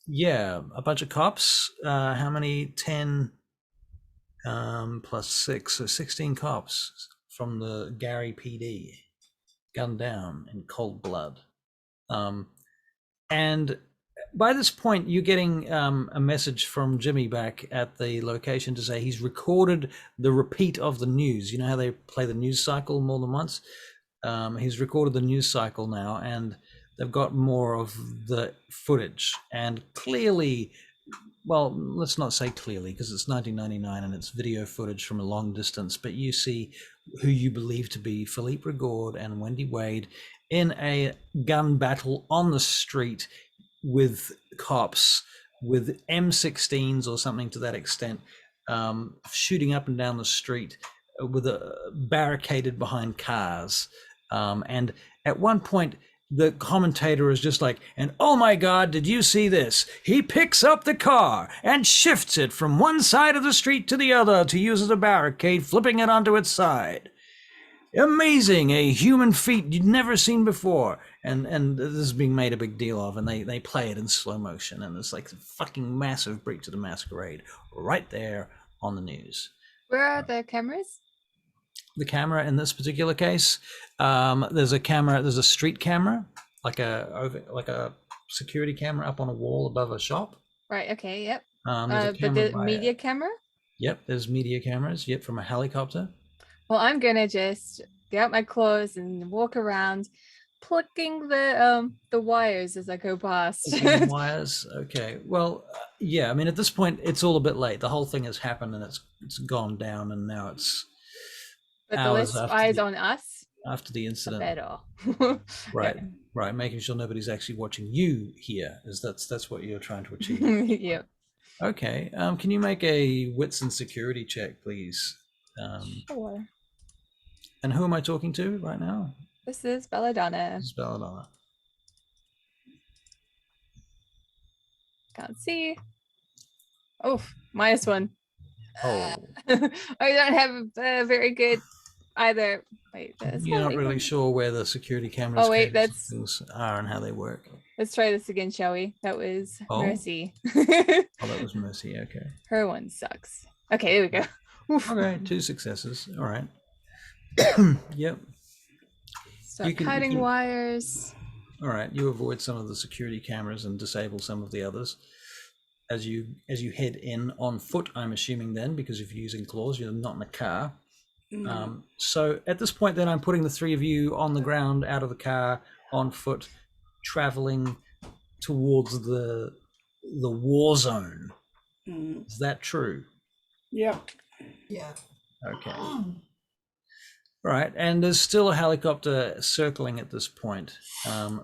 yeah, a bunch of cops. How many? 10 plus 6, so 16 cops from the Gary PD, gunned down in cold blood. And by this point, you're getting a message from Jimmy back at the location to say he's recorded the repeat of the news. You know how they play the news cycle more than once? He's recorded the news cycle now, and they've got more of the footage. And clearly, well, let's not say clearly because it's 1999 and it's video footage from a long distance, but you see who you believe to be Philippe Regaud and Wendy Wade in a gun battle on the street with cops with M16s or something to that extent, shooting up and down the street with a barricaded behind cars. And at one point, the commentator is just like, and oh my God, did you see this? He picks up the car and shifts it from one side of the street to the other to use as a barricade, flipping it onto its side. Amazing, a human feat you'd never seen before. And this is being made a big deal of, and they play it in slow motion, and it's like a fucking massive break to the Masquerade right there on the news. Where are the cameras? The camera in this particular case, there's a street camera, like a security camera up on a wall above a shop. Right. Okay. Yep. There's a But the camera media camera? Yep, there's media cameras. Yep, from a helicopter. Well, I'm gonna just get out my clothes and walk around, plucking the wires as I go past. Plucking wires. Okay. Well, yeah. I mean, at this point, it's all a bit late. The whole thing has happened, and it's gone down, and now it's But the hours less after eyes the, on us, after the the incident. better. Right. Right. Making sure nobody's actually watching you here, is that's what you're trying to achieve. Yep. Okay. Can you make a wits and security check, please? Sure. And who am I talking to right now? This is Belladonna. This is Belladonna. Can't see. Oh, -1. Oh. I don't have very good either. Wait, You're not really sure where the security cameras Oh wait, that's things are and how they work. Let's try this again, shall we? That was Mercy. Oh, that was Mercy. Okay. Her one sucks. Okay, there we go. Oof. Okay, 2 successes. All right. Yep. Start cutting wires. All right. You avoid some of the security cameras and disable some of the others. As you head in on foot, I'm assuming then, because if you're using claws, you're not in a car. So at this point, then I'm putting the 3 of you on the ground, out of the car, on foot, traveling towards the war zone. Is that true? Yep. Yeah. Okay. Right, and there's still a helicopter circling at this point,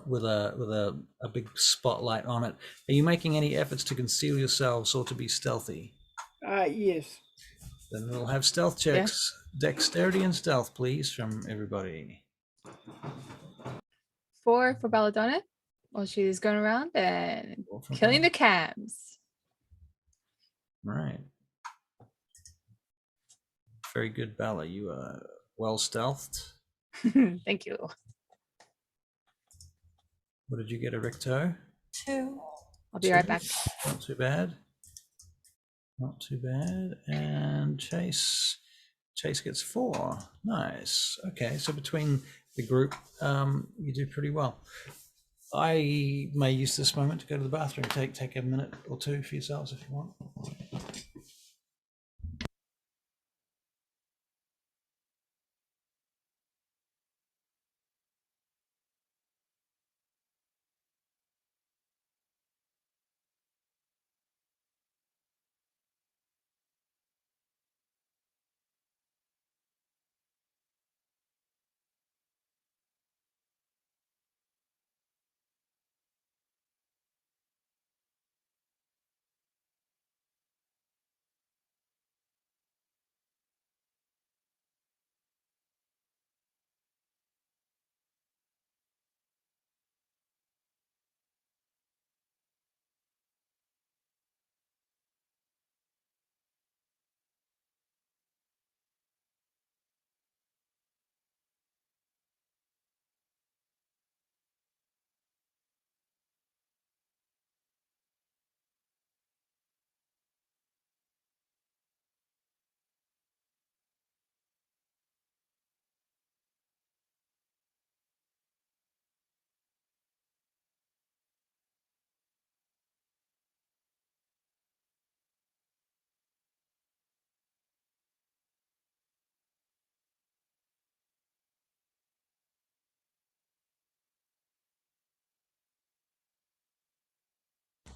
with a big spotlight on it. Are you making any efforts to conceal yourselves or to be stealthy? Yes. Then we'll have stealth checks. Yeah. Dexterity and stealth, please, from everybody. 4 for Belladonna. While she's going around and killing the cabs. Right. Very good, Bella. You are well stealthed. Thank you. What did you get, Erichto? 2. I'll be right back. Not too bad. Not too bad. And Chase gets 4. Nice. Okay, so between the group, you do pretty well. I may use this moment to go to the bathroom. Take a minute or 2 for yourselves if you want.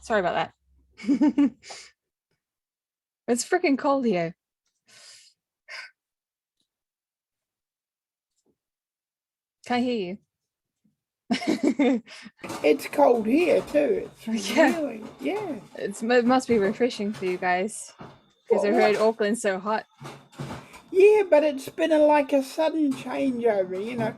Sorry about that. It's freaking cold here. Can't hear you. It's cold here too. It's Yeah. really, yeah. It must be refreshing for you guys because I heard Auckland's so hot. Yeah, but it's been like a sudden changeover, you know.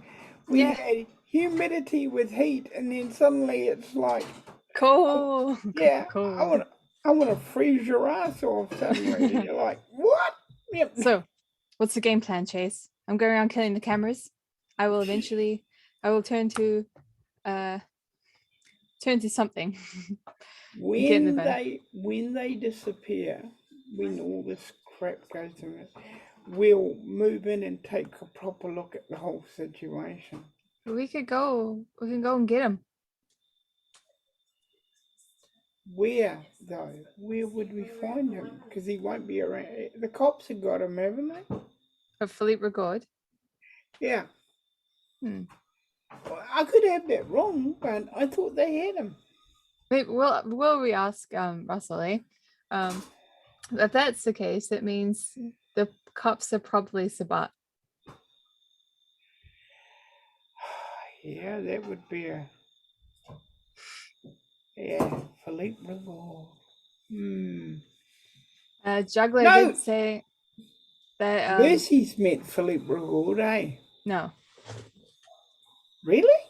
We had humidity with heat, and then suddenly it's like, Cold. yeah, Cold. I want to freeze your ass off suddenly. And you're like, what? Yep. So, what's the game plan, Chase? I'm going around killing the cameras. I will turn to something. When they disappear, when all this crap goes through it, we'll move in and take a proper look at the whole situation. We can go and get him. Where though? Where would we find him? Because he won't be around. The cops have got him, haven't they? Of Philippe Regaud. Yeah. Hmm. Well, I could have that wrong, but I thought they had him. Maybe will we ask Russell? If that's the case, it means the cops are probably Sabbat. Yeah, that would be Philippe Regaud. Juggler No! did say that Mercy's met Philippe Regaud, eh? no. Really?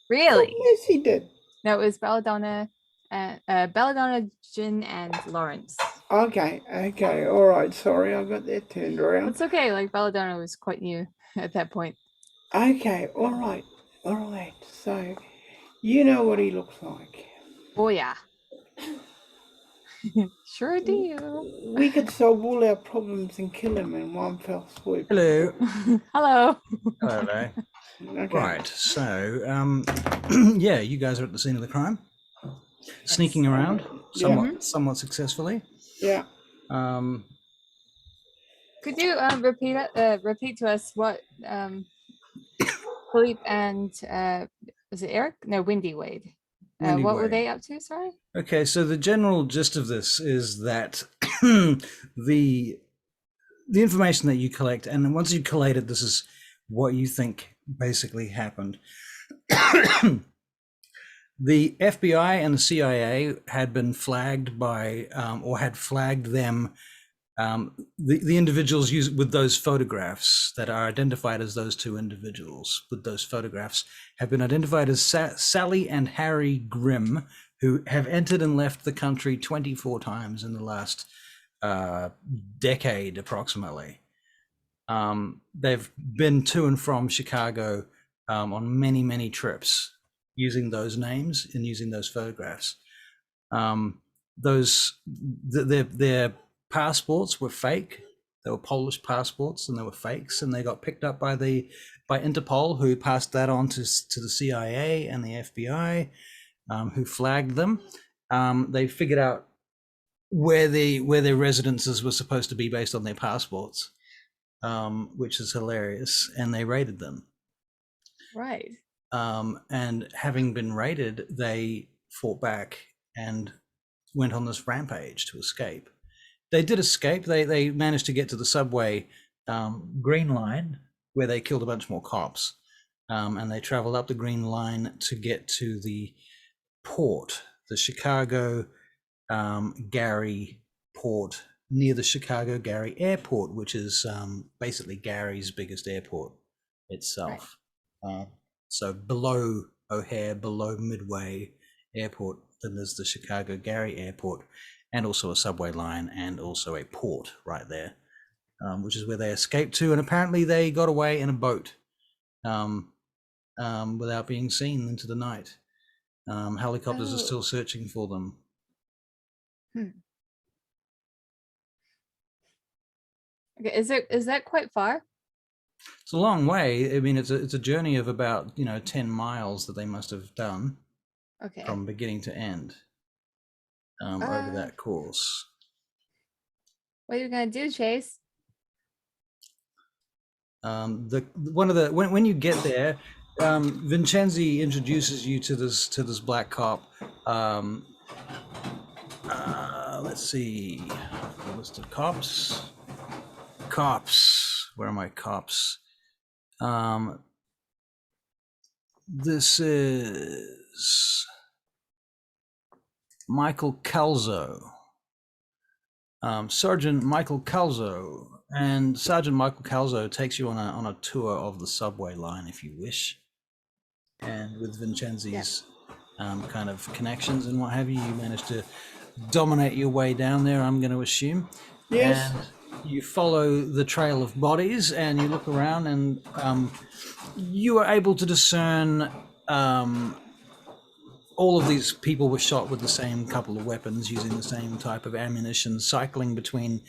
Really? Mercy did. No, it was Belladonna, Jen, and Lawrence. Okay, all right. Sorry, I got that turned around. It's okay. Like Belladonna was quite new at that point. Okay, all right. So, you know what he looks like. Oh yeah. Sure do. We could solve all our problems and kill him in one fell swoop. Hello. Hello. Hello there. Okay. Right. So, yeah, you guys are at the scene of the crime, sneaking around somewhat successfully. Yeah. Could you repeat to us what Philippe and was it Eric? No, Wendy Wade. Wendy what were Wade. they up to? Sorry. Okay, so the general gist of this is that the information that you collect, and once you collate it, this is what you think basically happened. The FBI and the CIA had been flagged by, or had flagged them, the individuals with those photographs that are identified as those two individuals with those photographs have been identified as Sally and Harry Grimm, who have entered and left the country 24 times in the last decade approximately. They've been to and from Chicago on many trips using those names and using those photographs. Their passports were fake. They were Polish passports and they were fakes, and they got picked up by Interpol, who passed that on to the CIA and the FBI, who flagged them. They figured out where their residences were supposed to be based on their passports, which is hilarious, and they raided them. Right. And having been raided, they fought back and went on this rampage to escape. They did escape. They managed to get to the subway Green Line, where they killed a bunch more cops, and they traveled up the Green Line to get to the port, the Chicago Gary port, near the Chicago Gary Airport, which is basically Gary's biggest airport itself. Right. So below O'Hare, below Midway Airport, then there's the Chicago Gary Airport, and also a subway line, and also a port right there, which is where they escaped to. And apparently they got away in a boat without being seen into the night. Helicopters are still searching for them. Okay, is that quite far? It's a long way. I mean, it's a journey of about 10 miles that they must have done. Okay. From beginning to end. Over that course. What are you gonna do, Chase? When you get there, Vincenzi introduces you to this black cop, Let's see. The list of cops. Cops. Where are my cops? This is Michael Calzo. Sergeant Michael Calzo. And Sergeant Michael Calzo takes you on a tour of the subway line, if you wish. And with Vincenzi's kind of connections and what have you, you managed to dominate your way down there, I'm going to assume. Yes. And you follow the trail of bodies and you look around, and you are able to discern all of these people were shot with the same couple of weapons, using the same type of ammunition, cycling between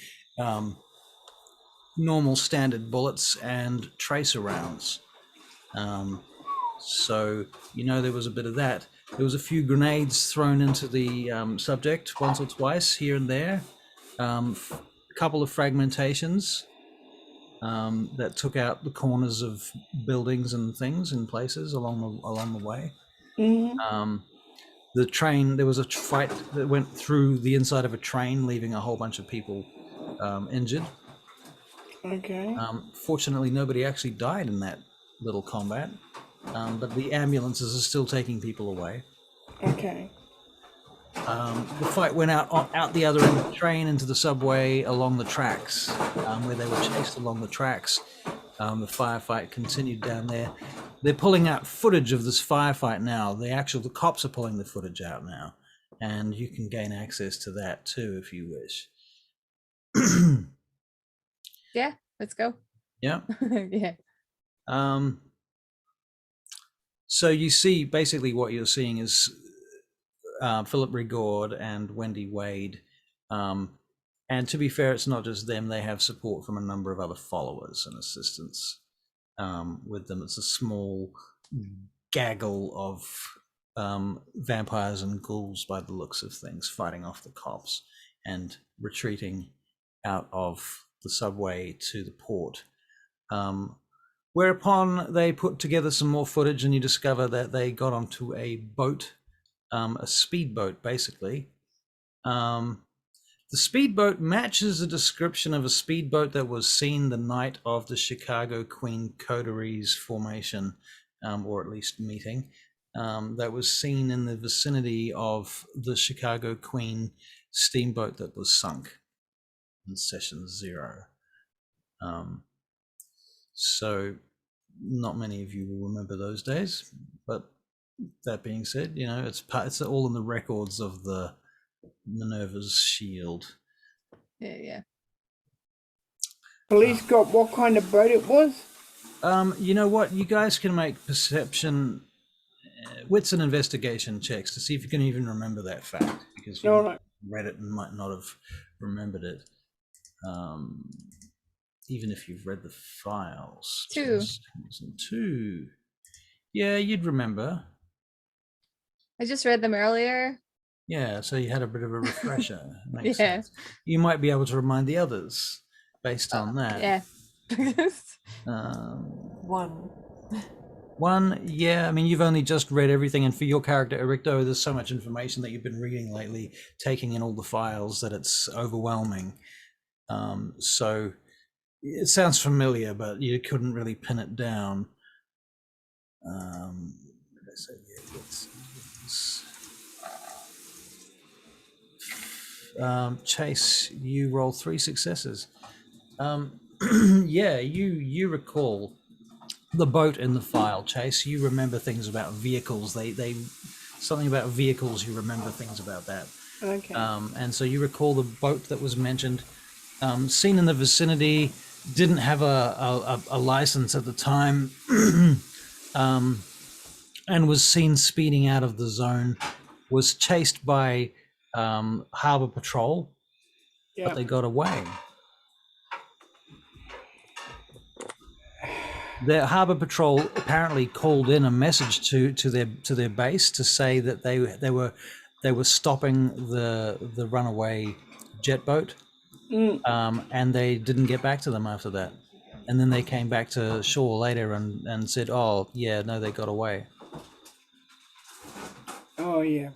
normal standard bullets and tracer rounds. So you know there was a bit of that. There was a few grenades thrown into the subject once or twice here and there. A couple of fragmentations that took out the corners of buildings and things in places along the way. The train, there was a fight that went through the inside of a train, leaving a whole bunch of people injured. Okay. Fortunately, nobody actually died in that little combat, but the ambulances are still taking people away. Okay. The fight went out the other end of the train into the subway along the tracks, where they were chased along the tracks. The firefight continued down there. They're pulling out footage of this firefight now. The cops are pulling the footage out now, and you can gain access to that too if you wish. Yeah, let's go. Yeah. Yeah. So you see, basically what you're seeing is Philippe Regaud and Wendy Wade. And to be fair, it's not just them. They have support from a number of other followers and assistants with them. It's a small gaggle of vampires and ghouls by the looks of things, fighting off the cops and retreating out of the subway to the port. Whereupon they put together some more footage, and you discover that they got onto a boat, a speedboat, basically. The speedboat matches the description of a speedboat that was seen the night of the Chicago Queen Coteries formation, or at least meeting, that was seen in the vicinity of the Chicago Queen steamboat that was sunk in Session 0. So not many of you will remember those days, but that being said, you know, it's all in the records of the Minerva's shield. Yeah. Police got what kind of boat it was? You know what? You guys can make perception, wits and investigation checks to see if you can even remember that fact, because you read it and might not have remembered it. Even if you've read the files. 2. 2. Yeah, you'd remember. I just read them earlier. Yeah, so you had a bit of a refresher. Makes Yeah. sense. You might be able to remind the others based on that. Yeah. 1. 1, yeah. I mean, you've only just read everything, and for your character, Erichto, there's so much information that you've been reading lately, taking in all the files, that it's overwhelming. So it sounds familiar, but you couldn't really pin it down. Chase, you roll 3 successes. Yeah, you recall the boat in the file, Chase. You remember things about vehicles. They something about vehicles. You remember things about that. Okay. And so you recall the boat that was mentioned, seen in the vicinity, didn't have a license at the time, and was seen speeding out of the zone, was chased by Harbor Patrol, but they got away. The Harbor Patrol apparently called in a message to their base to say that they were stopping the runaway jet boat, and they didn't get back to them after that. And then they came back to shore later and said, "Oh yeah, no, they got away." Oh yeah.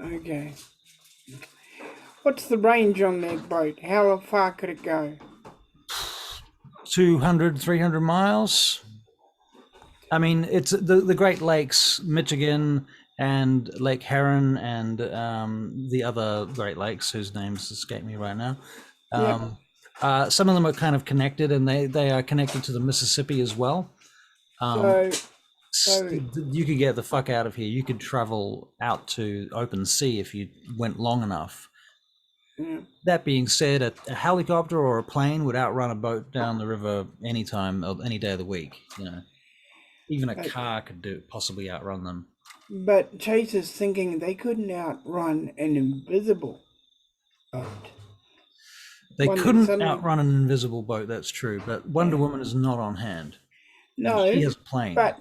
Okay. What's the range on that boat? How far could it go? 200, 300 miles. I mean, it's the Great Lakes, Michigan, and Lake Huron, and the other Great Lakes whose names escape me right now. Some of them are kind of connected, and they are connected to the Mississippi as well. So You could get the fuck out of here. You could travel out to open sea if you went long enough. yeah. That being said, a helicopter or a plane would outrun a boat down the river anytime of any day of the week. You know, even a car could possibly outrun them. But Chase is thinking they couldn't outrun an invisible boat. They One that couldn't suddenly- outrun an invisible boat. That's true, but Wonder Woman is not on hand. No, She has a plane. but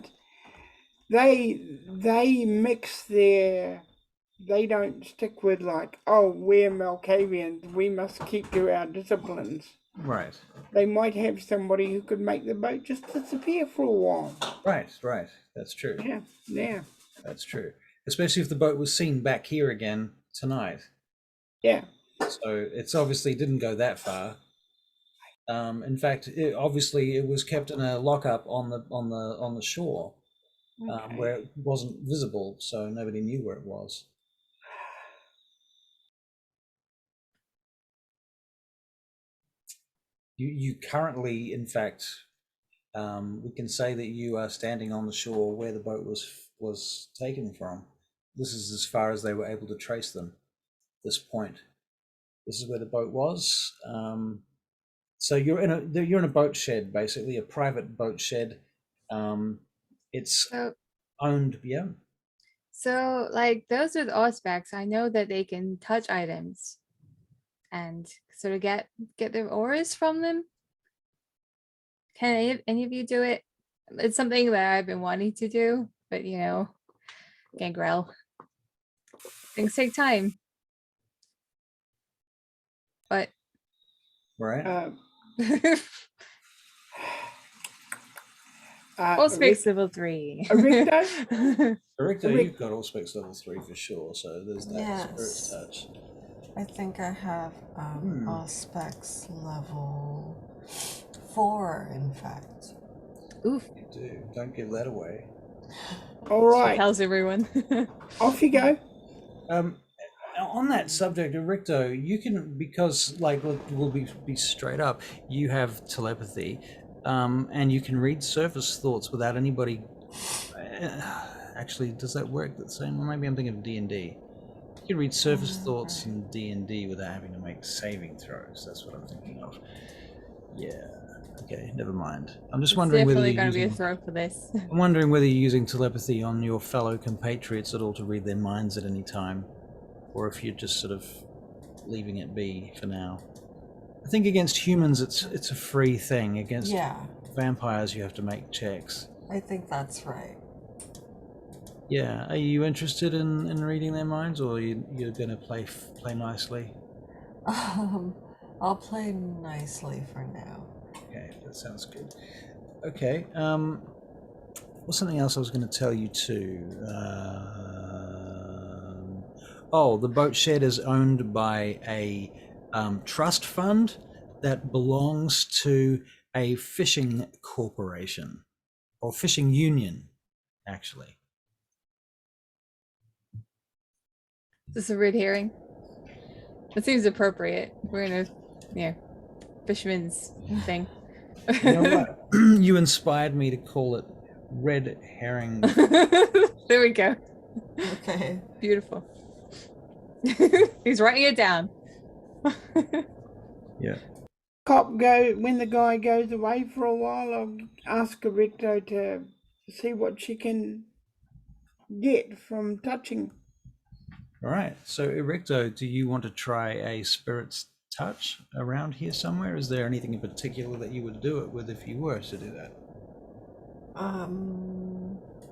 they mix their. They don't stick with like, oh, we're Malkavians, we must keep to our disciplines. Right. They might have somebody who could make the boat just disappear for a while. Right. That's true. Yeah. That's true. Especially if the boat was seen back here again tonight. Yeah. So it's obviously didn't go that far. In fact, it was kept in a lockup on the shore, Okay. where it wasn't visible, so nobody knew where it was. You currently, in fact, we can say that you are standing on the shore where the boat was taken from. This is as far as they were able to trace them. This point, this is where the boat was. So you're in a boat shed, basically a private boat shed. It's owned, yeah. So, like those with Auspex, I know that they can touch items and sort of get their auras from them. Can any of you do it? It's something that I've been wanting to do, but gangrel. Things take time. But Right. Auspex level 3. Erichto? Erichto, you've got Allspecs level 3 for sure, so there's that Yes. spirit touch. I think I have Auspex level 4, in fact. Oof. You do. Don't give that away. All She right. tells everyone. Off you go. On that subject, Erichto, you can, because like we'll be straight up, you have telepathy, and you can read surface thoughts without anybody. Actually, does that work the same? Well, maybe I'm thinking of D&D. You can read surface thoughts in D&D without having to make saving throws. That's what I'm thinking of. Yeah. Okay. Never mind. I'm just wondering whether Definitely you're going to be a using, throw for this. I'm wondering whether you're using telepathy on your fellow compatriots at all to read their minds at any time, or if you're just sort of leaving it be for now. I think against humans, it's a free thing. Against vampires, you have to make checks. I think that's right. Yeah. Are you interested in reading their minds, or you're going to play nicely? I'll play nicely for now. Okay, that sounds good. Okay. What's something else I was going to tell you too? The boat shed is owned by a trust fund that belongs to a fishing corporation or fishing union, actually. Is this a red herring? It seems appropriate. We're in a fisherman's thing. You know what? You inspired me to call it Red Herring. There we go. Okay. Beautiful. He's writing it down. Yeah. When the guy goes away for a while, I'll ask Erichto to see what she can get from touching. All right. So, Erichto, do you want to try a spirit's touch around here somewhere? Is there anything in particular that you would do it with if you were to do that?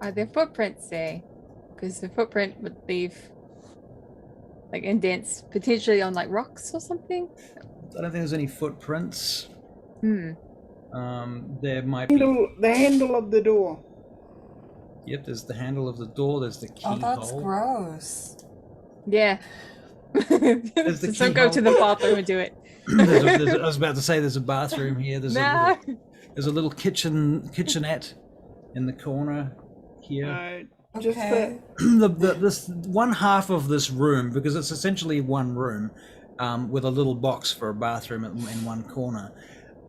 Are there footprints there? Because the footprint would leave like indents potentially on like rocks or something. I don't think there's any footprints. There might be the handle of the door. Yep, there's the handle of the door. There's the keyhole. Oh, that's gross. Yeah. There's the Just don't go to the keyhole. bathroom and do it. I was about to say there's a bathroom here. Nah. There's a little kitchenette in the corner here. Just Okay. This one half of this room, because it's essentially one room, with a little box for a bathroom in one corner.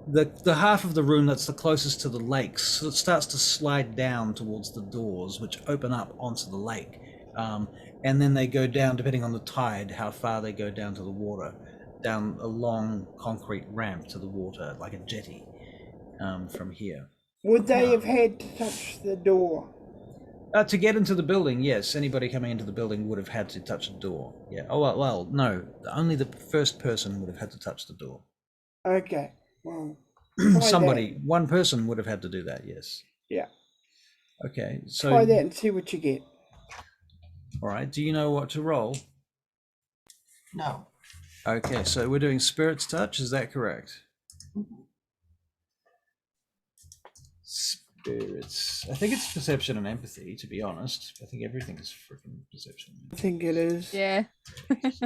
The half of the room that's the closest to the lake, so it starts to slide down towards the doors, which open up onto the lake, and then they go down, depending on the tide, how far they go down to the water, down a long concrete ramp to the water, like a jetty, from here. would they have had to touch the door? To get into the building, yes. Anybody coming into the building would have had to touch the door. Yeah. Oh well, no. Only the first person would have had to touch the door. Okay. Well, try Somebody, that. one person would have had to do that. Yes. Yeah. Okay. So, Try that and see what you get. all right. Do you know what to roll? No. Okay. So we're doing Spirit's Touch. Is that correct? Spirits. I think it's perception and empathy. To be honest, I think everything is freaking perception. I think it is. Yeah.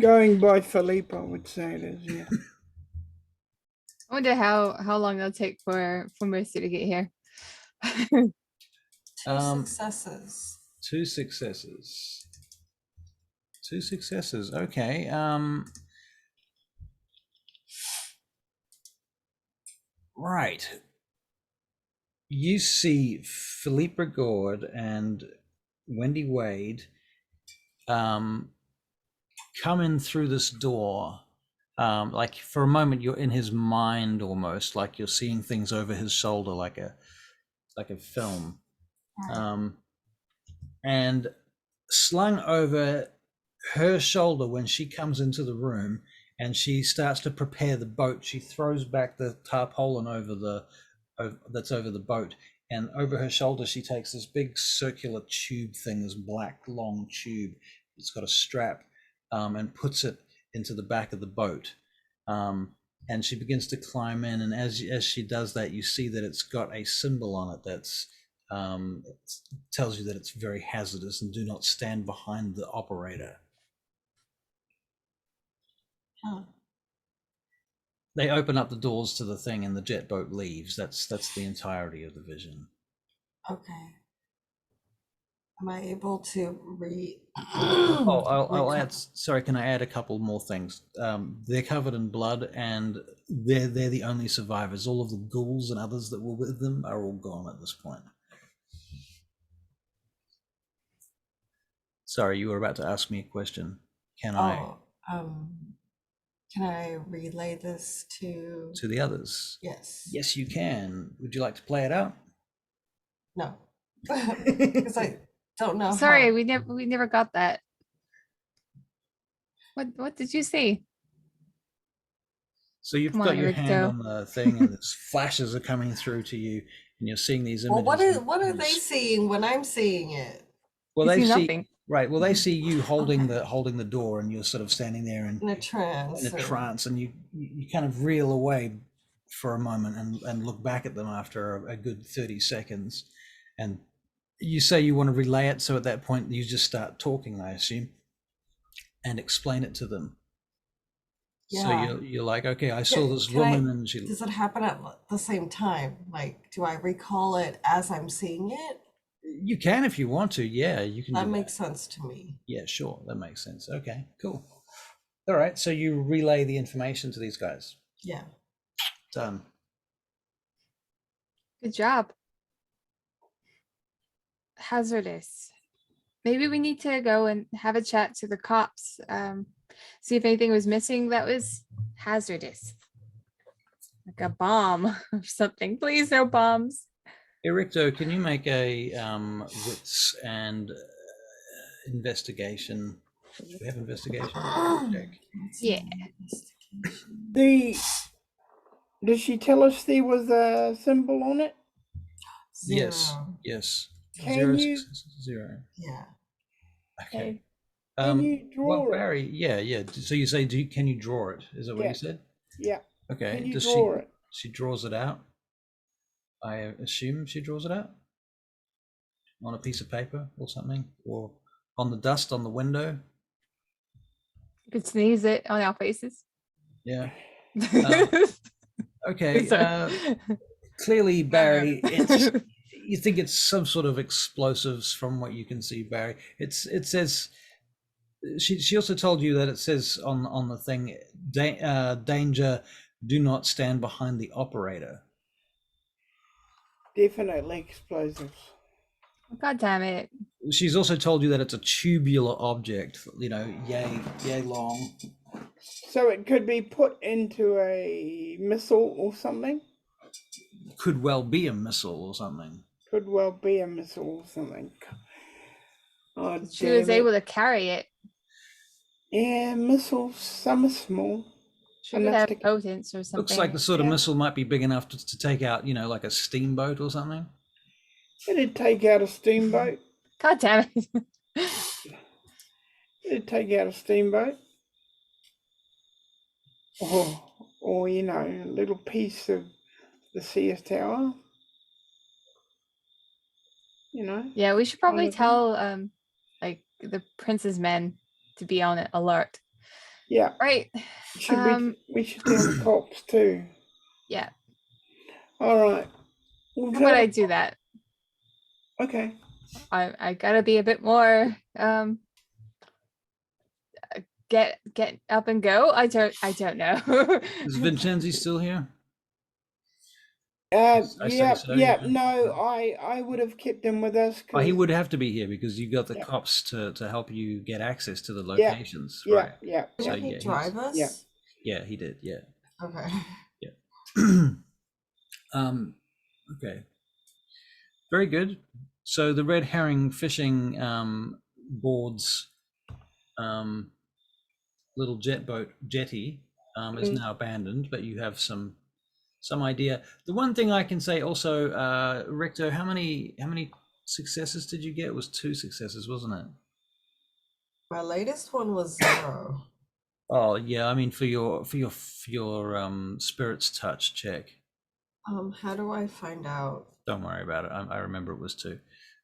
Going by Philippe, I would say it is, yeah. I wonder how long it'll take for Mercy to get here. Two Um, successes. Two successes. Two successes. Okay. Right. You see Philippe Regaud and Wendy Wade come in through this door. Like for a moment you're in his mind almost, like you're seeing things over his shoulder like a film. And slung over her shoulder when she comes into the room and she starts to prepare the boat, she throws back the tarpaulin that's over the boat, and over her shoulder she takes this big circular tube thing, this black long tube. It's got a strap, and puts it into the back of the boat. And she begins to climb in, and as she does that, you see that it's got a symbol on it that's tells you that it's very hazardous and do not stand behind the operator. Huh. They open up the doors to the thing and the jet boat leaves. That's the entirety of the vision. Okay. Am I able to read? Oh, I'll add. Sorry, can I add a couple more things? They're covered in blood, and they're the only survivors. All of the ghouls and others that were with them are all gone at this point. Sorry, you were about to ask me a question. Can I relay this to the others? Yes. Yes, you can. Would you like to play it out? No. Because I don't know. Sorry, how. we never got that. What did you say? So you've Come got on, your hand Erichto. on the thing, and these flashes are coming through to you, and you're seeing these images. Well, what are they seeing when I'm seeing it? Well, You they see see nothing. right. Well, they see you holding Okay. the door, and you're sort of standing there In a trance. in a trance, and you kind of reel away for a moment and look back at them after a good 30 seconds, and you say you want to relay it. So at that point, you just start talking, I assume, and explain it to them. Yeah. So you're like, okay, I saw this Can woman, and she. Does it happen at the same time? Like, do I recall it as I'm seeing it? You can if you want to. Yeah, you can. That do makes sense to me. Yeah, sure, that makes sense. Okay, cool. All right, so you relay the information to these guys. Yeah. Done. Good job. Hazardous. Maybe we need to go and have a chat to the cops. See if anything was missing that was hazardous. Like a bomb or something. Please, no bombs. Erichto, can you make a wits and investigation? Do we have investigation? Check. Yeah. Did she tell us there was a symbol on it? Yes. Zero. Yes. Can Zero you- successes, zero. Yeah. Okay. Can you draw well, it? Barry, yeah. So you say, can you draw it? Is that what Yeah. you said? Yeah. Okay. Can you Does draw it? she draws it out? I assume she draws it out on a piece of paper or something, or on the dust on the window. You could sneeze it on our faces. Yeah. Sorry. Okay. Clearly, Barry, it's you think it's some sort of explosives from what you can see, Barry. It says she also told you that it says on the thing, danger, do not stand behind the operator. Definitely explosives. God damn it. She's also told you that it's a tubular object, you know, yay long. So it could be put into a missile or something? Could well be a missile or something. Could well be a missile or something. Oh, She was able to carry it. Yeah, missiles, some are small. She could have potence or something. Looks like the sort of missile might be big enough to take out, you know, like a steamboat or something. It'd take out a steamboat. God damn it. It'd take out a steamboat. Or you know, a little piece of the CS Tower. You know? Yeah, we should probably tell like the prince's men to be on alert. Yeah. Right. We should tell the cops too. Yeah. All right. How would I do that? Okay. I gotta be a bit more get up and go. I don't know. Is Vincenzi still here? Yeah, so, yeah. No, I would have kept him with us. Oh, he would have to be here because you got the cops to help you get access to the locations, yeah, right? Yeah. So did he drive us? Yeah. Yeah, he did. Yeah. Okay. Yeah. Okay. Very good. So the Red Herring fishing board's little jetty is now abandoned, but you have some idea. The one thing I can say also, Recto, how many successes did you get? It was 2 successes, wasn't it? My latest one was 0. Oh yeah, I mean for your spirits touch check. How do I find out? Don't worry about it. I remember it was 2.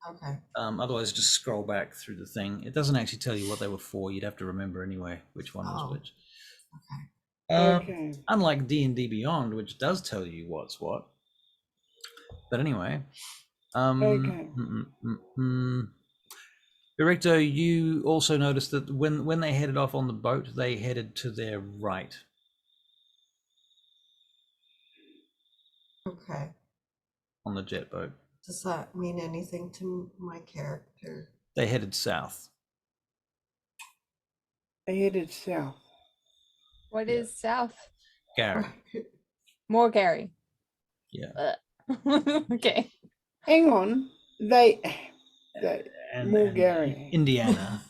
Okay. Otherwise, just scroll back through the thing. It doesn't actually tell you what they were for. You'd have to remember anyway which one was which. Okay. Unlike D&D Beyond, which does tell you what's what. But anyway. Okay. Erichto, you also noticed that when they headed off on the boat, they headed to their right. Okay. On the jet boat. Does that mean anything to my character? They headed south. They headed south. What is south? Gary. More Gary. Yeah. Okay. Hang on. They more and Gary. Indiana.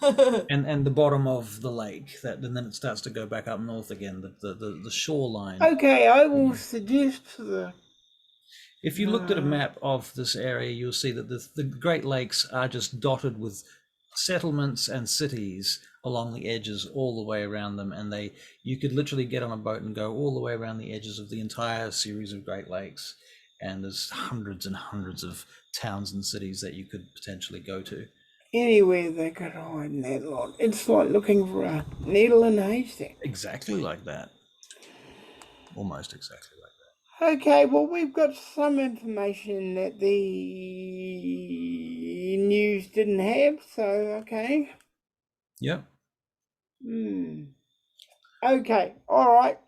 and the bottom of the lake. And then it starts to go back up north again. The shoreline. Okay, I will suggest if you looked at a map of this area, you'll see that the Great Lakes are just dotted with settlements and cities along the edges all the way around them, and you could literally get on a boat and go all the way around the edges of the entire series of Great Lakes, and there's hundreds and hundreds of towns and cities that you could potentially go to. Anywhere they could hide in that lot. It's like looking for a needle in a haystack. Exactly like that. Almost exactly like that. Okay, well, we've got some information that the news didn't have, so okay. Yep. Okay, all right.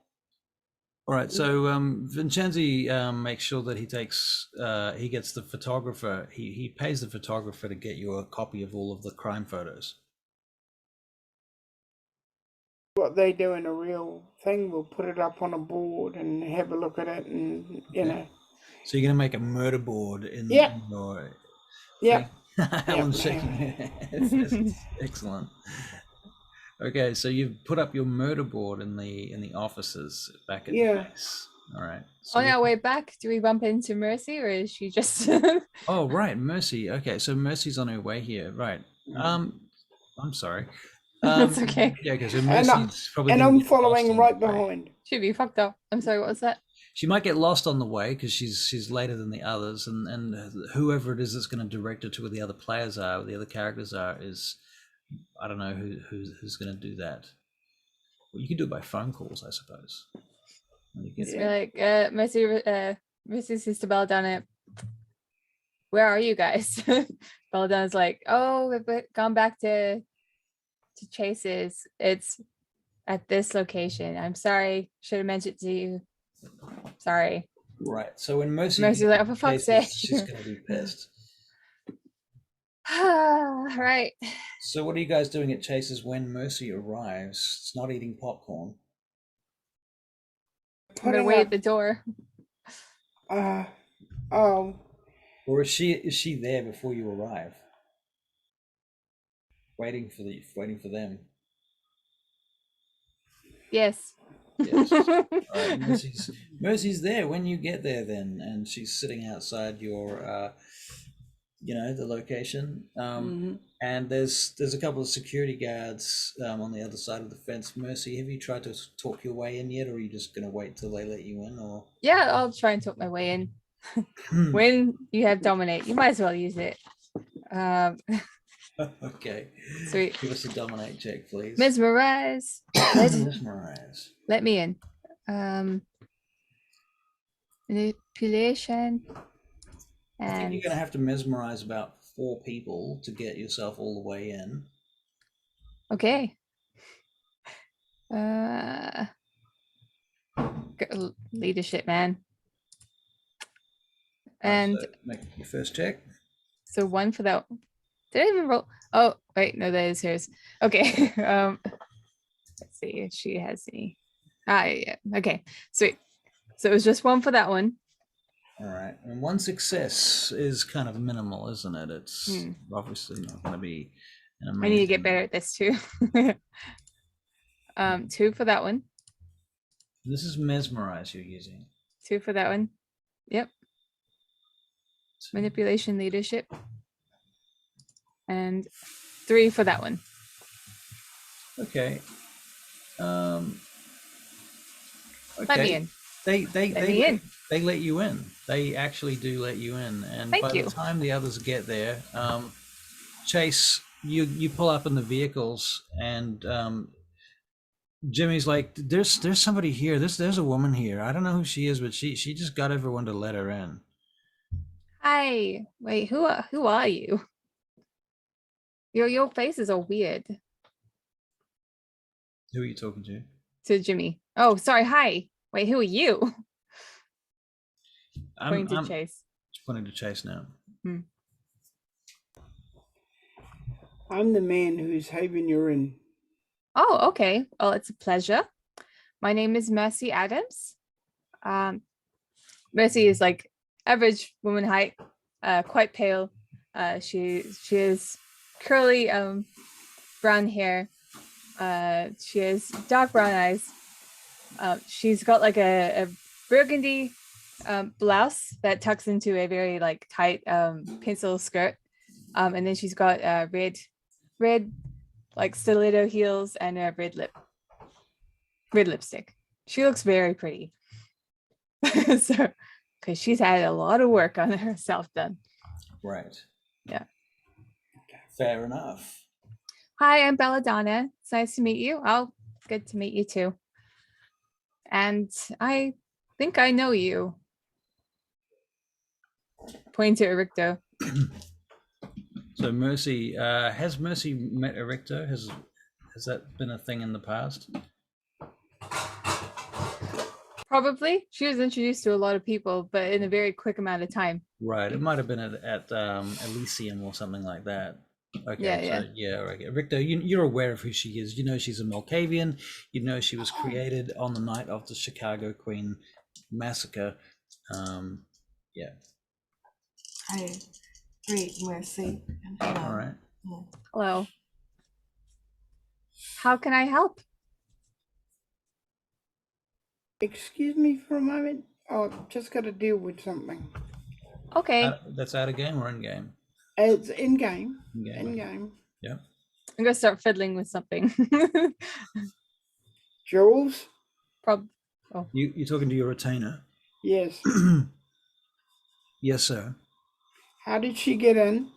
All right, so Vincenzi makes sure that he gets the photographer. He pays the photographer to get you a copy of all of the crime photos. What they do in a real thing, we'll put it up on a board and have a look at it, and you know. So you're gonna make a murder board in your. Yeah. Alan's shaking her head. Excellent. Okay, so you've put up your murder board in the offices back at the base. All right. So on our way back, do we bump into Mercy, or is she just? Oh right, Mercy. Okay, so Mercy's on her way here. Right. I'm sorry. That's okay. Yeah, okay, so Mercy's probably. And I'm following right behind. She'd be fucked up. I'm sorry. What was that? She might get lost on the way because she's later than the others, and whoever it is that's going to direct her to where the other players are, where the other characters are, is I don't know who's going to do that. Well, you can do it by phone calls, I suppose. When you get It's there. like, Mercy says to Belladonna, where are you guys? Belladonna's like, oh, we've gone back to Chase's. It's at this location. I'm sorry. Should have mentioned to you. Sorry. Right. So when Mercy's Mercy's like, oh, for fuck's sake. she's going to be pissed. Right. So what are you guys doing at Chase's when Mercy arrives? It's not eating popcorn. I'm gonna Putting wait up, at the door. oh, Or is she there before you arrive? Waiting for them. Yes. Yes. All right, Mercy's there when you get there then, and she's sitting outside your the location. And there's a couple of security guards on the other side of the fence. Mercy, have you tried to talk your way in yet, or are you just gonna wait till they let you in? Or Yeah, I'll try and talk my way in. When you have dominate, you might as well use it. Okay. Sweet. Give us a dominate check, please. Mesmerize. Mesmerize. Let me in. Manipulation. I think And you're gonna have to mesmerize about 4 people to get yourself all the way in. okay. Leadership, man. And So make your first check. so 1 for that. Did I even roll? Oh, wait, no, that is hers. Okay. Let's see if she has any. Yeah. Okay, sweet. So it was just 1 for that one. All right, and 1 success is kind of minimal, isn't it? It's obviously not going to be an amazing. I need to get better at this too. 2 for that one. This is mesmerize you're using. 2 for that one. Yep. Manipulation, leadership. And 3 for that one. Okay. Okay. Let me in. They in. They let you in. They actually do let you in, and Thank by you. the time the others get there, Chase, you pull up in the vehicles, and Jimmy's like, "There's somebody here. There's a woman here. I don't know who she is, but she just got everyone to let her in." Hi. Wait, who are you? Your faces are weird. Who are you talking to? To Jimmy. Oh, sorry. Hi. Wait, who are you? Pointing to Chase. Pointing to Chase now. I'm the man whose haven you're in. Oh, okay. Well, it's a pleasure. My name is Mercy Adams. Mercy is like average woman height, quite pale. She has curly brown hair. She has dark brown eyes. She's got like a burgundy blouse that tucks into a very like tight pencil skirt. And then she's got red like stiletto heels and a red lipstick. She looks very pretty. So because she's had a lot of work on herself done. Right. Yeah. Fair enough. Hi, I'm Belladonna. It's nice to meet you. Oh, good to meet you too. And I think I know you. Pointing to Erichto. So Mercy, has Mercy met Erichto? Has that been a thing in the past? Probably. She was introduced to a lot of people, but in a very quick amount of time. Right. It might have been at Elysium or something like that. Okay. Yeah. So, yeah. Right. Erichto, you're aware of who she is. You know she's a Malkavian. You know she was created on the night of the Chicago Queen massacre. Yeah. I greet Mercy. And hello. All right. Yeah. Hello. How can I help? Excuse me for a moment. Oh, I've just got to deal with something. Okay. That's out of game or in game? It's in game. In game. Yeah. I'm gonna start fiddling with something. Jules? You talking to your retainer? Yes. Yes, sir. How did she get in?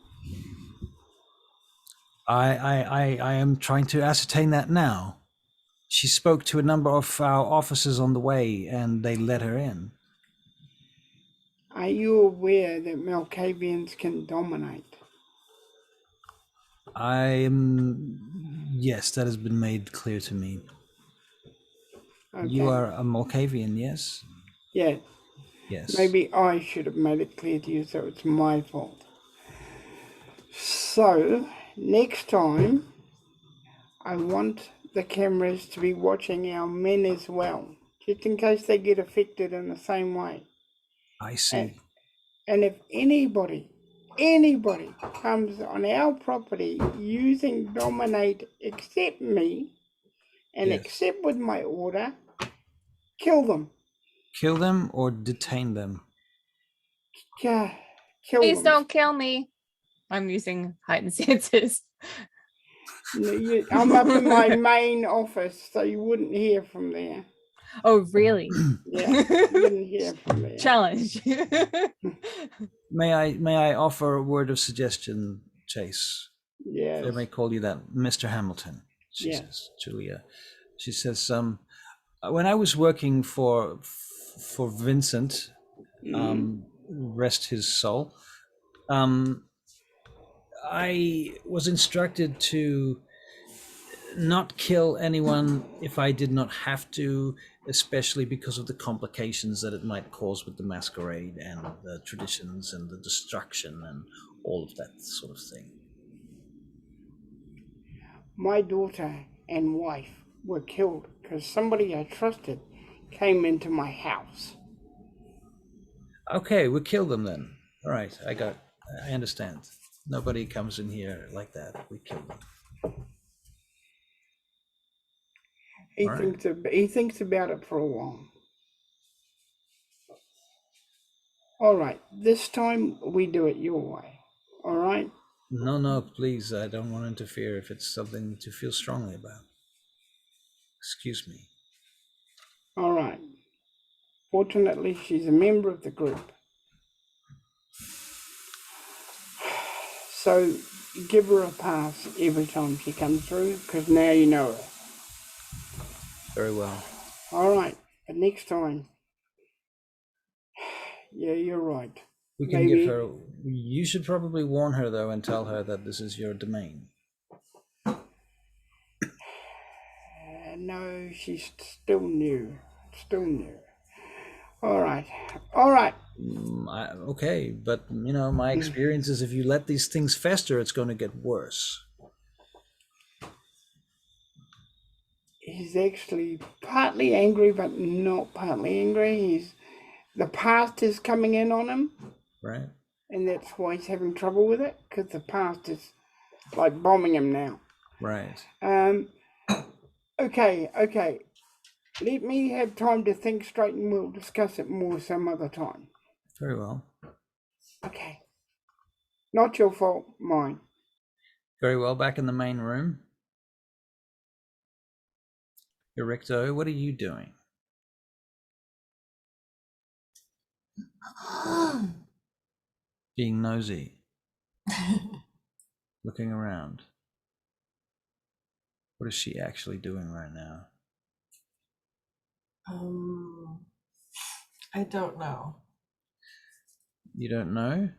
I am trying to ascertain that now. She spoke to a number of our officers on the way, and they let her in. Are you aware that Malkavians can dominate? Yes, that has been made clear to me. Okay. You are a Malkavian, yes? Yeah. Yes. Maybe I should have made it clear to you, so it's my fault. So, next time, I want the cameras to be watching our men as well, just in case they get affected in the same way. I see. And if anybody comes on our property using dominate except me, and Yes. except with my order, kill them. Kill them or detain them? Kill Please them. don't kill me. I'm using heightened senses. I'm up in my main office, so you wouldn't hear from there. Oh, really? Yeah, you wouldn't hear from there. Challenge. May I offer a word of suggestion, Chase? Yes. If I may call you that, Mr. Hamilton. She Yeah. says, Julia. She says, when I was working for Vincent, rest his soul, I was instructed to not kill anyone if I did not have to, especially because of the complications that it might cause with the masquerade and the traditions and the destruction and all of that sort of thing. My daughter and wife were killed because somebody I trusted came into my house. Okay, we'll kill them then. All right, I understand. Nobody comes in here like that. We kill them. He thinks about it for a while. All right, this time we do it your way. All right? No, please, I don't want to interfere if it's something to feel strongly about. Excuse me. All right. Fortunately, she's a member of the group. So give her a pass every time she comes through, because now you know her. Very well. All right, but next time, yeah, you're right. We can give her. You should probably warn her though and tell her that this is your domain. No, she's still new. All right. Okay, but you know, my experience is if you let these things fester, it's going to get worse. He's actually partly angry, but not partly angry. The past is coming in on him. Right. And that's why he's having trouble with it, because the past is like bombing him now. Right. Okay. Let me have time to think straight and we'll discuss it more some other time. Very well. Okay. Not your fault, mine. Very well. Back in the main room. Erichto, what are you doing? Being nosy. Looking around. What is she actually doing right now? I don't know. You don't know?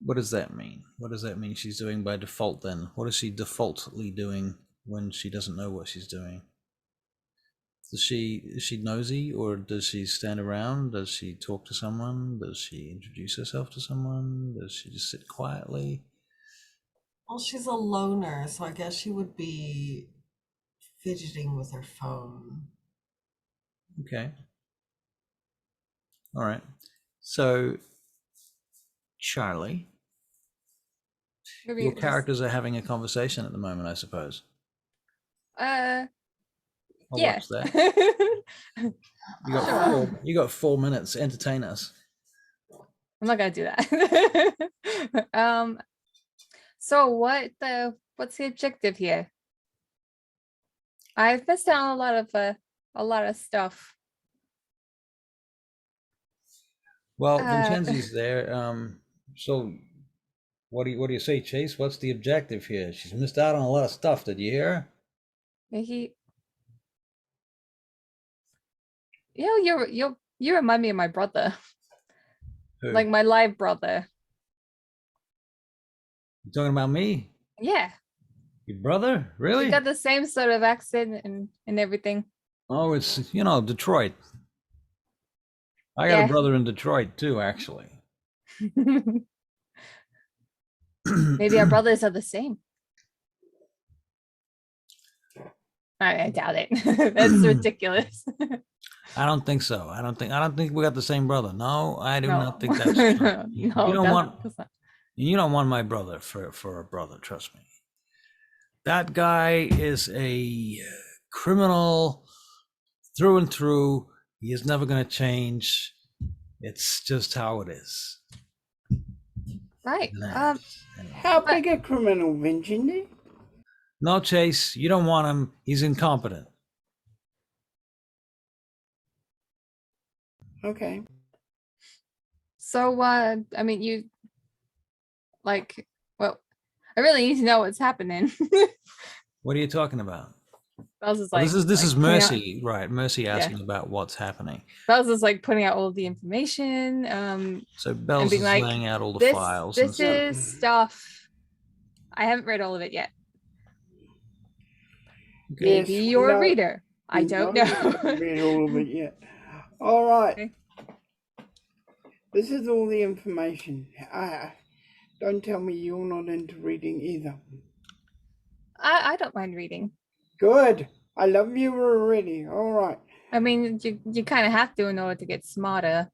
What does that mean? What does that mean she's doing by default then? What is she defaultly doing when she doesn't know what she's doing? Is she nosy, or does she stand around? Does she talk to someone? Does she introduce herself to someone? Does she just sit quietly? Well, she's a loner, so I guess she would be fidgeting with her phone. Okay. All right. So, Charlie, your characters are having a conversation at the moment, I suppose. Yeah. Watch that. You got 4 minutes. Entertain us. I'm not gonna do that. So what's the objective here? I've missed out on a lot of stuff. Well, Vincenzi's there. So what do you say, Chase? What's the objective here? She's missed out on a lot of stuff. Did you hear her? Yeah, you remind me of my brother, Who? like my live brother. You talking about me? Yeah, Your brother? you Really? got the same sort of accent and everything. Oh, it's Detroit. I got a Yeah. brother in Detroit too, actually. Maybe our brothers are the same. I doubt it. That's ridiculous. I don't think so. I don't think we got the same brother. No, I do No. not think that's true. You No, don't want that's not. you don't want my brother for a brother, trust me. That guy is a criminal through and through. He is never going to change. It's just how it is. Right. How big a criminal, Virginia? No, Chase, you don't want him. He's incompetent. Okay. So I mean you like well, I really need to know what's happening. What are you talking about? Bells is Well, like this is putting out- Mercy, right? Mercy asking about what's happening. Bells is like putting out all the information. So Bells being is like, laying out all the This files. and this stuff. is stuff. I haven't read all of it yet. Okay. Maybe Yes, you're a no, reader. I don't you know. haven't read all of it yet. All right. Okay. This is all the information. Don't tell me you're not into reading either. I don't mind reading. Good. I love you already. All right. I mean, you kind of have to in order to get smarter.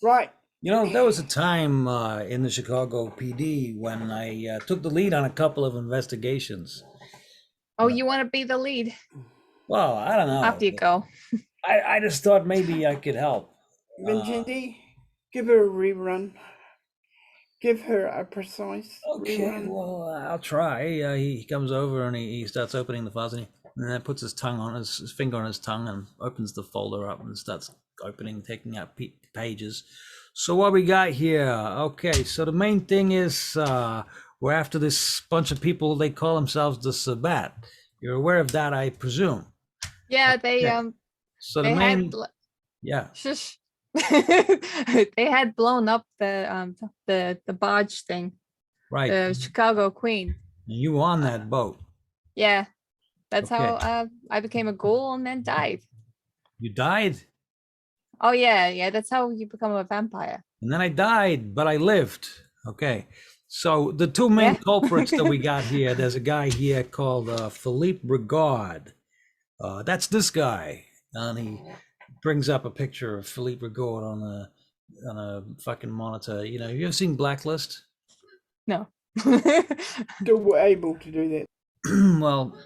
Right. There was a time in the Chicago PD when I took the lead on a couple of investigations. Oh, you want to be the lead Well, I don't know. after you go. I just thought maybe I could help. Vincenzi, give her a rerun. Give her a precise Okay, rerun. well, I'll try. He comes over and he starts opening the files and then puts his finger on his tongue and opens the folder up and starts taking out pages. So what we got here? Okay, so the main thing is we're after this bunch of people. They call themselves the Sabbat. You're aware of that, I presume. Yeah, they So they the main, had yeah. shush. They had blown up the barge thing. Right. The Chicago Queen. And you were on that boat. Yeah. That's Okay. how I became a ghoul and then died. You died? Oh yeah, that's how you become a vampire. And then I died, but I lived. Okay. So the two main culprits that we got here, there's a guy here called Philippe Regaud. That's this guy. And he brings up a picture of Philippe Regaud on a fucking monitor. Have you ever seen Blacklist? No. Still able to do that. Well,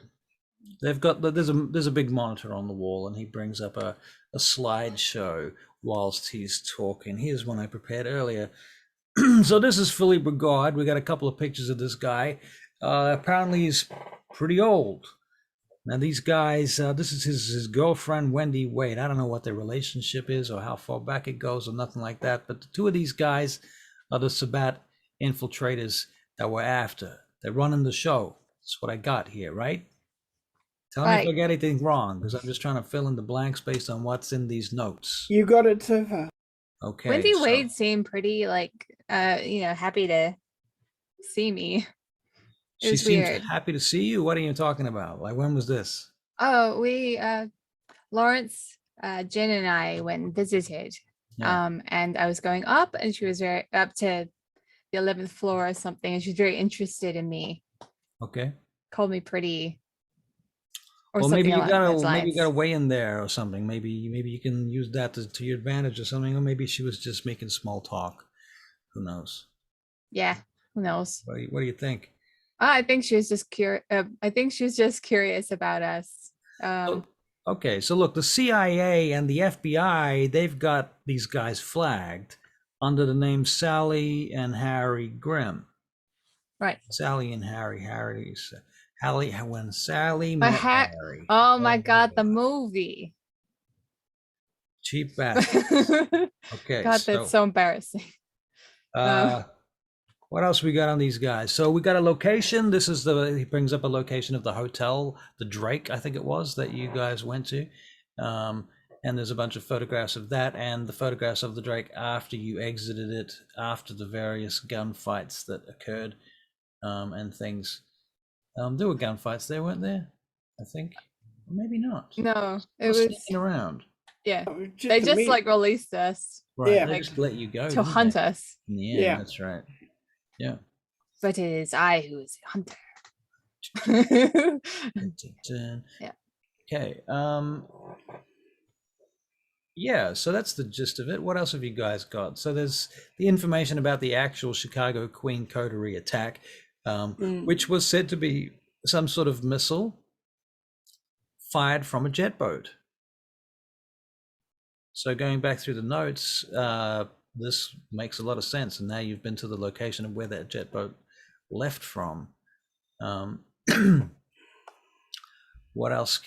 there's a big monitor on the wall, and he brings up a slideshow whilst he's talking. Here's one I prepared earlier. So this is Philippe Regaud. We got a couple of pictures of this guy. Apparently he's pretty old. Now these guys, this is his girlfriend, Wendy Wade. I don't know what their relationship is or how far back it goes or nothing like that. But the two of these guys are the Sabbat infiltrators that we're after. They're running the show. That's what I got here, right? Tell me if I get anything wrong, because I'm just trying to fill in the blanks based on what's in these notes. You got it so far. Okay. Wendy Wade seemed pretty happy to see me. It was seems weird. Happy to see you. What are you talking about? Like, when was this? Oh, we Lawrence, Jen and I went and visited. Yeah. And I was going up and she was up to the 11th floor or something, and she was very interested in me. Okay. Called me pretty. Or Well, something maybe you along got a way in there or something. Maybe you can use that to your advantage or something. Or maybe she was just making small talk. Who knows? Yeah, who knows? What do you think? I think she was just curious. I think she was just curious about us. Okay, so look, the CIA and the FBI, they've got these guys flagged under the name Sally and Harry Grimm. Right. Sally and Harry. When Sally met Harry. Oh my God, the movie. Cheap bastard. Okay. God, that's so embarrassing. What else we got on these guys? So we got a location. This is he brings up a location of the hotel, the Drake, I think it was, that you guys went to. And there's a bunch of photographs of that and the photographs of the Drake after you exited it, after the various gunfights that occurred, and things. There were gunfights there, weren't there? I think. Or maybe not. No, it Just was sneaking around. yeah. It was They a just meet- like released us Right. Yeah. They just let you go. to didn't hunt they? us. Yeah, Yeah. that's right. Yeah. But it is I who is a hunter. Dun, dun, dun. Yeah. Okay. Yeah, so that's the gist of it. What else have you guys got? So there's the information about the actual Chicago Queen Coterie attack, which was said to be some sort of missile fired from a jet boat. So going back through the notes, this makes a lot of sense. And now you've been to the location of where that jet boat left from. What else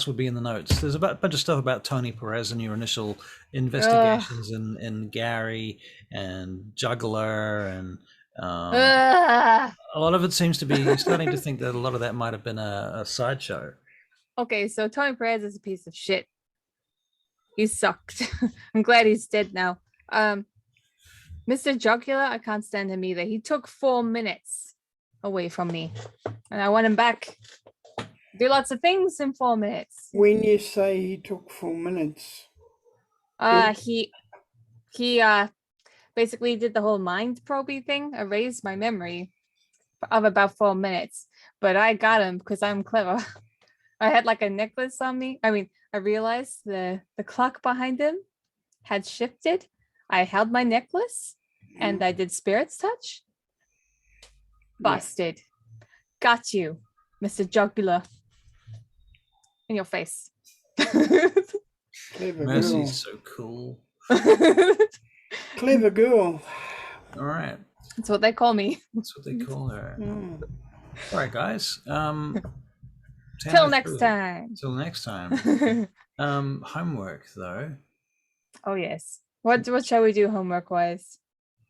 would be in the notes? There's a bunch of stuff about Tony Perez and your initial investigations in Gary and Juggler, and a lot of it seems to be, you're starting to think that a lot of that might have been a sideshow. Okay, so Tony Perez is a piece of shit. He sucked. I'm glad he's dead now. Mr. Jugular, I can't stand him either. He took 4 minutes away from me, and I want him back. Do lots of things in 4 minutes. When you say he took 4 minutes, He basically did the whole mind probing thing, erased my memory of about 4 minutes. But I got him because I'm clever. I had like a necklace on me. I mean, I realized the clock behind him had shifted. I held my necklace and I did spirit's touch. Busted. Got you, Mr. Jugular. In your face. clever Mercy's girl. so cool. Clever girl. All right. That's what they call me. That's what they call her. Mm. All right, guys. Till next time. Till next time. Homework, though. Oh yes. What shall we do homework wise?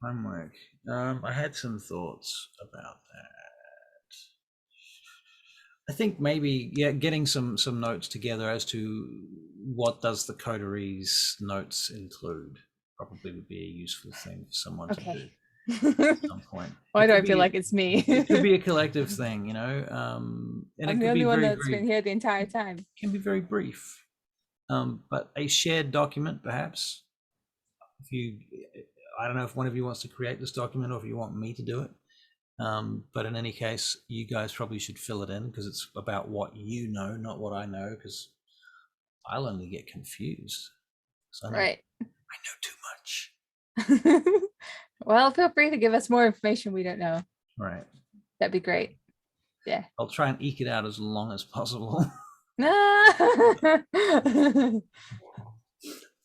Homework. I had some thoughts about that. I think maybe, getting some notes together as to what does the coteries notes include probably would be a useful thing for someone to do at some point. Why It do I could feel be- like it's me? It could be a collective thing, and I'm it the could only be one very, that's very, been here the entire time. can be very brief. But a shared document, perhaps. I don't know if one of you wants to create this document or if you want me to do it. But in any case, you guys probably should fill it in because it's about what you know, not what I know, because I'll only get confused. Right. I know too much. Well, feel free to give us more information we don't know. Right. That'd be great. Yeah. I'll try and eke it out as long as possible.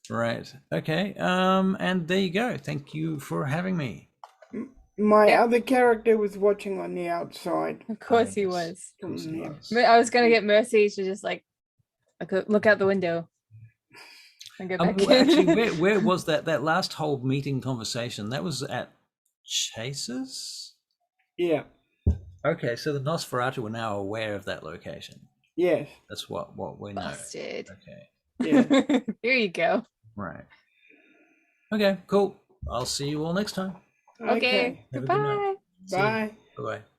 Right. Okay. And there you go. Thank you for having me. My other character was watching on the outside. Of course he Yes. was. Of course it was. I was gonna get Mercy to just like look out the window and go back in. Actually, where was that last whole meeting conversation? That was at Chase's? Yeah. Okay, so the Nosferatu are now aware of that location. Yes. That's what we know. Busted. Okay. Yeah. Here you go. Right. Okay, cool. I'll see you all next time. Okay. Have a good night. Goodbye. See you. Bye. Bye-bye.